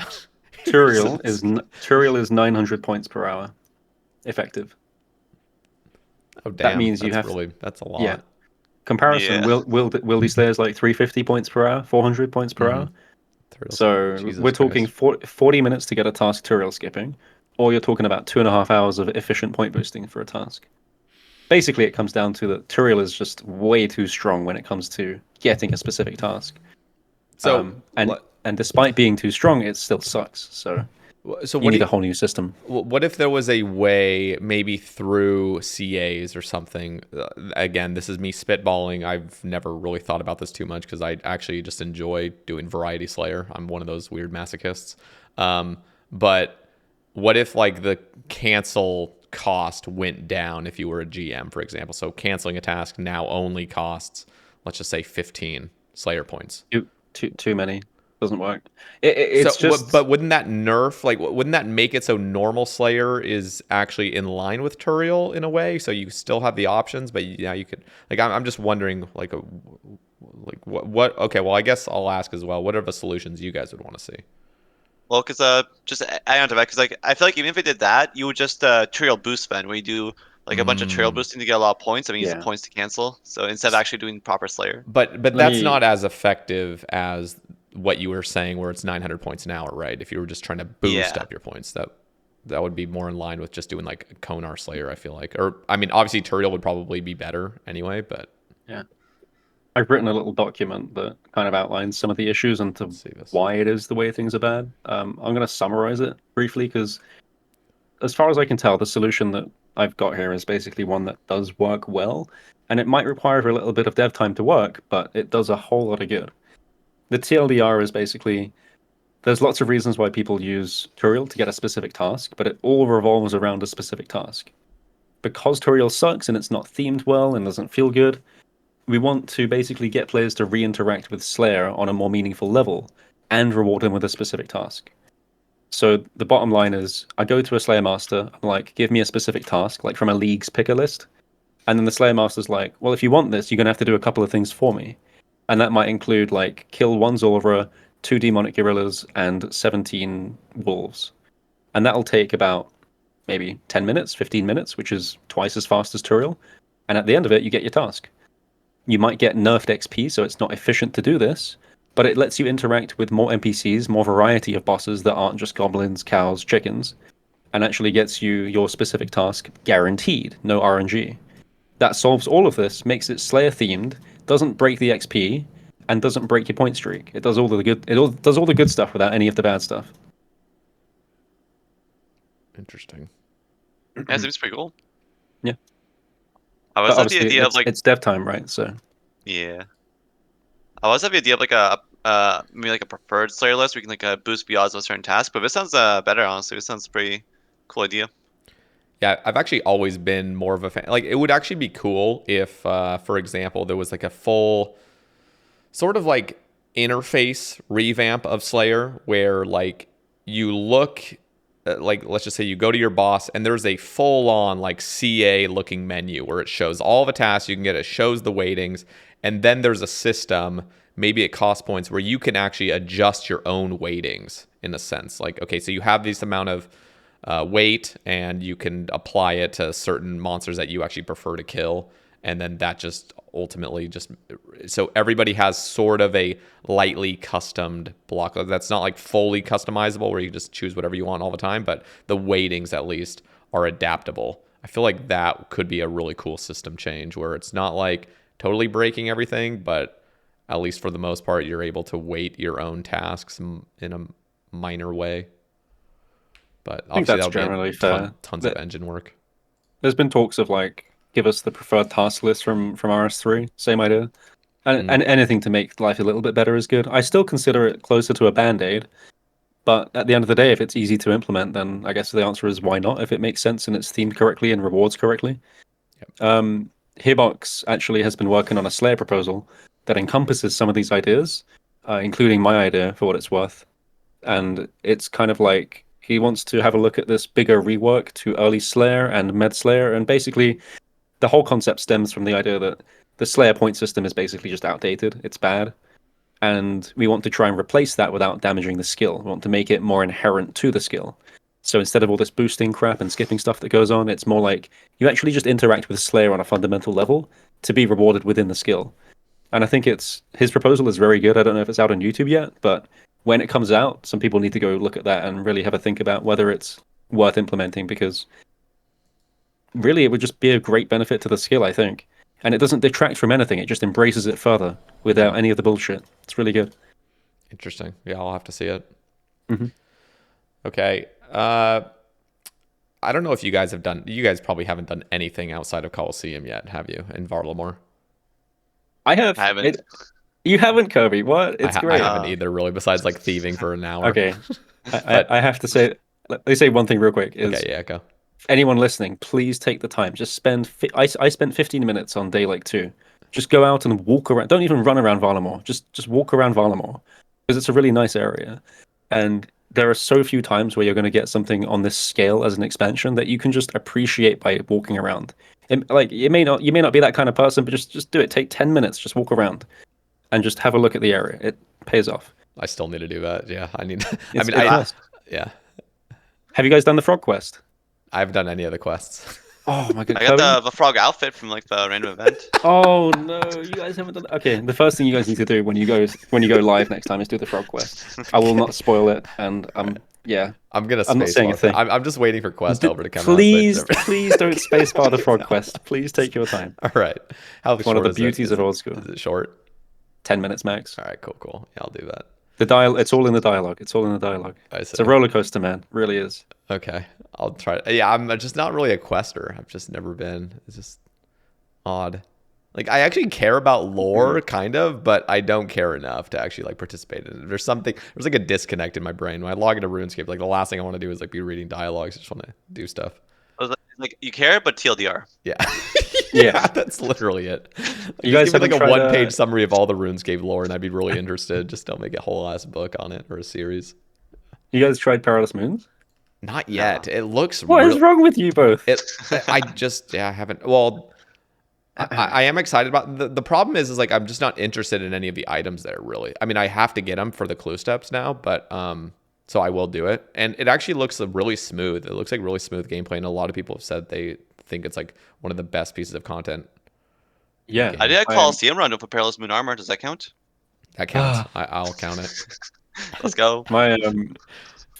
Turiel is 900 points per hour, effective. Oh damn! That means that's a lot. Yeah. Comparison. Yeah. Will these Slayers 350 points per hour, 400 points per hour? So we're talking 40 minutes to get a task Turiel skipping, or you're talking about 2.5 hours of efficient point boosting for a task. basically it comes down to that Turiel is just way too strong when it comes to getting a specific task. So, And despite being too strong, it still sucks. So so you what do need you, a whole new system. what if there was a way, maybe through CAs or something? Again, this is me spitballing. I've never really thought about this too much because I actually just enjoy doing Variety Slayer. I'm one of those weird masochists. But what if like the cancel cost went down if you were a GM, for example? So canceling a task now only costs, let's just say 15 Slayer points. Too many. Doesn't work. It's just. But wouldn't that nerf, like, wouldn't that make it so normal Slayer is actually in line with Turiel in a way? So you still have the options, but yeah, you could, like, I'm just wondering, like, what, okay, well, I guess I'll ask as well, what are the solutions you guys would want to see? Well, because just add on to that, because like I feel like even if it did that, you would just trail boost spend, where you do like a bunch of trail boosting to get a lot of points, and then use the Yeah. points to cancel. So instead of actually doing proper Slayer. But that's not as effective as what you were saying, where it's 900 points an hour, right? If you were just trying to boost up your points, that would be more in line with just doing like a Konar Slayer, I feel like. Or I mean, obviously Turiel would probably be better anyway, but Yeah. I've written a little document that kind of outlines some of the issues and why it is the way things are bad. I'm going to summarize it briefly because, as far as I can tell, the solution that I've got here is basically one that does work well, and it might require a little bit of dev time to work, but it does a whole lot of good. The TLDR is basically, there's lots of reasons why people use Turiel to get a specific task, but it all revolves around a specific task. Because Turiel sucks and it's not themed well and doesn't feel good, we want to basically get players to re-interact with Slayer on a more meaningful level and reward them with a specific task. So the bottom line is, I go to a Slayer Master, I'm like, give me a specific task, like from a league's picker list. And then the Slayer Master's like, well, if you want this, you're going to have to do a couple of things for me. And that might include, like, kill 1 Zulrah, 2 Demonic Gorillas, and 17 Wolves. And that'll take about maybe 10 minutes, 15 minutes, which is twice as fast as Turiel. And at the end of it, you get your task. You might get nerfed XP, so it's not efficient to do this, but it lets you interact with more NPCs, more variety of bosses that aren't just goblins, cows, chickens, and actually gets you your specific task guaranteed, no RNG. That solves all of this, makes it Slayer themed, doesn't break the XP, and doesn't break your point streak. It does all the good. Does all the good stuff without any of the bad stuff. interesting. Yeah, it seems pretty cool. Yeah. I was have the idea of like it's dev time, right? So yeah. I always have the idea of like maybe like a preferred Slayer list where you can like boost beyond a certain task. But this sounds better, honestly. This sounds pretty cool idea. Yeah, I've actually always been more of a fan. Like, it would actually be cool if, for example, there was like a full sort of like interface revamp of Slayer where like you look, like, let's just say you go to your boss and there's a full on like CA looking menu where it shows all the tasks you can get. It shows the weightings. And then there's a system, maybe at cost points, where you can actually adjust your own weightings in a sense. Like, okay, so you have this amount of weight and you can apply it to certain monsters that you actually prefer to kill. And then that just ultimately just, so everybody has sort of a lightly customed block. That's not like fully customizable where you just choose whatever you want all the time, but the weightings at least are adaptable. I feel like that could be a really cool system change where it's not like totally breaking everything, but at least for the most part, you're able to weight your own tasks in a minor way. But obviously that's generally fair. Tons of engine work. There's been talks of like, give us the preferred task list from RS3, same idea. And anything to make life a little bit better is good. I still consider it closer to a band-aid, but at the end of the day, if it's easy to implement, then I guess the answer is why not, if it makes sense and it's themed correctly and rewards correctly. Yep. Hitbox actually has been working on a Slayer proposal that encompasses some of these ideas, including my idea for what it's worth. And it's kind of like he wants to have a look at this bigger rework to early Slayer and Med Slayer, and basically the whole concept stems from the idea that the Slayer point system is basically just outdated. It's bad. And we want to try and replace that without damaging the skill. We want to make it more inherent to the skill. So instead of all this boosting crap and skipping stuff that goes on, it's more like you actually just interact with Slayer on a fundamental level to be rewarded within the skill. And I think his proposal is very good. I don't know if it's out on YouTube yet, but when it comes out, some people need to go look at that and really have a think about whether it's worth implementing, because really it would just be a great benefit to the skill, I think. And it doesn't detract from anything; it just embraces it further without any of the bullshit. It's really good. Interesting. Yeah, I'll have to see it. Mm-hmm. Okay. I don't know if you guys have done. You guys probably haven't done anything outside of Coliseum yet, have you? In Varlamore? I have. I haven't. You haven't, Kirby. What? It's I great. haven't either, really. Besides like thieving for an hour. Okay. But- I have to say. Let me say one thing real quick. Is Okay. Yeah. Go. anyone listening, please take the time. Just spend. I spent 15 minutes on day like 2. Just go out and walk around. Don't even run around Varlamore. Just walk around Varlamore because it's a really nice area, and there are so few times where you're going to get something on this scale as an expansion that you can just appreciate by walking around. You may not be that kind of person, but just do it. Take 10 minutes, just walk around, and just have a look at the area. It pays off. I still need to do that. Yeah. I need. It's nice. Yeah. Have you guys done the frog quest? I haven't done any of the quests. Oh my god! I got the frog outfit from like the random event. Oh no, you guys haven't done. Okay, the first thing you guys need to do when you go live next time is do the frog quest. I will not spoil it, and yeah. I'm gonna. I'm not saying a thing. I'm just waiting for Quest Over to come please, out. Please don't spacebar the frog quest. Please take your time. All right. How One of the beauties of old school. Is it short? 10 minutes max. All right. Cool. Yeah, I'll do that. It's all in the dialogue. It's a roller coaster, man. It really is. Okay. I'll try. Yeah, I'm just not really a quester. I've just never been. It's just odd. Like I actually care about lore, kind of, but I don't care enough to actually like participate in it. There's like a disconnect in my brain when I log into RuneScape. Like the last thing I want to do is like be reading dialogues. I just want to do stuff. I was like you care, but TLDR. Yeah. Yeah. That's literally it. You guys give me like a haven't tried, 1-page summary of all the RuneScape lore, and I'd be really interested. Just don't make a whole ass book on it or a series. You guys tried Perilous Moons? Not yet. It looks. What is wrong with you both? I haven't. Well, I am excited about the problem is like I'm just not interested in any of the items there really. I mean, I have to get them for the clue steps now, but so I will do it, and it actually looks really smooth. It looks like really smooth gameplay, and a lot of people have said they think it's like one of the best pieces of content. Yeah, I did a Coliseum run with a Perilous Moon armor. Does that count? That counts. I'll count it. Let's go.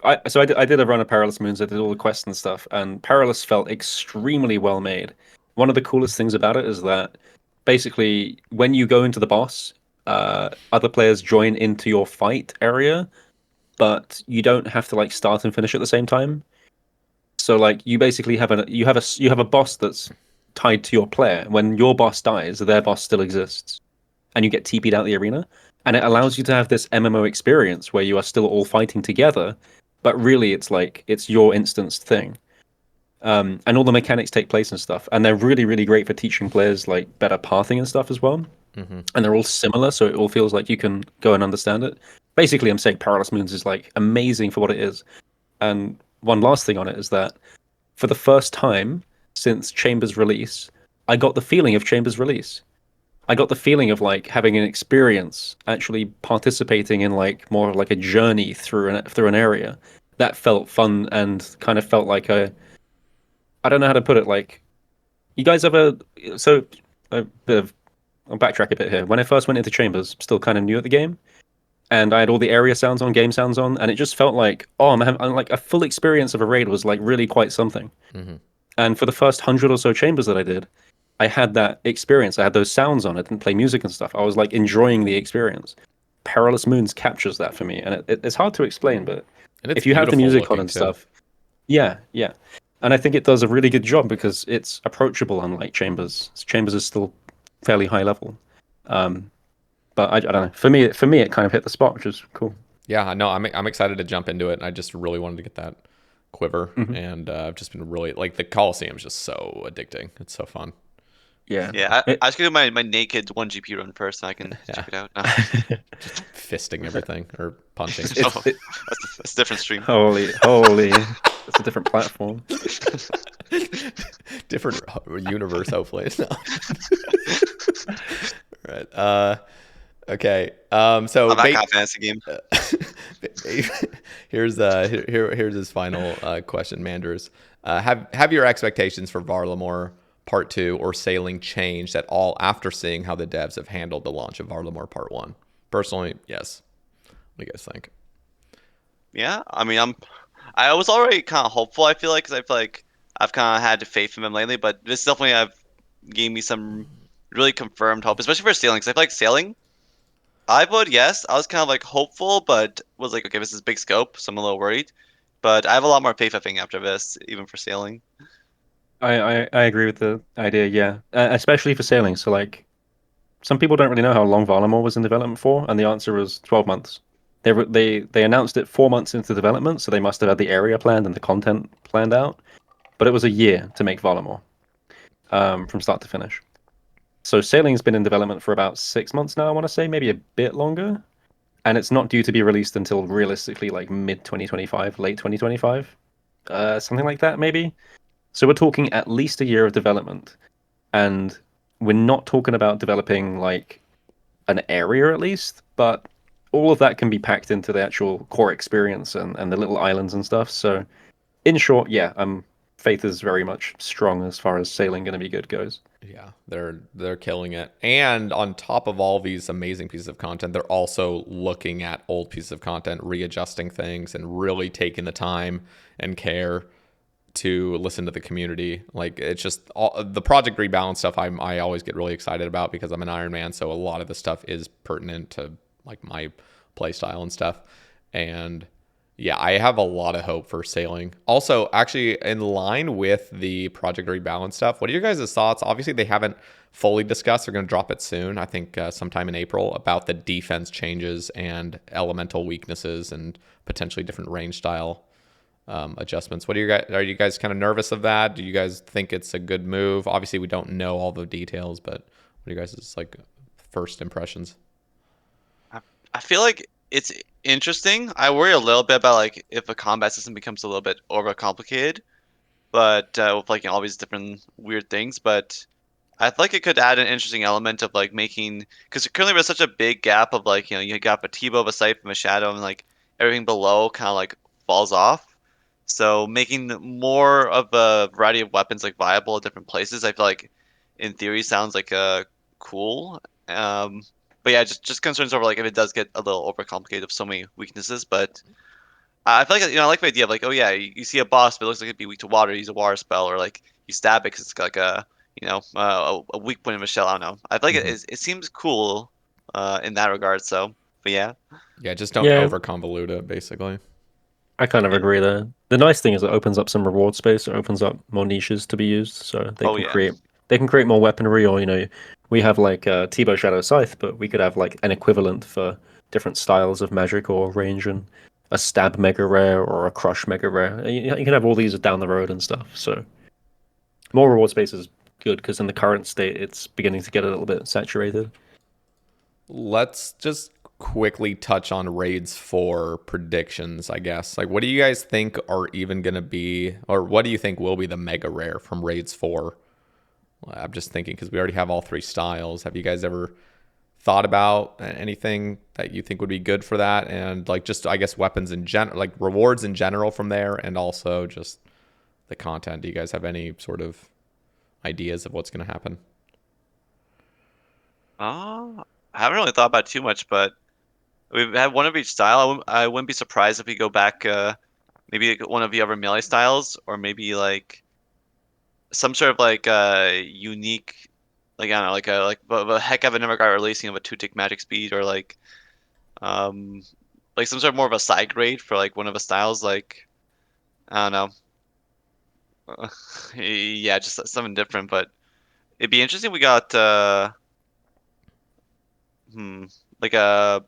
I did a run of Perilous Moons. I did all the quests and stuff, and Perilous felt extremely well made. One of the coolest things about it is that basically when you go into the boss, other players join into your fight area, but you don't have to like start and finish at the same time. So like you basically have a boss that's tied to your player. When your boss dies, their boss still exists, and you get TP'd out the arena. And it allows you to have this MMO experience where you are still all fighting together, but really it's your instanced thing. And all the mechanics take place and stuff, and they're really, really great for teaching players like better pathing and stuff as well. Mm-hmm. And they're all similar, so it all feels like you can go and understand it. Basically, I'm saying Perilous Moons is like amazing for what it is. And one last thing on it is that for the first time since Chamber's release, I got the feeling of Chamber's release. I got the feeling of like having an experience, actually participating in like more like a journey through an area that felt fun and kind of felt like I don't know how to put it. Like, you guys ever? So a bit of I'll backtrack a bit here. When I first went into Chambers, still kind of new at the game, and I had all the area sounds on, game sounds on, and it just felt like I'm like a full experience of a raid was like really quite something. Mm-hmm. And for the first 100 or so chambers that I did, I had that experience. I had those sounds on. I didn't play music and stuff. I was like enjoying the experience. Perilous Moons captures that for me, and it's hard to explain, but if you have the music on and stuff, yeah. And I think it does a really good job because it's approachable, unlike Chambers. Chambers is still fairly high level, but I don't know. For me, it kind of hit the spot, which is cool. Yeah, no, I'm excited to jump into it, and I just really wanted to get that quiver, and I've just been really like the Coliseum is just so addicting. It's so fun. Yeah. I was gonna do my naked 1GP run first, so I can check it out. Just fisting everything or punching. That's a different stream. Holy, it's a different platform. Different universe, hopefully. No. Right. Okay. So I'm not confident in the game. here's his final question, Manders. Have your expectations for Varlamore Part 2 or Sailing changed at all after seeing how the devs have handled the launch of Varlamore Part 1? Personally, yes. What do you guys think? Yeah, I mean, I was already kind of hopeful. I feel like, because I feel like I've kind of had faith in them lately, but this definitely have gave me some really confirmed hope, especially for sailing. Because I feel like sailing, I would yes, I was kind of like hopeful, but was like, okay, this is big scope, so I'm a little worried. But I have a lot more faith, I think, after this, even for sailing. I agree with the idea, yeah. Especially for sailing. So like some people don't really know how long Valimor was in development for, and the answer was 12 months. They announced it 4 months into development, so they must have had the area planned and the content planned out. But it was a year to make Valimor, from start to finish. So sailing's been in development for about 6 months now, I want to say, maybe a bit longer. And it's not due to be released until realistically like mid 2025, late 2025, something like that, maybe. So we're talking at least a year of development, and we're not talking about developing like an area at least, but all of that can be packed into the actual core experience and the little islands and stuff. So in short, yeah, faith is very much strong as far as sailing going to be good goes. Yeah, they're killing it. And on top of all these amazing pieces of content, they're also looking at old pieces of content, readjusting things, and really taking the time and care to listen to the community. Like it's just all the project rebalance stuff. I always get really excited about because I'm an Iron Man, so a lot of the stuff is pertinent to like my play style and stuff. And yeah, I have a lot of hope for sailing. Also, actually, in line with the Project Rebalance stuff, what are your guys' thoughts? Obviously, they haven't fully discussed. They're going to drop it soon, I think sometime in April, about the defense changes and elemental weaknesses and potentially different range style adjustments. What are you guys kind of nervous of that? Do you guys think it's a good move? Obviously, we don't know all the details, but what are you guys' like first impressions? I feel like it's interesting. I worry a little bit about like if a combat system becomes a little bit overcomplicated, but with like all these different weird things. But I feel like it could add an interesting element of like making because currently there's such a big gap of like you got a T-bow, a scythe, and a shadow, and like everything below kind of like falls off. So making more of a variety of weapons like viable at different places, I feel like in theory sounds like cool. Um, but yeah, just concerns over like if it does get a little overcomplicated of so many weaknesses. But I feel like I like the idea of like, oh yeah, you see a boss, but it looks like it'd be weak to water. Use a water spell, or like you stab it because it's got like a weak point of a shell. I don't know. I feel like it seems cool in that regard. So, but yeah, Yeah, just don't Yeah, over convolute it, basically. I kind of yeah. agree there. The nice thing is it opens up some reward space. It opens up more niches to be used, so Oh yeah. they can create more weaponry. Or we have like T-bow Shadow Scythe, but we could have like an equivalent for different styles of magic or range, and a stab mega rare or a crush mega rare. You can have all these down the road and stuff. So more reward space is good because in the current state, it's beginning to get a little bit saturated. Let's just quickly touch on raids for predictions, I guess. Like, what do you guys think are even going to be, or what do you think will be the mega rare from raids 4? Well, I'm just thinking because we already have all 3 styles. Have you guys ever thought about anything that you think would be good for that? And like, just, I guess, weapons in general, like rewards in general from there, and also just the content. Do you guys have any sort of ideas of what's going to happen? I haven't really thought about it too much, but we've had one of each style. I wouldn't be surprised if we go back, maybe like one of the other melee styles, or maybe like some sort of like unique, like I don't know, like a heck of a never got releasing of a 2-tick magic speed, or um like some sort of more of a side grade for like one of the styles, like I don't know, yeah, just something different. But it'd be interesting. If we got hmm, like a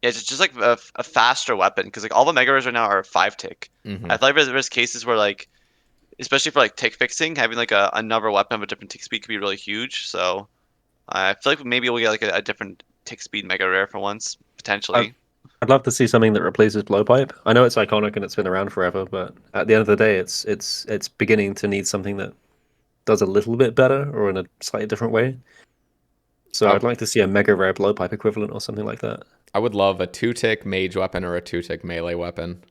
yeah, just like a faster weapon because like all the mega rares right now are 5-tick. Mm-hmm. I feel like there's cases where like especially for like tick fixing, having like another weapon of a different tick speed could be really huge. So I feel like maybe we'll get like a different tick speed mega rare for once, I, potentially. I'd love to see something that replaces blowpipe. I know it's iconic and it's been around forever, but at the end of the day, it's beginning to need something that does a little bit better or in a slightly different way. So I, I'd like to see a mega rare blowpipe equivalent or something like that. I would love a 2-tick mage weapon or a 2-tick melee weapon.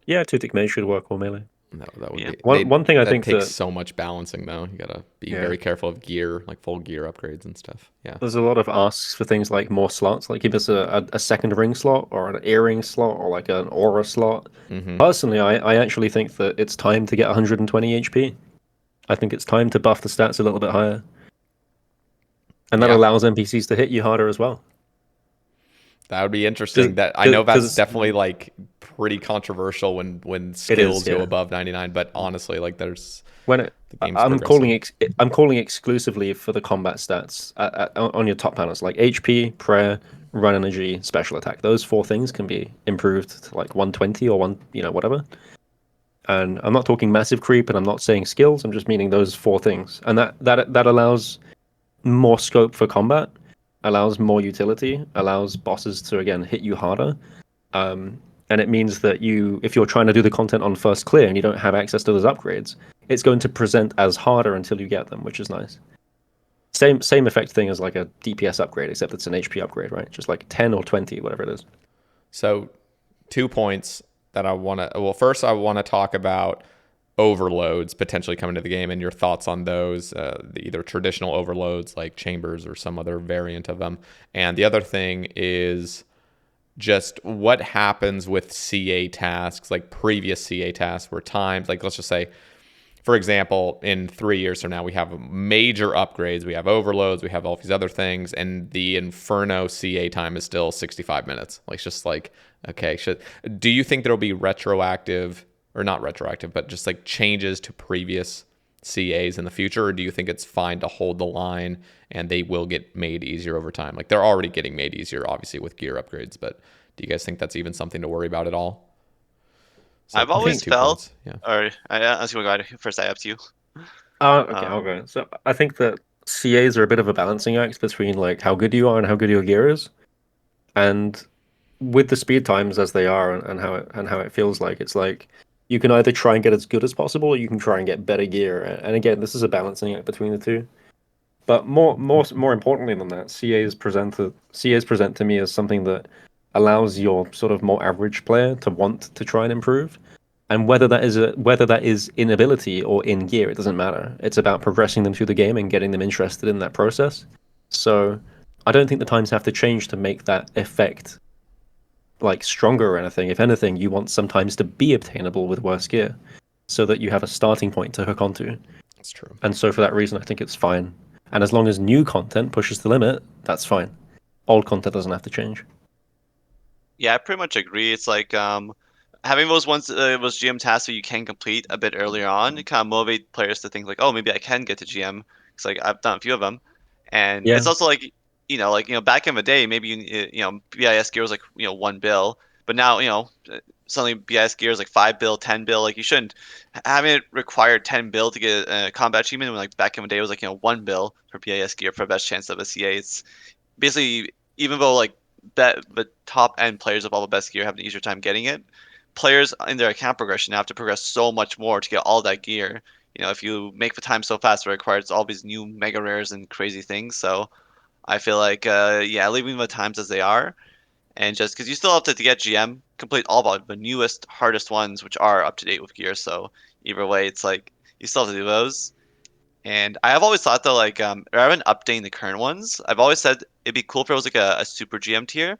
Yeah, two tick mage should work or melee. That would Yeah. be One thing I that think takes that so much balancing though. You gotta be yeah, very careful of gear, like full gear upgrades and stuff. Yeah. there's a lot of asks for things like more slots, like give us a second ring slot or an earring slot or like an aura slot. Mm-hmm. Personally, I actually think that it's time to get 120 HP. I think it's time to buff the stats a little bit higher, and that Yeah. allows NPCs to hit you harder as well. That would be interesting. That I know that's Because definitely like pretty controversial when it is, skills go yeah. above 99. But honestly, like there's When it, the game's I'm calling progressing. I'm calling exclusively for the combat stats on your top panels, like HP, prayer, run energy, special attack. Those four things can be improved to like 120 or whatever. And I'm not talking massive creep, and I'm not saying skills. I'm just meaning those four things, and that allows more scope for combat, allows more utility, allows bosses to again hit you harder. And it means that if you're trying to do the content on first clear and you don't have access to those upgrades, it's going to present as harder until you get them, which is nice. Same effect thing as like a DPS upgrade, except it's an HP upgrade, right? Just like 10 or 20, whatever it is. So 2 points that I want to. Well, first I want to talk about overloads potentially coming to the game and your thoughts on those, either traditional overloads like chambers or some other variant of them. And the other thing is just what happens with CA tasks, like previous CA tasks where times, like let's just say, for example, in 3 years from now, we have major upgrades, we have overloads, we have all these other things, and the Inferno CA time is still 65 minutes. Like, it's just like, okay, do you think there'll be retroactive, or not retroactive, but just like changes to previous CAs in the future, or do you think it's fine to hold the line and they will get made easier over time? Like, they're already getting made easier, obviously, with gear upgrades, but do you guys think that's even something to worry about at all? So I've always 2 points. felt, Yeah. or I was going to go first. I up to you. Okay, I'll go. So I think that CAs are a bit of a balancing act between like how good you are and how good your gear is, and with the speed times as they are and how it feels like, it's like you can either try and get as good as possible or you can try and get better gear. And again, this is a balancing act between the two. But more importantly than that, CAs present to me as something that allows your sort of more average player to want to try and improve. And whether that is in ability or in gear, it doesn't matter. It's about progressing them through the game and getting them interested in that process. So I don't think the times have to change to make that effect like stronger or anything. If anything, you want sometimes to be obtainable with worse gear, so that you have a starting point to hook onto. That's true. And so for that reason, I think it's fine. And as long as new content pushes the limit, that's fine. Old content doesn't have to change. Yeah, I pretty much agree. It's like having those GM tasks that you can complete a bit earlier on, it kind of motivate players to think like, oh, maybe I can get to GM. It's like I've done a few of them, and Yeah. it's also like back in the day, maybe BIS gear was like 1 bill, but now suddenly BIS gear is like 5 bill, 10 bill. Like you shouldn't having it require 10 bill to get a combat achievement when like back in the day it was like 1 bill for BIS gear for best chance of a CA. It's basically, even though like that the top end players of all the best gear have an easier time getting it, players in their account progression have to progress so much more to get all that gear. If you make the time so fast, it requires all these new mega rares and crazy things. So I feel like yeah, leaving the times as they are, and just because you still have to get GM, complete all the newest, hardest ones, which are up to date with gear. So either way, it's like you still have to do those. And I have always thought though, like, rather than updating the current ones, I've always said it'd be cool if it was like a super GM tier,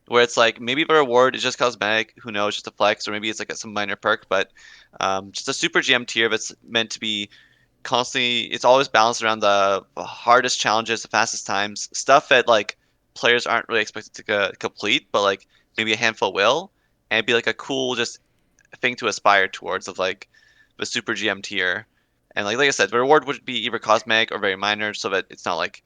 where it's like maybe the reward is just cosmetic, who knows, just a flex, or maybe it's like some minor perk, but just a super GM tier that's meant to be constantly, it's always balanced around the hardest challenges, the fastest times, stuff that like players aren't really expected to complete, but like maybe a handful will, and it'd be like a cool just thing to aspire towards of like the super GM tier. And like I said, the reward would be either cosmetic or very minor, so that it's not like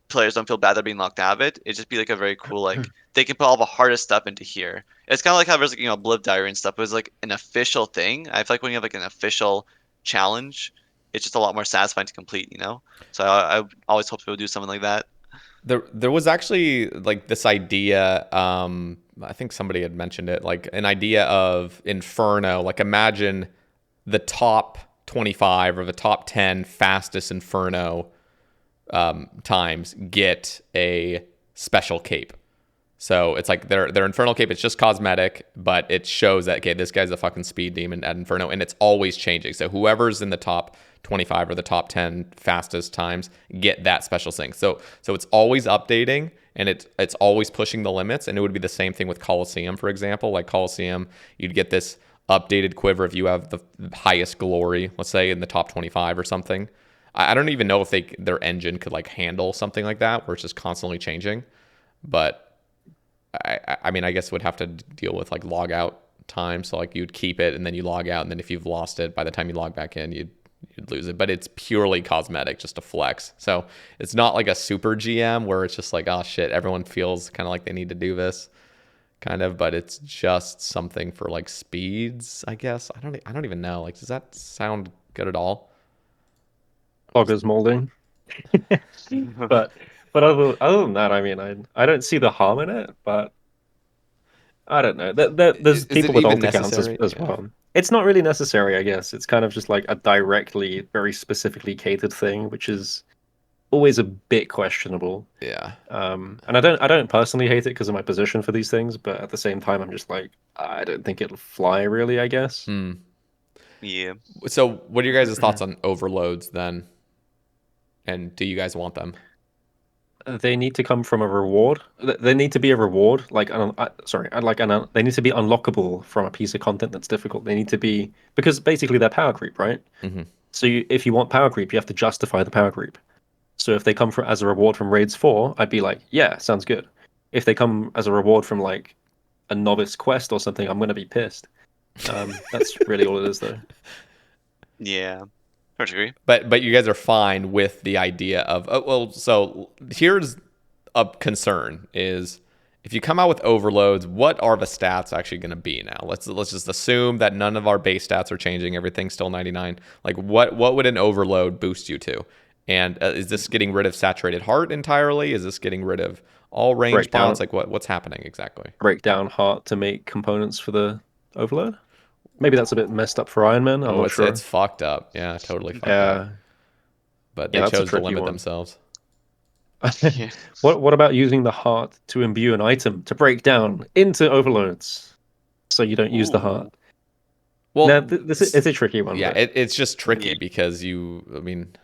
players don't feel bad they're being locked out of it. It'd just be like a very cool like they can put all the hardest stuff into here. It's kind of like how there's like Blood Diary and stuff. It was like an official thing. I feel like when you have like an official challenge, it's just a lot more satisfying to complete. So I always hope they would do something like that. There was actually like this idea, I think somebody had mentioned it, like an idea of Inferno. Like imagine the top 25 or the top 10 fastest Inferno times get a special cape. So it's like their Infernal Cape, it's just cosmetic, but it shows that, okay, this guy's a fucking speed demon at Inferno, and it's always changing. So whoever's in the top 25 or the top 10 fastest times get that special thing. So it's always updating, and it's always pushing the limits, and it would be the same thing with Coliseum, for example. Like Coliseum, you'd get this updated quiver if you have the highest glory, let's say in the top 25 or something. I don't even know if their engine could like handle something like that, where it's just constantly changing, but I mean, I guess would have to deal with like log out time. So like you'd keep it and then you log out, and then if you've lost it, by the time you log back in, you'd lose it. But it's purely cosmetic, just a flex. So it's not like a super GM where it's just like, oh shit, everyone feels kind of like they need to do this, kind of. But it's just something for like speeds, I guess. I don't even know. Like, does that sound good at all? Cloggers molding. But other than that, I mean, I don't see the harm in it, but I don't know. There's people with alt accounts as well. It's not really necessary, I guess. It's kind of just like a directly, very specifically catered thing, which is always a bit questionable. Yeah. And I don't personally hate it because of my position for these things, but at the same time, I'm just like, I don't think it'll fly really, I guess. Yeah. So what are your guys' thoughts on overloads then? And do you guys want them? They need to come from a reward. They need to be a reward, they need to be unlockable from a piece of content that's difficult. They need to be, because basically they're power creep, right? Mm-hmm. So if you want power creep, you have to justify the power creep. So if they come as a reward from raids 4, I'd be like, yeah, sounds good. If they come as a reward from like a novice quest or something, I'm gonna be pissed. That's really all it is, though. Yeah. I agree. But you guys are fine with the idea of, oh, well, so here's a concern is if you come out with overloads, what are the stats actually going to be now? Let's just assume that none of our base stats are changing. Everything's still 99. Like what would an overload boost you to? And is this getting rid of saturated heart entirely? Is this getting rid of all range bonds? Like what's happening exactly? Break down heart to make components for the overload? Maybe that's a bit messed up for Iron Man. I'm not sure. It's fucked up. Yeah, totally fucked up. But they chose to limit themselves. What about using the heart to imbue an item to break down into overloads, so you don't use the heart? Well, now, it's a tricky one. Yeah, it's just tricky because I mean,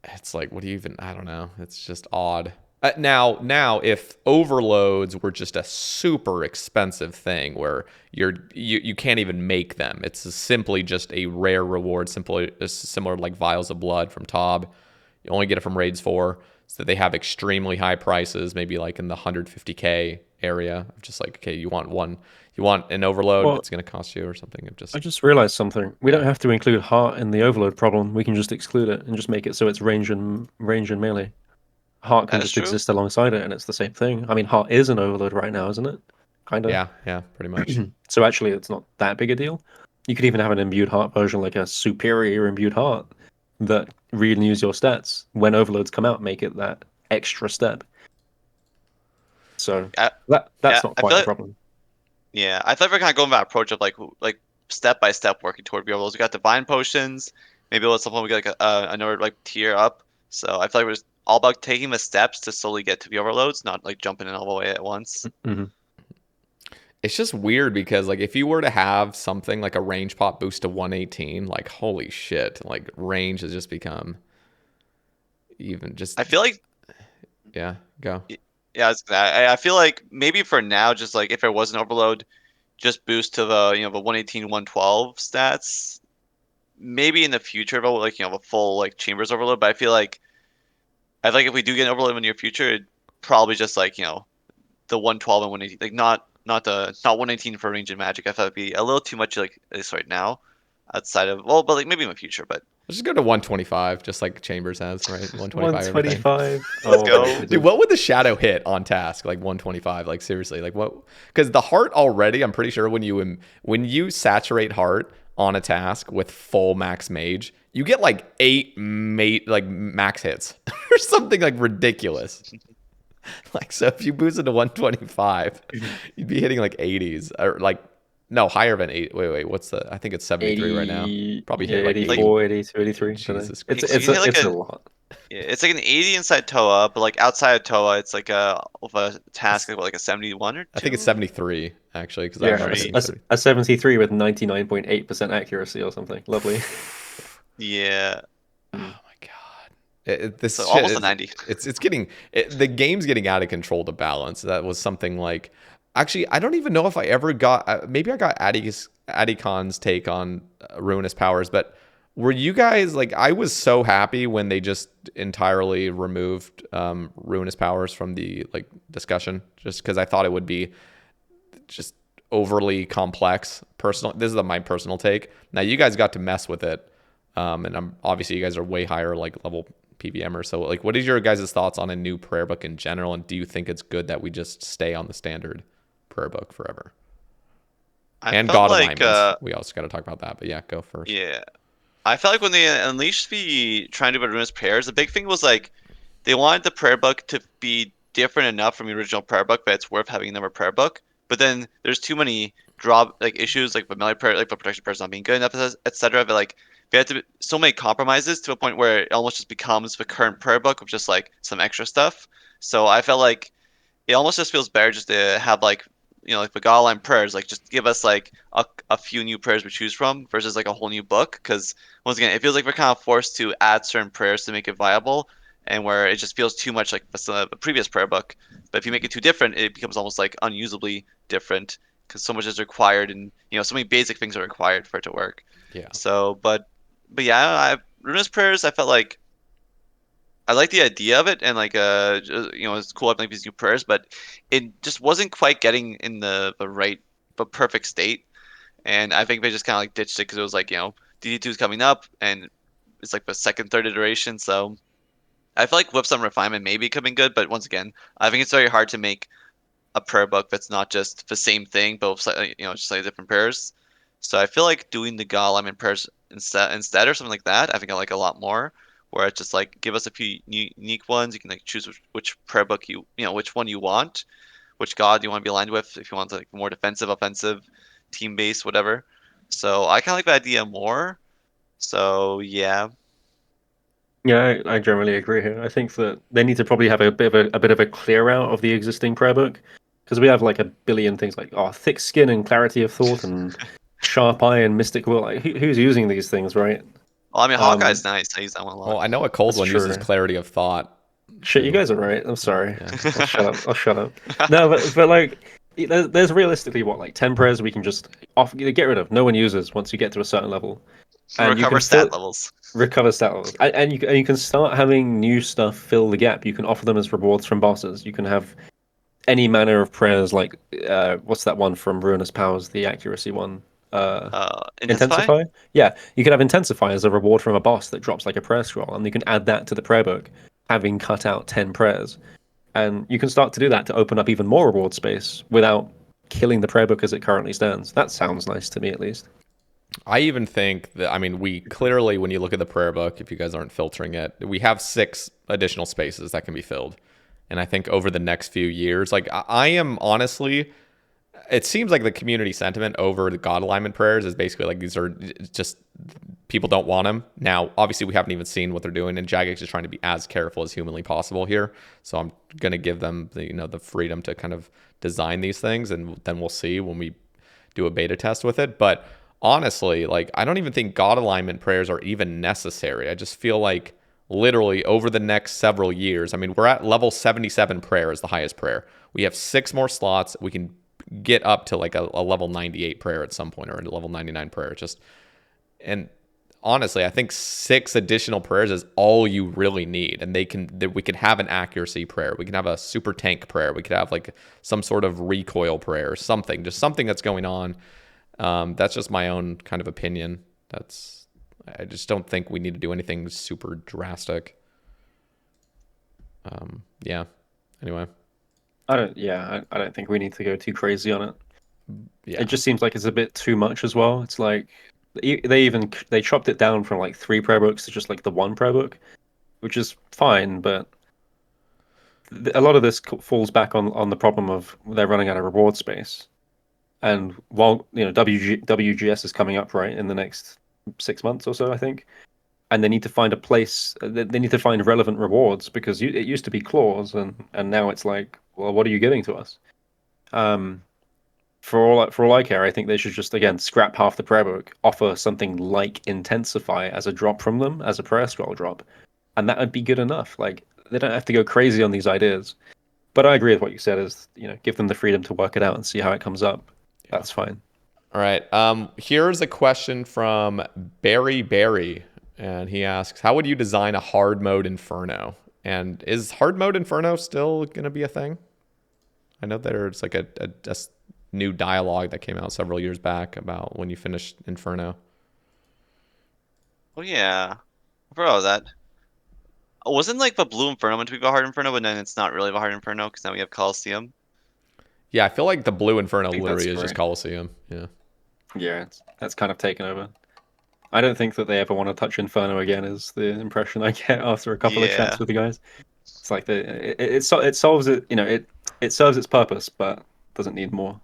it's like, what do you even? I don't know. It's just odd. Now, if overloads were just a super expensive thing where you can't even make them, it's simply just a rare reward, similar to like Vials of Blood from Tob. You only get it from raids 4, so they have extremely high prices, maybe like in the 150k area. Of just like, okay, you want an overload, it's going to cost you or something. I just realized something. We don't have to include heart in the overload problem. We can just exclude it and just make it so it's range and melee. Heart can just exist alongside it, and it's the same thing. I mean, heart is an overload right now, isn't it? Kind of. Yeah, pretty much. So actually, it's not that big a deal. You could even have an imbued heart version, like a superior imbued heart, that renews your stats when overloads come out, make it that extra step. So that's not quite a problem. Yeah, I thought we were kind of going by approach of like step by step working toward the overloads. We got divine potions. Maybe at some point we got like another like tier up. So I feel like we're just all about taking the steps to slowly get to the overloads, not like jumping in all the way at once. Mm-hmm. It's just weird because like if you were to have something like a range pop boost to 118, like holy shit, like range has just become even just. I feel like. Yeah, go. Yeah, I feel like maybe for now, just like if it was an overload, just boost to the the 118, 112 stats. Maybe in the future, but like a full like chambers overload. But I feel like if we do get an overload in the near future, it'd probably just like the 112 and 118, like not 118 for range and magic. I thought it'd be a little too much like at least right now, outside of but like maybe in the future. But let's just go to 125, just like Chambers has, right? 125. 125. Let's go. Dude, what would the shadow hit on task? Like 125? Like seriously? Like what? Because the heart already, I'm pretty sure when you saturate heart on a task with full max mage, you get like 8 max hits or something like ridiculous. Like so, if you boost it to 125, you'd be hitting like 80s or like. No, higher than 8. Wait. What's the? I think it's 73 right now. Probably hit like 84, 82, 83. Jesus It's a lot. Yeah, it's like an 80 inside Toa, but like outside of Toa, it's like of a task like a 71 or I think it's 2. 73 actually, because I Yeah, remember seeing 70. a 73 with 99.8% accuracy or something. Lovely. Yeah, Oh Mm. my god, this so shit almost a is 90. it's getting the game's getting out of control to balance. That was something like actually I don't even know if I ever got maybe I got Aatykon's take on ruinous powers, but were you guys like I was so happy when they just entirely removed ruinous powers from the like discussion just because I thought it would be just overly complex. Personal, this is my personal take. Now you guys got to mess with it, and I'm obviously you guys are way higher like level PvMer. So like, what is your guys' thoughts on a new prayer book in general, and do you think it's good that we just stay on the standard prayer book forever? I And felt God like alignments, we also got to talk about that. But yeah, go first. yeah, I felt like when they unleashed the trying to do ruinous prayers, the big thing was like they wanted the prayer book to be different enough from the original prayer book that it's worth having another prayer book. But then there's too many drop like issues like with melee prayer, like the protection prayers not being good enough, etc. But like they had to so many compromises to a point where it almost just becomes the current prayer book with just like some extra stuff. So I felt like it almost just feels better just to have like like the godline prayers like just give us like a few new prayers we choose from versus like a whole new book because once again it feels like we're kind of forced to add certain prayers to make it viable and where it just feels too much like the previous prayer book, but if you make it too different it becomes almost like unusably different because so much is required and so many basic things are required for it to work. Yeah. So but yeah, ruinous prayers I felt like I like the idea of it and like it's cool having like these new prayers, but it just wasn't quite getting in the right but perfect state. And I think they just kind of like ditched it because it was like DD2 is coming up and it's like the second third iteration. So I feel like with some refinement maybe coming good, but once again I think it's very hard to make a prayer book that's not just the same thing but with slightly just slightly different prayers. So I feel like doing the God alignment prayers instead or something like that. I think I like a lot more. Where it's just like give us a few unique ones. You can like choose which prayer book which one you want, which god you want to be aligned with. If you want like more defensive, offensive, team based, whatever. So I kind of like the idea more. So yeah, Yeah, I generally agree here. I think that they need to probably have a bit of a clear out of the existing prayer book because we have like a billion things like thick skin and clarity of thought and sharp eye and mystic will. Like, who's using these things, right? well, I mean Um, Hawkeye's nice. I use that one a Well, lot. I know a cold that's one uses trure. clarity of thought Shit, you too. guys are right. I'm sorry. Yeah. I'll shut up. I'll shut up. No, but like, there's realistically what like 10 prayers we can just get rid of. No one uses once you get to a certain level, and you can Recover fill stat levels. recover stat levels, and you can start having new stuff fill the gap. You can offer them as rewards from bosses. You can have any manner of prayers like what's that one from Ruinous Powers, the accuracy one? Intensify. Intensify. Yeah, you can have Intensify as a reward from a boss that drops like a prayer scroll, and you can add that to the prayer book, having cut out 10 prayers. And you can start to do that to open up even more reward space without killing the prayer book as it currently stands. That sounds nice to me, at least. I even think that, I mean, we clearly, when you look at the prayer book, if you guys aren't filtering it, we have 6 additional spaces that can be filled. And I think over the next few years, like I am honestly, it seems like the community sentiment over the God alignment prayers is basically like these are just people don't want them. Now, obviously, we haven't even seen what they're doing, and Jagex is trying to be as careful as humanly possible here. So I'm gonna give them the freedom to kind of design these things, and then we'll see when we do a beta test with it. But honestly, like I don't even think God alignment prayers are even necessary. I just feel like literally over the next several years, I mean, we're at level 77 prayer is the highest prayer. We have 6 more slots. We can get up to like a level 98 prayer at some point or a level 99 prayer. Just and honestly, I think 6 additional prayers is all you really need, and we can have an accuracy prayer, we can have a super tank prayer, we could have like some sort of recoil prayer or something, just something that's going on. That's just my own kind of opinion. I just don't think we need to do anything super drastic. Yeah. Anyway. I don't think we need to go too crazy on it. Yeah. It just seems like it's a bit too much as well. It's like they chopped it down from like 3 prayer books to just like the 1 prayer book, which is fine, but a lot of this falls back on the problem of they're running out of reward space. And while WGS is coming up right in the next 6 months or so, I think, and they need to find a place. They need to find relevant rewards because it used to be claws, and now it's like, well, what are you giving to us? For all I care, I think they should just again scrap half the prayer book, offer something like Intensify as a drop from them, as a prayer scroll drop, and that would be good enough. Like they don't have to go crazy on these ideas. But I agree with what you said. Is give them the freedom to work it out and see how it comes up. Yeah. That's fine. All right. Here's a question from Barry, and he asks, "How would you design a hard mode Inferno? And is hard mode Inferno still going to be a thing? I know there's like a new dialogue that came out several years back about when you finish Inferno." Oh yeah, I forgot about that. Wasn't like the blue Inferno meant to be a hard Inferno, but then it's not really a hard Inferno because now we have Coliseum. Yeah, I feel like the blue Inferno think literally that's is just right. Coliseum. Yeah. Yeah, that's kind of taken over. I don't think that they ever want to touch Inferno again. Is the impression I get after a couple of Yeah, chats with the guys. It's like it solves it. It serves its purpose, but doesn't need more.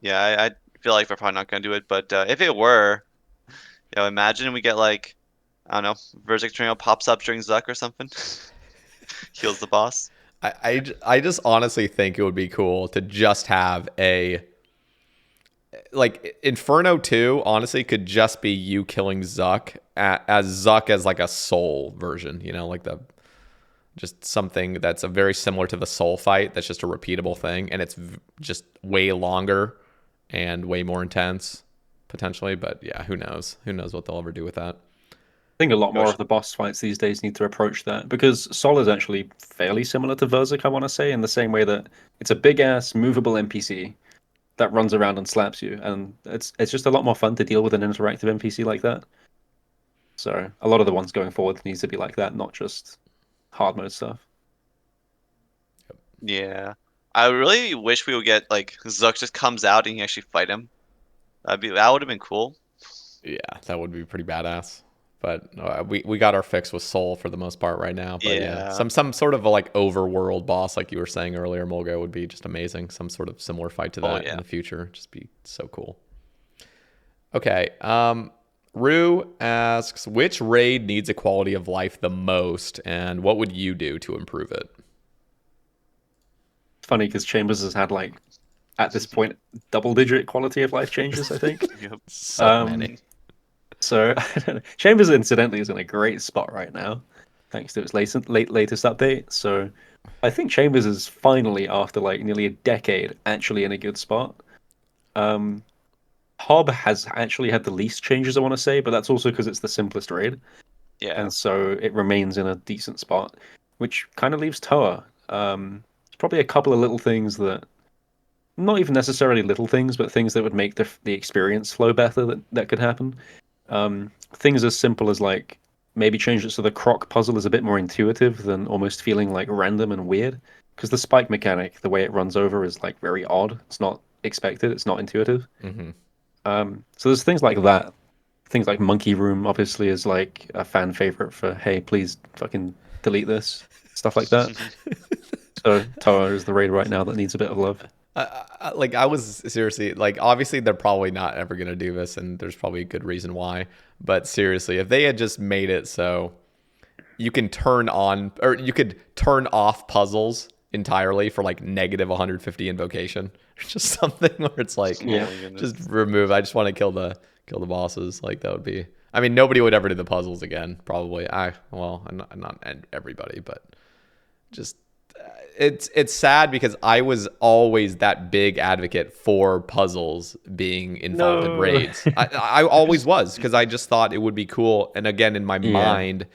yeah. I feel like we're probably not gonna do it, but if it were, imagine we get like, I don't know, Vertex Tornado pops up during Zuck or something, heals the boss. I just honestly think it would be cool to just have a like Inferno 2 honestly could just be you killing Zuck as Zuck as like a soul version, like the just something that's a very similar to the soul fight that's just a repeatable thing, and it's just way longer and way more intense potentially, but yeah, who knows what they'll ever do with that. I think a lot more of the boss fights these days need to approach that because Sol is actually fairly similar to Verzuk, I want to say, in the same way that it's a big ass movable NPC that runs around and slaps you, and it's just a lot more fun to deal with an interactive NPC like that. So a lot of the ones going forward needs to be like that, not just hard mode stuff. Yeah, I really wish we would get like Zuck just comes out and you actually fight him. That would have been cool. Yeah, that would be pretty badass. But we got our fix with Soul for the most part right now. But yeah, Yeah. some sort of a, like overworld boss, like you were saying earlier, MolGoat, would be just amazing. Some sort of similar fight to that in the future, just be so cool. Okay, Rue asks, which raid needs a quality of life the most, and what would you do to improve it? It's funny because Chambers has had like at this point double-digit quality of life changes, I think. So many. So Chambers incidentally is in a great spot right now, thanks to its latest update. So I think Chambers is finally, after like nearly a decade, actually in a good spot. Hob has actually had the least changes, I want to say, but that's also because it's the simplest raid, Yeah. and so it remains in a decent spot, which kind of leaves Toa. It's probably a couple of little things that, not even necessarily little things, but things that would make the experience flow better that could happen. Things as simple as like maybe change it so the croc puzzle is a bit more intuitive than almost feeling like random and weird. Because the spike mechanic, the way it runs over, is like very odd. It's not expected. It's not intuitive. Mm-hmm. So there's things like that. Things like Monkey Room obviously is like a fan favorite for hey, please fucking delete this, stuff like that. So Toa is the raid right now that needs a bit of love. I was seriously like, obviously they're probably not ever gonna do this, and there's probably a good reason why. But seriously, if they had just made it so you can turn on or you could turn off puzzles entirely for like negative 150 invocation, just something where it's like, Yeah. just remove. I just want to kill the bosses. Like that would be. I mean, nobody would ever do the puzzles again. Probably. Not everybody, but just. It's sad because I was always that big advocate for puzzles being involved in raids. I always was, because I just thought it would be cool. And again, in my mind,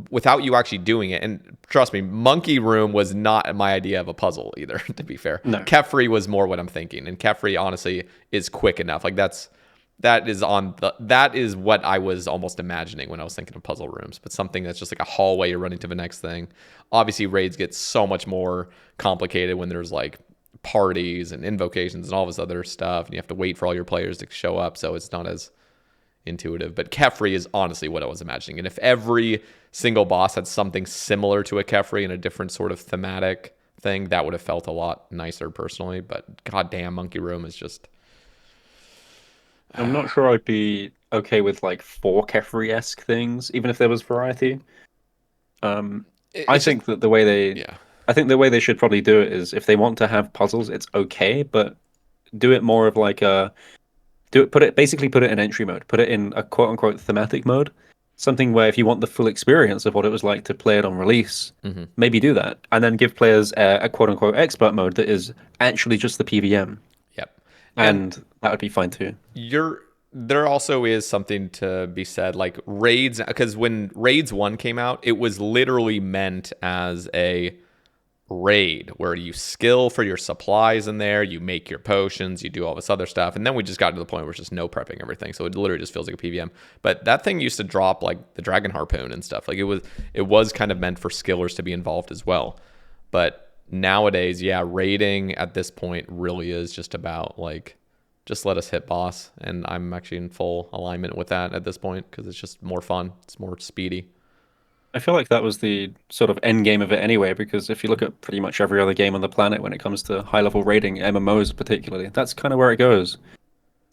without you actually doing it, and trust me, Monkey Room was not my idea of a puzzle either, to be fair. No. Kefri was more what I'm thinking. And Kefri, honestly, is quick enough. Like that is what I was almost imagining when I was thinking of puzzle rooms, but something that's just like a hallway you're running to the next thing. Obviously, raids get so much more complicated when there's like parties and invocations and all this other stuff, and you have to wait for all your players to show up, so it's not as intuitive. But Kefri is honestly what I was imagining, and if every single boss had something similar to a Kefri and a different sort of thematic thing, that would have felt a lot nicer personally. But goddamn, Monkey Room is just... I'm not sure I'd be okay with like 4 Kefri-esque things, even if there was variety. I It's just think that the way they, yeah. I think the way they should probably do it is if they want to have puzzles, it's okay, but do it more of like a basically put it in entry mode, put it in a quote unquote thematic mode, something where if you want the full experience of what it was like to play it on release, Hmm. maybe do that, and then give players a quote unquote expert mode that is actually just the PvM, Yep. And and that would be fine too. there also is something to be said, like raids, because when raids 1 came out, it was literally meant as a raid where you skill for your supplies in there, you make your potions, you do all this other stuff, and then we just got to the point where it's just no prepping everything, so it literally just feels like a PvM. But that thing used to drop like the dragon harpoon and stuff. Like it was kind of meant for skillers to be involved as well. But nowadays, yeah, raiding at this point really is just about like, just let us hit boss, and I'm actually in full alignment with that at this point because it's just more fun, it's more speedy. I feel like that was the sort of end game of it anyway, because if you look at pretty much every other game on the planet when it comes to high level rating, MMOs particularly, that's kind of where it goes.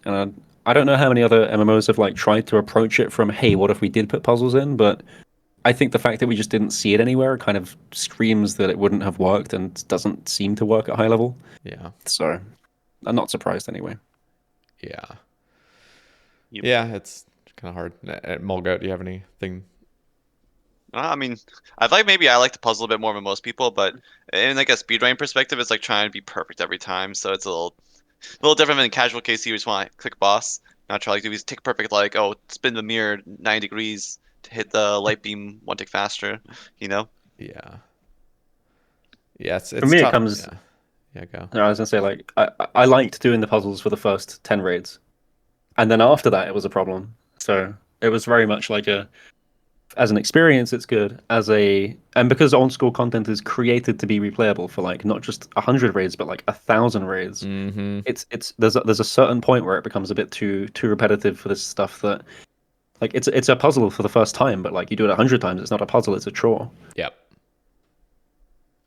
And I don't know how many other MMOs have like tried to approach it from, hey, what if we did put puzzles in? But I think the fact that we just didn't see it anywhere kind of screams that it wouldn't have worked and doesn't seem to work at high level. Yeah. So I'm not surprised anyway. Yeah. Yep. Yeah, it's kind of hard. At MolGoat, do you have anything? I mean, I like maybe I like the puzzle a bit more than most people, but in like a speedrunning perspective, it's like trying to be perfect every time. So it's a little different than casual KC. You just want to click boss, not try like do these tick perfect like oh spin the mirror 90 degrees to hit the light beam one tick faster, you know? Yeah. Yeah, For it's me, it tough. comes. Yeah. Yeah, go. I was gonna say like I liked doing the puzzles for the first 10 raids, and then after that it was a problem. So it was very much like a as an experience, it's good. And because old school content is created to be replayable for like not just 100 raids, but like 1,000 raids. Mm-hmm. It's there's a certain point where it becomes a bit too repetitive for this stuff that like it's a puzzle for the first time, but like you do it 100 times, it's not a puzzle, it's a chore. Yep.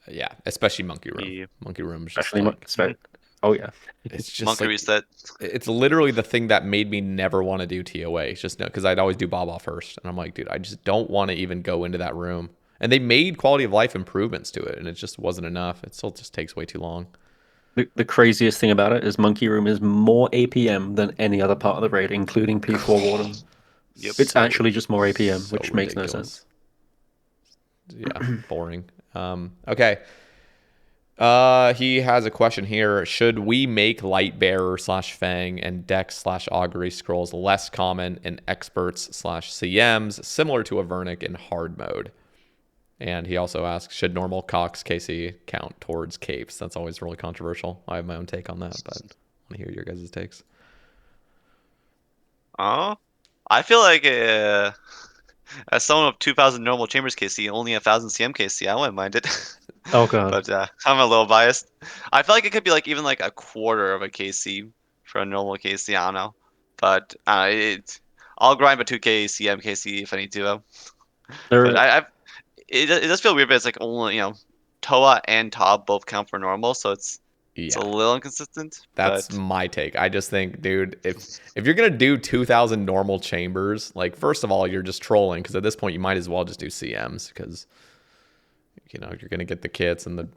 Yeah, especially Monkey Room. Yeah. Monkey Room is just Especially, like, oh yeah, it's just Monkey like, reset. it's literally the thing that made me never want to do TOA. It's just no, because I'd always do Baba first, and I'm like, dude, I just don't want to even go into that room. And they made quality of life improvements to it, and it just wasn't enough. It still just takes way too long. the craziest thing about it is Monkey Room is more APM than any other part of the raid, including P4 Warden. Yep. It's So actually just more APM, so which makes no sense. Yeah, boring. Okay. He has a question here. Should we make Light Bearer / Fang and Dex / Augury scrolls less common in experts / CMs, similar to a Vernic in hard mode? And he also asks, should normal Cox KC count towards capes? That's always really controversial. I have my own take on that, but I want to hear your guys' takes. I feel like as someone with 2,000 normal chambers KC, only 1,000 CM KC, I wouldn't mind it. Oh god. But I'm a little biased. I feel like it could be like even like a quarter of a KC for a normal KC. I don't know, but I'll grind a 2K CM KC if I need to. But There, it does feel weird, but it's like only Toa and Tob both count for normal, so it's a Yeah, little inconsistent. that's But my take. I just think, dude, if you're gonna do 2,000 normal chambers, like first of all, you're just trolling because at this point you might as well just do CMs because you're gonna get the kits and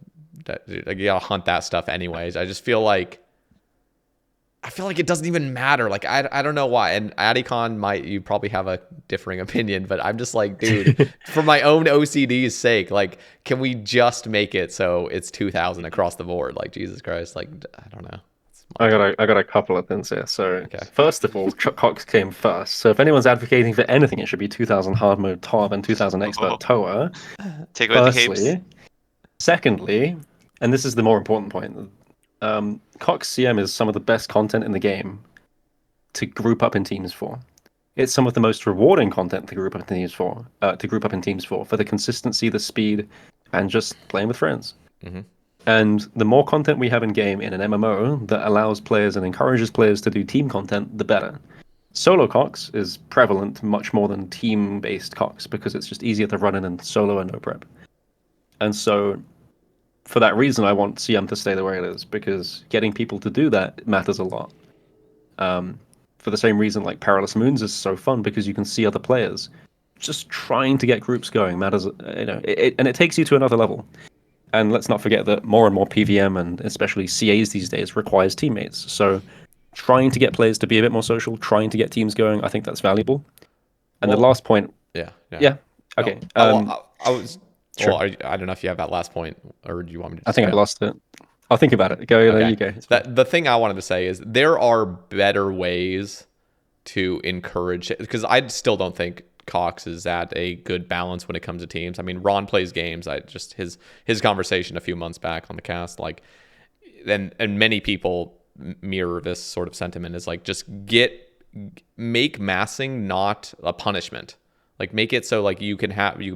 you gotta hunt that stuff anyways. I feel like it doesn't even matter. Like I don't know why. And Aatykon you probably have a differing opinion, but I'm just like, dude, for my own OCD's sake, like, can we just make it so it's 2,000 across the board? Like, Jesus Christ, like, I don't know. I got a couple of things here. So Okay. first of all, Cox came first. So if anyone's advocating for anything, it should be 2,000 hard mode Torv and 2,000 expert Toa. take away the capes. Firstly, secondly, and this is the more important point, Cox CM is some of the best content in the game to group up in teams for. It's some of the most rewarding content to group up in teams for. For the consistency, the speed, and just playing with friends. Mm-hmm. And the more content we have in game in an MMO that allows players and encourages players to do team content, the better. Solo Cox is prevalent much more than team-based Cox because it's just easier to run in solo and no prep. And so for that reason, I want CM to stay the way it is because getting people to do that matters a lot. for the same reason like Perilous Moons is so fun, because you can see other players just trying to get groups going. Matters, and it takes you to another level. And let's not forget that more and more PvM, and especially CAs these days, requires teammates. So trying to get players to be a bit more social, trying to get teams going, I think that's valuable. And the last point... Yeah. Okay. I was... Sure. Well, I don't know if you have that last point, or do you want me to... I think I lost it. I'll think about it. Go, okay. You go. The thing I wanted to say is there are better ways to encourage... Because I still don't think Cox is at a good balance when it comes to teams. I mean, Ron plays games. His conversation a few months back on the cast, like, and many people mirror this sort of sentiment, is like, just make massing not a punishment. Like, make it so like you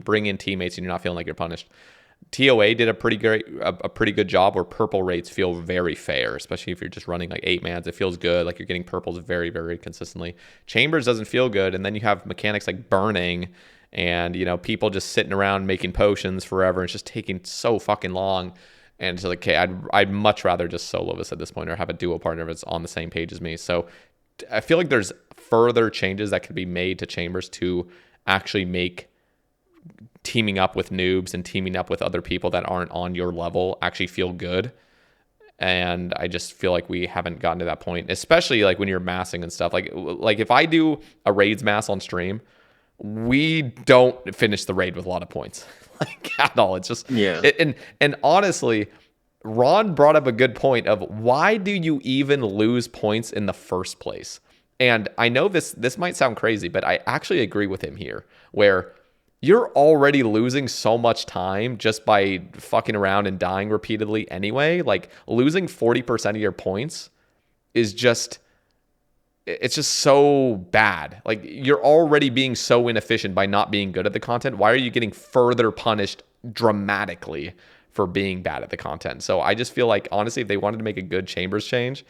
bring in teammates and you're not feeling like you're punished. TOA did a pretty good job where purple rates feel very fair, especially if you're just running like 8 mans. It feels good, like you're getting purples very, very consistently. Chambers doesn't feel good, and then you have mechanics like burning and, you know, people just sitting around making potions forever. It's just taking so fucking long. And it's like, okay, I'd much rather just solo this at this point, or have a duo partner that's on the same page as me. So I feel like there's further changes that could be made to Chambers to actually make teaming up with noobs and teaming up with other people that aren't on your level actually feel good. And I just feel like we haven't gotten to that point, especially like when you're massing and stuff. Like if I do a raids mass on stream, we don't finish the raid with a lot of points, like at all. It's just, and honestly, Ron brought up a good point of why do you even lose points in the first place? And I know this might sound crazy, but I actually agree with him here, where you're already losing so much time just by fucking around and dying repeatedly anyway. Like, losing 40% of your points is just, it's just so bad. Like, you're already being so inefficient by not being good at the content. Why are you getting further punished dramatically for being bad at the content? So I just feel like, honestly, if they wanted to make a good Chambers change,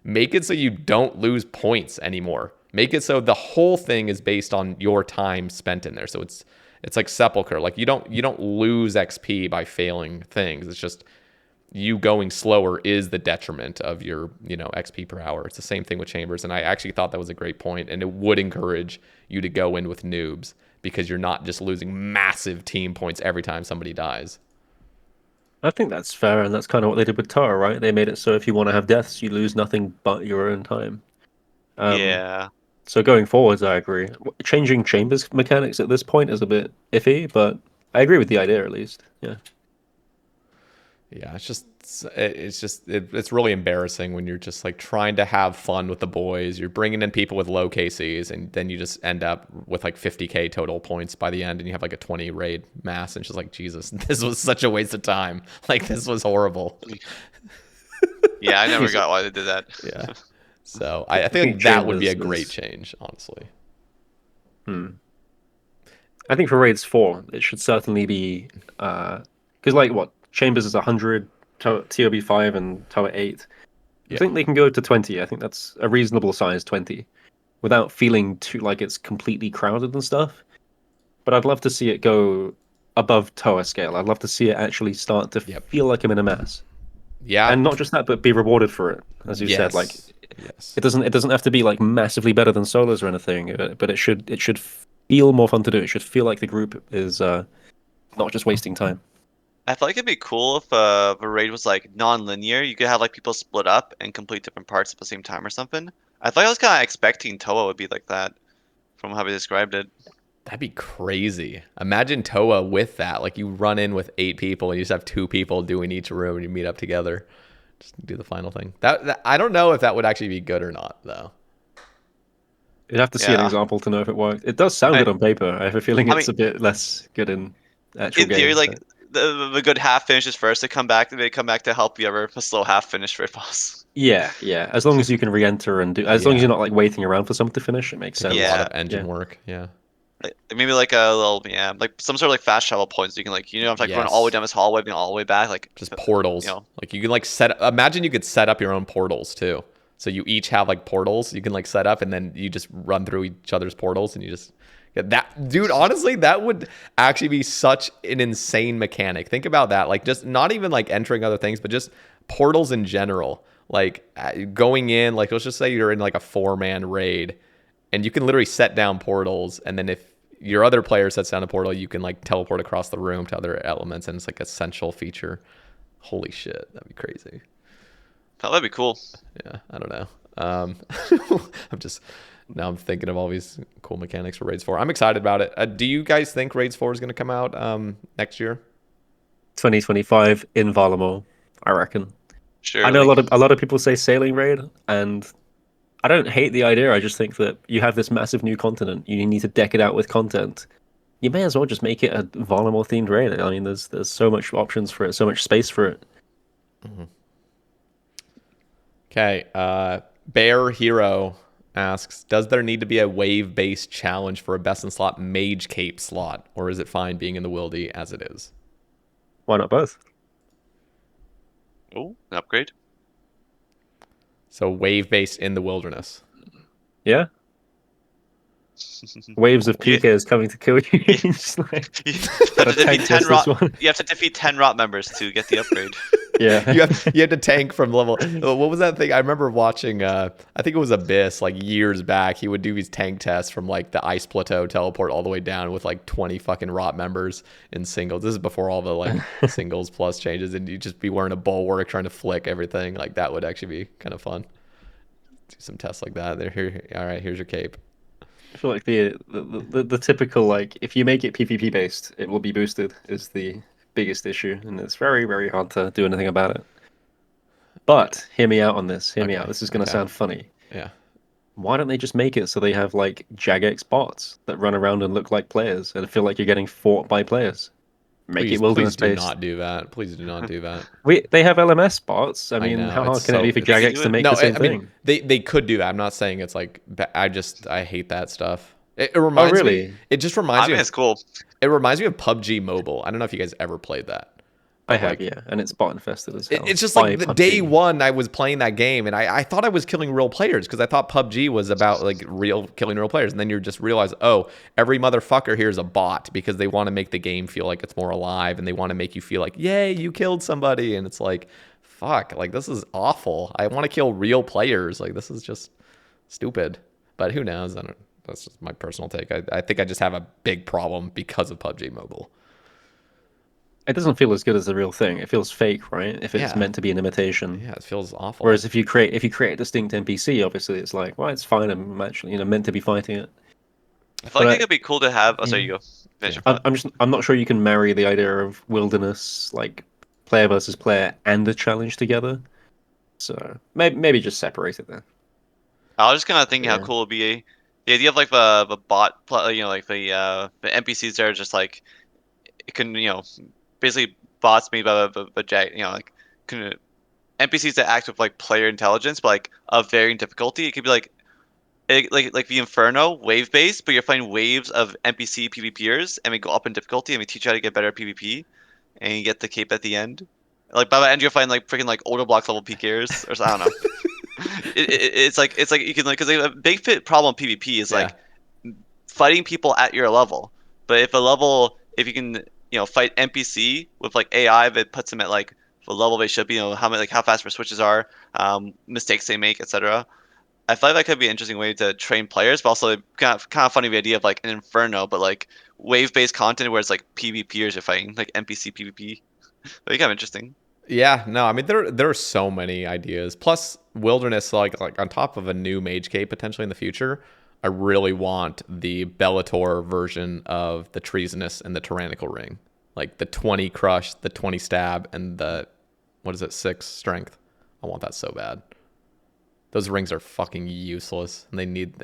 make it so you don't lose points anymore. Make it so the whole thing is based on your time spent in there. So it's like Sepulchre. Like, you don't lose XP by failing things. It's just you going slower is the detriment of your, you know, XP per hour. It's the same thing with Chambers. And I actually thought that was a great point, and it would encourage you to go in with noobs, because you're not just losing massive team points every time somebody dies. I think that's fair, and that's kind of what they did with Tara, right? They made it so if you want to have deaths, you lose nothing but your own time. Yeah. So going forwards, I agree. Changing Chambers mechanics at this point is a bit iffy, but I agree with the idea at least. Yeah. Yeah, it's really embarrassing when you're just like trying to have fun with the boys. You're bringing in people with low KCs, and then you just end up with like 50k total points by the end, and you have like a 20 raid mass, and it's just like, Jesus, this was such a waste of time. Like, this was horrible. Yeah, I never got why they did that. Yeah. So I think that would be a great change, honestly. I think for raids 4, it should certainly be because like what Chambers is 100, TOB 5, and Tower 8. I think they can go to 20. I think that's a reasonable size 20, without feeling too like it's completely crowded and stuff. But I'd love to see it go above Tower scale. I'd love to see it actually start to feel like I'm in a mass. Yeah, and not just that, but be rewarded for it, as you said. Like, it doesn't have to be like massively better than solos or anything, but it should feel more fun to do. It should feel like the group is not just wasting time. I feel like it'd be cool if a raid was like non-linear. You could have like people split up and complete different parts at the same time or something. I thought I was kind of expecting Toa would be like that, from how he described it. That'd be crazy. Imagine Toa with that. Like, you run in with 8 people and you just have 2 people doing each room, and you meet up together. Just do the final thing. That I don't know if that would actually be good or not, though. You'd have to see an example to know if it worked. It does sound good on paper. I have a feeling it's a bit less good in actual games. In theory, like, the good half finishes first. They come back to help you ever a slow half finish for a boss. Yeah. As long as you can re-enter and do, as long as you're not like waiting around for someone to finish, it makes sense. A lot of engine work. Yeah. Like, maybe like a little, like some sort of like fast travel points. You can like, run all the way down this hallway and all the way back, like just portals. Like, you can like imagine you could set up your own portals too. So you each have like portals you can like set up, and then you just run through each other's portals, and you just get that. Dude, honestly, that would actually be such an insane mechanic. Think about that. Like, just not even like entering other things, but just portals in general. like going in, like let's just say you're in like a 4-man raid, and you can literally set down portals, and then if your other player sets down a portal, you can like teleport across the room to other elements, and it's like an essential feature. Holy shit, that'd be crazy. That'd be cool. Yeah, I don't know. I'm thinking of all these cool mechanics for Raids 4. I'm excited about it. Do you guys think Raids 4 is going to come out next year? 2025 in Valamor, I reckon. Sure. I know a lot of people say Sailing Raid, and I don't hate the idea. I just think that you have this massive new continent. You need to deck it out with content. You may as well just make it a Valamor themed raid. I mean, there's so much options for it, so much space for it. Okay. Bear Hero asks, does there need to be a wave-based challenge for a best-in-slot Mage Cape slot, or is it fine being in the Wildy as it is? Why not both? Oh, an upgrade. So wave-based in the wilderness. Yeah. Waves of PKs coming to kill you. Just like, You have to defeat 10 rot. You have to defeat 10 rot members to get the upgrade. Yeah. you had to tank from level. What was that thing? I remember watching. I think it was Abyss like years back. He would do these tank tests from like the ice plateau teleport all the way down with like 20 fucking rot members in singles. This is before all the like singles plus changes, and you just be wearing a bulwark trying to flick everything. Like that would actually be kind of fun. Do some tests like that. Here. All right, here's your cape. I feel like the typical, like, if you make it PvP based, it will be boosted is the biggest issue, and it's very, very hard to do anything about it. But hear me out on this. Hear me out. This is going to sound funny. Yeah. Why don't they just make it so they have like Jagex bots that run around and look like players and feel like you're getting fought by players? Make it wilderness Please do based. not do that. Please do not do that. They have LMS bots. I mean, know, how hard it's can it be for They can Jagex do to it. make the same thing? I mean, they could do that. I'm not saying it's like I hate that stuff. It Oh, reminds really? me. It just I reminds mean, me. it's cool. It reminds me of PUBG Mobile. I don't know if you guys ever played that. I have, yeah, and it's bot infested as hell. It's just by like the PUBG. day one I was playing that game, and I thought I was killing real players because I thought PUBG was about like killing real players, and then you just realize, oh, every motherfucker here is a bot because they want to make the game feel like it's more alive, and they want to make you feel like, yay, you killed somebody, and it's like, fuck, like this is awful. I want to kill real players. Like this is just stupid. But who knows? I don't. That's just my personal take. I think I just have a big problem because of PUBG Mobile. It doesn't feel as good as the real thing. It feels fake, right? If it's Yeah. meant to be an imitation. Yeah, it feels awful. Whereas if you create a distinct NPC, obviously it's like, well, it's fine. I'm actually meant to be fighting it. I feel like But it could be cool to have. Oh, sorry, you go. Finish your thought. I'm not sure you can marry the idea of wilderness, like player versus player, and a challenge together. So maybe just separate it then. I was just kind of thinking how Yeah. cool it would be. The idea of like the bot, like the NPCs there, just like it can, basically bots made by Jag, like NPCs that act with like player intelligence, but like of varying difficulty. It could be like the Inferno wave based, but you're fighting waves of NPC PvPers, and we go up in difficulty, and we teach you how to get better at PvP, and you get the cape at the end. Like by the end, you're fighting like freaking like older blocks level PKers, or I don't know. It's like you can like because a big fit problem in PvP is like fighting people at your level. But if you can fight NPC with like AI that puts them at like the level they should be, how fast their switches are, mistakes they make, etc. I feel like that could be an interesting way to train players, but also kind of funny the idea of like an Inferno, but like wave based content where it's like PvPers are fighting like NPC PvP. That'd be kind of interesting. Yeah, no, I mean there are so many ideas. Plus wilderness, like on top of a new Mage Cape potentially in the future, I really want the Bellator version of the Treasonous and the Tyrannical Ring, like the 20 crush, the 20 stab, and the 6 strength. I want that so bad. Those rings are fucking useless, and they need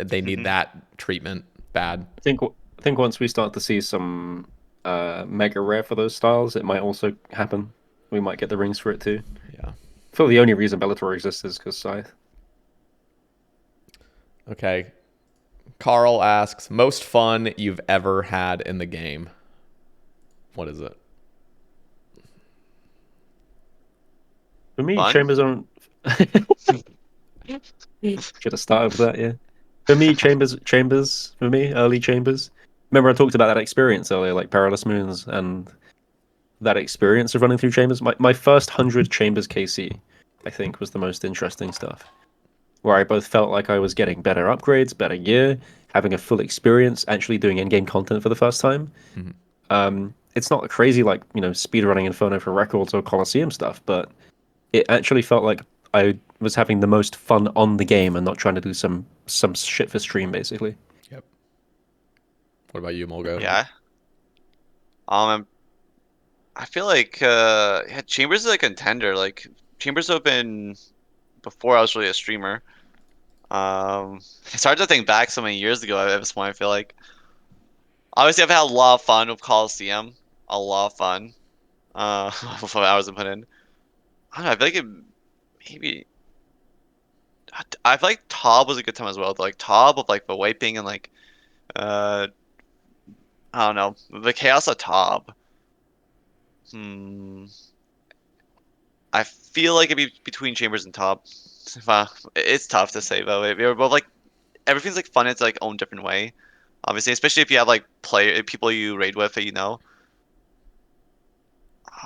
that treatment bad. I think once we start to see some mega rare for those styles, it might also happen. We might get the rings for it too. Yeah. I feel the only reason Bellator exists is because Scythe. Okay. Carl asks, most fun you've ever had in the game. What is it? For me, Fun? Chambers aren't. Should have started with that, yeah. For me, Chambers. For me, early Chambers. Remember, I talked about that experience earlier, like Perilous Moons, and that experience of running through Chambers. My first 100 Chambers KC I think, was the most interesting stuff. Where I both felt like I was getting better upgrades, better gear, having a full experience, actually doing in-game content for the first time. It's not crazy like, speedrunning Inferno for records or Coliseum stuff, but it actually felt like I was having the most fun on the game and not trying to do some shit for stream, basically. Yep. What about you, MolGoat? Yeah. I feel like yeah, Chambers is a contender. Like Chambers opened before I was really a streamer. It's hard to think back so many years ago at this point. I feel like obviously I've had a lot of fun with Coliseum, a lot of fun. With what hours I put in. I don't know. I feel like maybe I feel like Tob was a good time as well. Like Tob with like the wiping and like uh I don't know the chaos of Tob. Hmm. I feel like it'd be between Chambers and Top. It's tough to say though. They were both like everything's like fun in its like own different way. Obviously, especially if you have like people you raid with that you know.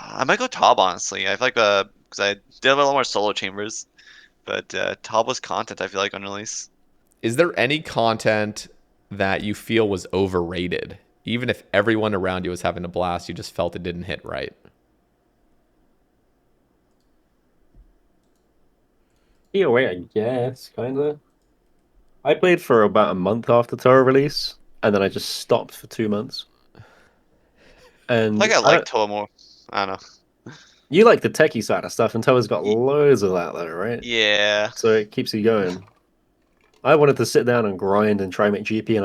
I might go Top honestly. I feel like because I did have a lot more solo Chambers, but Top was content. I feel like on release. Is there any content that you feel was overrated? Even if everyone around you was having a blast, you just felt it didn't hit right. POA, I guess, kinda. I played for about a month after Torv release, and then I just stopped for 2 months. Like And I I like don't, Toa more. I don't know. you like the techie side of stuff, and Toa's got Y- loads of that though, right? Yeah. So it keeps you going. I wanted to sit down and grind and try and make GP, and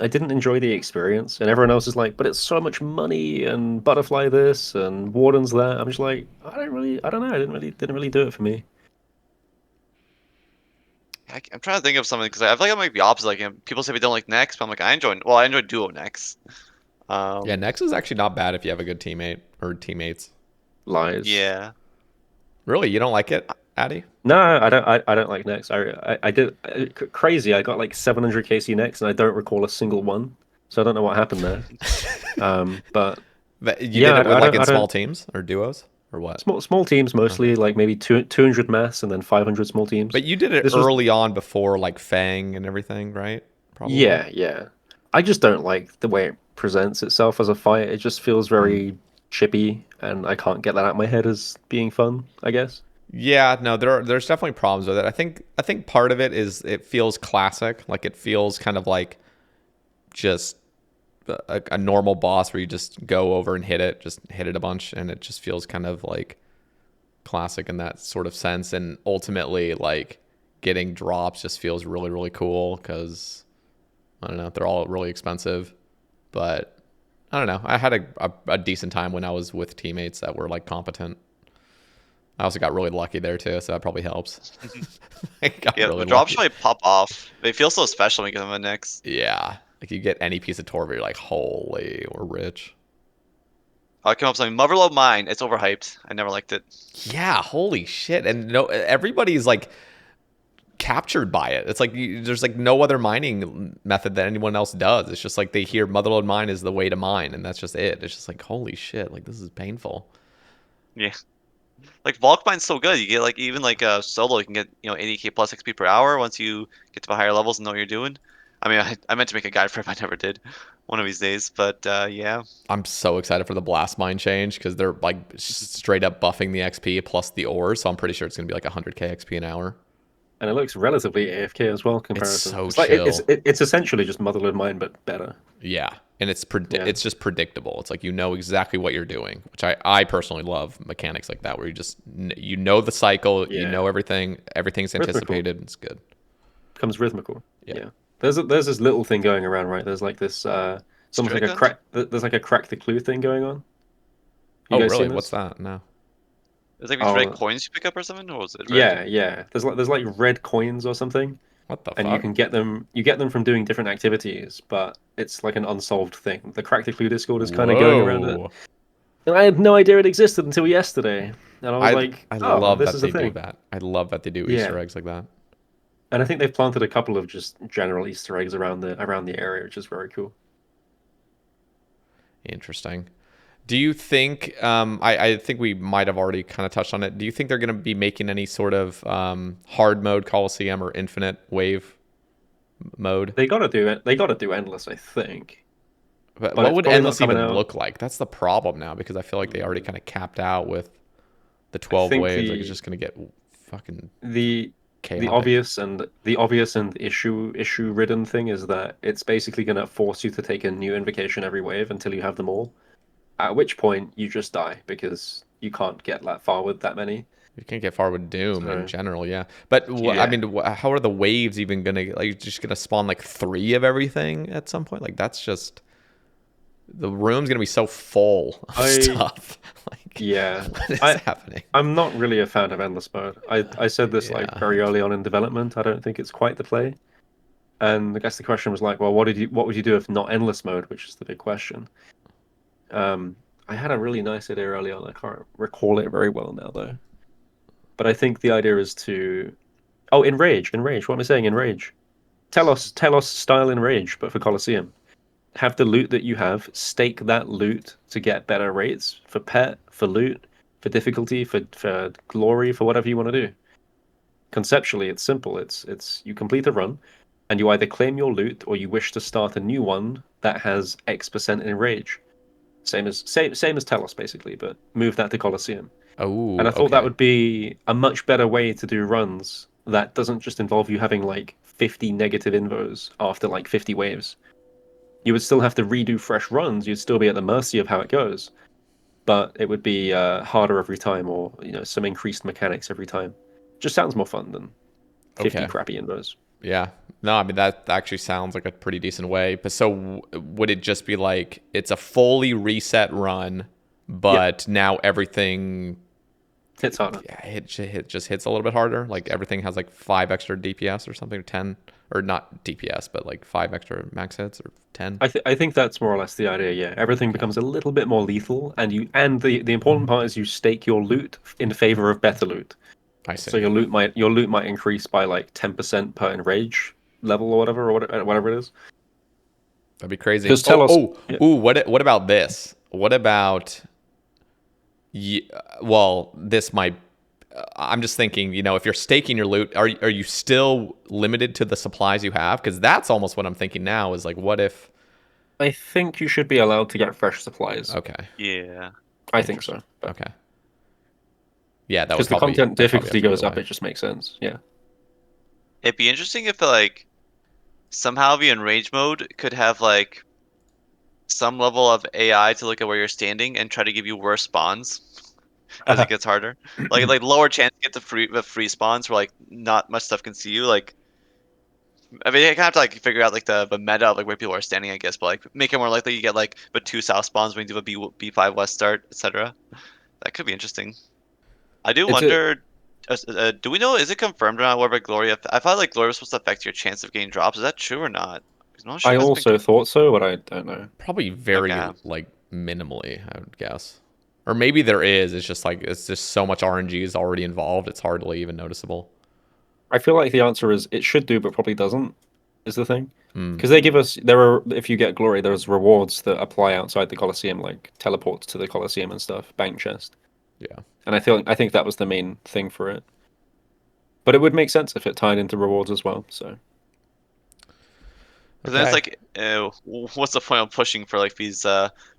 I didn't enjoy the experience. And everyone else is like, but it's so much money and butterfly this and wardens that. I'm just like, I don't know, didn't really do it for me. I'm trying to think of something because I feel like I'm like the opposite. Like people say we don't like Nex, but I'm like I enjoy duo Nex. Yeah, Um, Nex is actually not bad if you have a good teammate or teammates. Lies. yeah. Really, you don't like it, Aatty? No, I don't like Nex. I did crazy. I got like 700 KC Nex, and I don't recall a single one. So I don't know what happened there. But But you yeah, did it with I like don't in I small don't teams or duos or what? small teams Okay. mostly, like maybe 200 mass and then 500 small teams. But you did it This was early on before like Fang and everything, right? Probably. yeah. I just don't like the way it presents itself as a fight. It just feels Mm. very chippy, and I can't get that out of my head as being fun, I guess. Yeah, no, there's definitely problems with it. I think part of it is it feels classic, like it feels kind of like just a normal boss where you just go over and just hit it a bunch, and it just feels kind of like classic in that sort of sense. And ultimately, like getting drops just feels really really cool because I don't know, they're all really expensive, but I don't know. I had a decent time when I was with teammates that were like competent. I also got really lucky there too, so that probably helps. I got Yeah, really the drops lucky. really pop off. They feel so special when you get them in Nyx. Yeah, like you get any piece of Torv, you're like, holy, we're rich. I came up with something. Motherlode Mine. It's overhyped. I never liked it. Yeah, holy shit. And no, everybody's like captured by it. It's like there's like no other mining method that anyone else does. It's just like they hear Motherlode Mine is the way to mine, and that's just it. It's just like, holy shit, like this is painful. Yeah. Like Volk Mine's so good. You get like even like solo, you can get 80k plus XP per hour once you get to the higher levels and know what you're doing. I mean, I meant to make a guide for it, but I never did. One of these days, but yeah. I'm so excited for the blast mine change because they're like straight up buffing the XP plus the ores. So I'm pretty sure it's gonna be like 100k XP an hour. And it looks relatively AFK as well, It's comparison. so It's like chill. it's essentially just Motherlode Mine, but better. Yeah, and Yeah. it's just predictable. It's like you know exactly what you're doing, which I personally love mechanics like that where you just you know the cycle, you Yeah. know everything's Rhythmical. anticipated. It's good. Becomes rhythmical. Yeah. Yeah. There's this little thing going around, right? There's like this it's almost like a Strata? crack there's like a crack the clue thing going on. You Oh guys really? seen What's this? that? No. Is like these red Oh, coins you pick up or something? Or was it red? yeah. There's like red coins or something, What the and you fuck? can get them from doing different activities, but it's like an unsolved thing. The crack the clue Discord is kind of going around it. Whoa. And I had no idea it existed until yesterday. And I was like, I oh, love this that is a they do thing. that. I love that they do Easter Yeah. eggs like that. And I think they've planted a couple of just general Easter eggs around the area, which is very cool. Interesting. Do you think, I think we might have already kind of touched on it. Do you think they're going to be making any sort of hard mode Coliseum or infinite wave mode? They gotta do it. They gotta do endless, I think. But But what it's would probably not endless coming even out. look like? That's the problem now, because I feel like they already kind of capped out with the I 12 think waves. Like, it's just going to get fucking the chaotic. the obvious and issue ridden thing is that it's basically going to force you to take a new invocation every wave until you have them all. At which point you just die because you can't get that far with that many. You can't get far with Doom in So general, yeah. But I yeah, mean, how are the waves even gonna like? Just gonna spawn like 3 of everything at some point? Like that's just the room's gonna be so full of stuff. Like, yeah. what is I happening? I'm not really a fan of endless mode. I said this like Yeah. very early on in development. I don't think it's quite the play. And I guess the question was like, well, what would you do if not endless mode, which is the big question. Um, I had a really nice idea early on. I can't recall it very well now though. But I think the idea is to enrage. What am I saying? Enrage. Telos style enrage, but for Colosseum. Have the loot that you have, stake that loot to get better rates for pet, for loot, for difficulty, for glory, for whatever you want to do. Conceptually, it's simple. It's you complete a run, and you either claim your loot or you wish to start a new one that has X% in rage. Same as Telos basically, but move that to Colosseum. And Oh, I thought that okay. would be a much better way to do runs that doesn't just involve you having like 50 negative invos after like 50 waves. You would still have to redo fresh runs. You'd still be at the mercy of how it goes, but it would be harder every time, or some increased mechanics every time. Just sounds more fun than 50 Okay. crappy invos. Yeah. No, I mean that actually sounds like a pretty decent way. But so would it just be like it's a fully reset run, Yep, but now everything hits harder. yeah, it just hits a little bit harder. Like everything has like 5 extra DPS or something, or 10, or not DPS, but like 5 extra max hits or 10. I think that's more or less the idea. Yeah, everything Okay, becomes a little bit more lethal, and the important part is you stake your loot in favor of better loot. I So see. your loot might increase by like 10% per enrage level or whatever it is. That'd be crazy. Because Telos, yeah. Ooh, what about this? What about well, this might I'm just thinking, if you're staking your loot, are you still limited to the supplies you have? Because that's almost what I'm thinking now is like, what if? I think you should be allowed to get fresh supplies. Okay, Yeah. I think so. okay, yeah, that would Because the probably content have difficulty to be goes the up, way. it just makes sense. Yeah. It'd be interesting if like somehow the enrage mode could have like some level of AI to look at where you're standing and try to give you worse spawns as it gets harder. Like lower chance to get the free spawns where like not much stuff can see you. Like I mean, you kind of have to like figure out like the meta of like where people are standing, I guess, but like make it more likely you get like but 2 south spawns when you do a B5 west start, etc. That could be interesting. I do It's a. wonder. Do we know? Is it confirmed or not? Whether Glory? I thought like Glory was supposed to affect your chance of getting drops. Is that true or not? 'Cause I'm not sure I if it's been. also thought so, but I don't know. Probably very Okay. like minimally, I would guess. Or maybe there is. It's just like it's just so much RNG is already involved. It's hardly even noticeable. I feel like the answer is it should do, but probably doesn't. Is the thing. Hmm. Because they give us there are if you get glory, there's rewards that apply outside the Coliseum, like teleports to the Coliseum and stuff, bank chest. Yeah. And I think that was the main thing for it. But it would make sense if it tied into rewards as well. So Because then it's Okay. like, what's the point of pushing for like these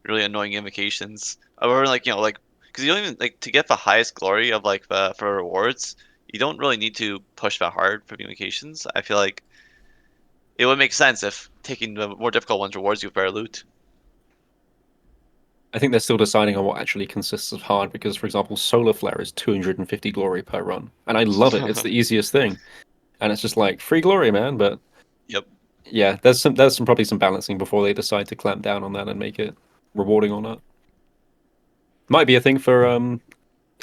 really annoying invocations? Or like like because you don't even like to get the highest glory of like the for rewards. You don't really need to push that hard for the invocations. I feel like it would make sense if taking the more difficult ones rewards you with better loot. I think they're still deciding on what actually consists of hard because, for example, Solar Flare is 250 glory per run, and I love it. It's the easiest thing, and it's just like free glory, man. But Yep. yeah, there's some probably some balancing before they decide to clamp down on that and make it rewarding or not. Might be a thing for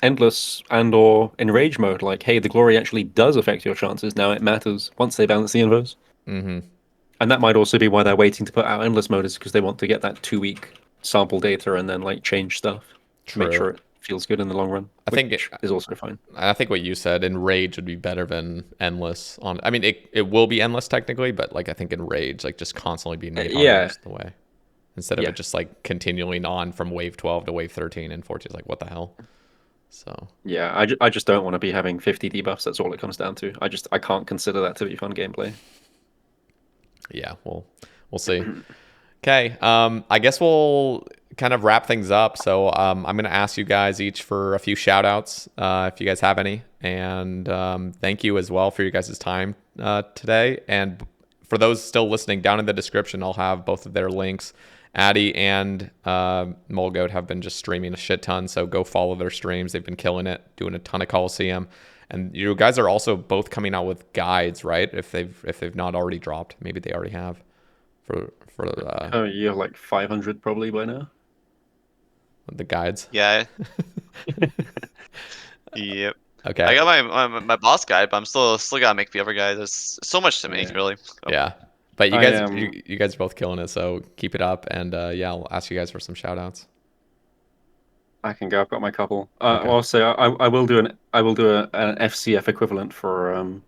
endless and or enrage mode. Like, hey, the glory actually does affect your chances. Now it matters once they balance the invos. Mm-hmm. And that might also be why they're waiting to put out endless mode is because they want to get that 2 week sample data and then like change stuff to make True. sure it feels good in the long run, I think which is also fine. I think what you said, enrage would be better than endless. I mean, it will be endless technically, but like I think enrage, like just constantly being made harder Yeah, is the way. instead of it just like continuing on from wave 12 to wave 13 and 14. It's like, what the hell? So yeah, I just don't want to be having 50 debuffs. That's all it comes down to. I can't consider that to be fun gameplay. Yeah, we'll see. Okay, I guess we'll kind of wrap things up. So I'm going to ask you guys each for a few shout outs if you guys have any. And thank you as well for your guys' time today. And for those still listening, down in the description, I'll have both of their links. Aaty and MolGoat have been just streaming a shit ton, so go follow their streams. They've been killing it, doing a ton of Coliseum. And you guys are also both coming out with guides, right? If they've not already dropped, maybe they already have. For You're like 500 probably by now. the guides. Yeah. Yep. Okay. I got my boss guide, but I'm still gotta make the other guide. There's so much to make, really. Yeah. But you guys, you guys are both killing it, so keep it up. And yeah, I'll ask you guys for some shout outs. I can go. I've got my couple. Okay. Also, I will do an FCF equivalent for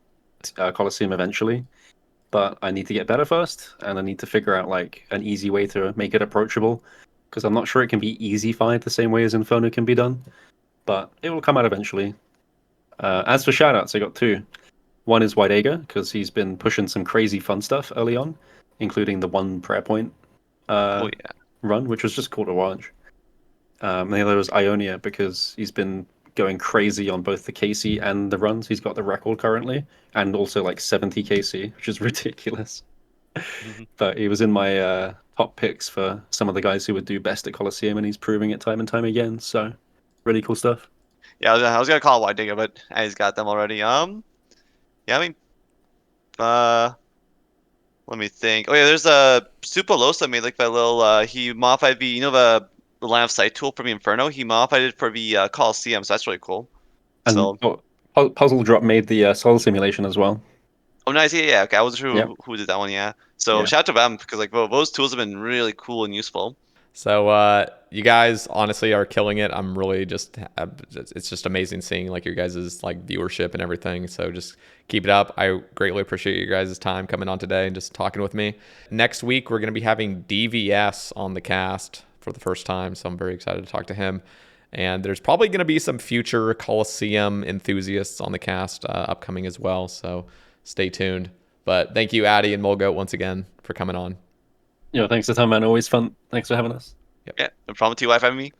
Coliseum eventually, but I need to get better first, and I need to figure out like an easy way to make it approachable, because I'm not sure it can be easy-fied the same way as Inferno can be done, but it will come out eventually. As for shoutouts, I got two. One is Whiteager, because he's been pushing some crazy fun stuff early on, including the one prayer point run, which was just cool to watch. And the other was Ionia, because he's been going crazy on both the KC and the runs. He's got the record currently, and also like 70 KC, which is ridiculous. But he was in my top picks for some of the guys who would do best at Colosseum, and he's proving it time and time again. So, really cool stuff. Yeah, I was gonna call it Whiteager, but he's got them already. Yeah, I mean, let me think. Oh yeah, there's a Supalosa made like that little. He modified the the line of sight tool from the Inferno. He modified it for the Coliseum, so that's really cool. And So Puzzle Drop made the soul simulation as well. oh nice, yeah. Okay, I wasn't sure who did that one. Yeah. So shout out to them, because like those tools have been really cool and useful. So you guys honestly are killing it. I'm really just, it's just amazing seeing like your guys' like viewership and everything. So just keep it up. I greatly appreciate you guys' time coming on today and just talking with me. Next week, we're going to be having DVS on the cast for the first time. So I'm very excited to talk to him. And there's probably going to be some future Coliseum enthusiasts on the cast upcoming as well. So stay tuned. But thank you, Aaty and MolGoat, once again for coming on. Yeah, thanks for the time, man. Always fun. Thanks for having us. Yeah, no problem to you, wife having me.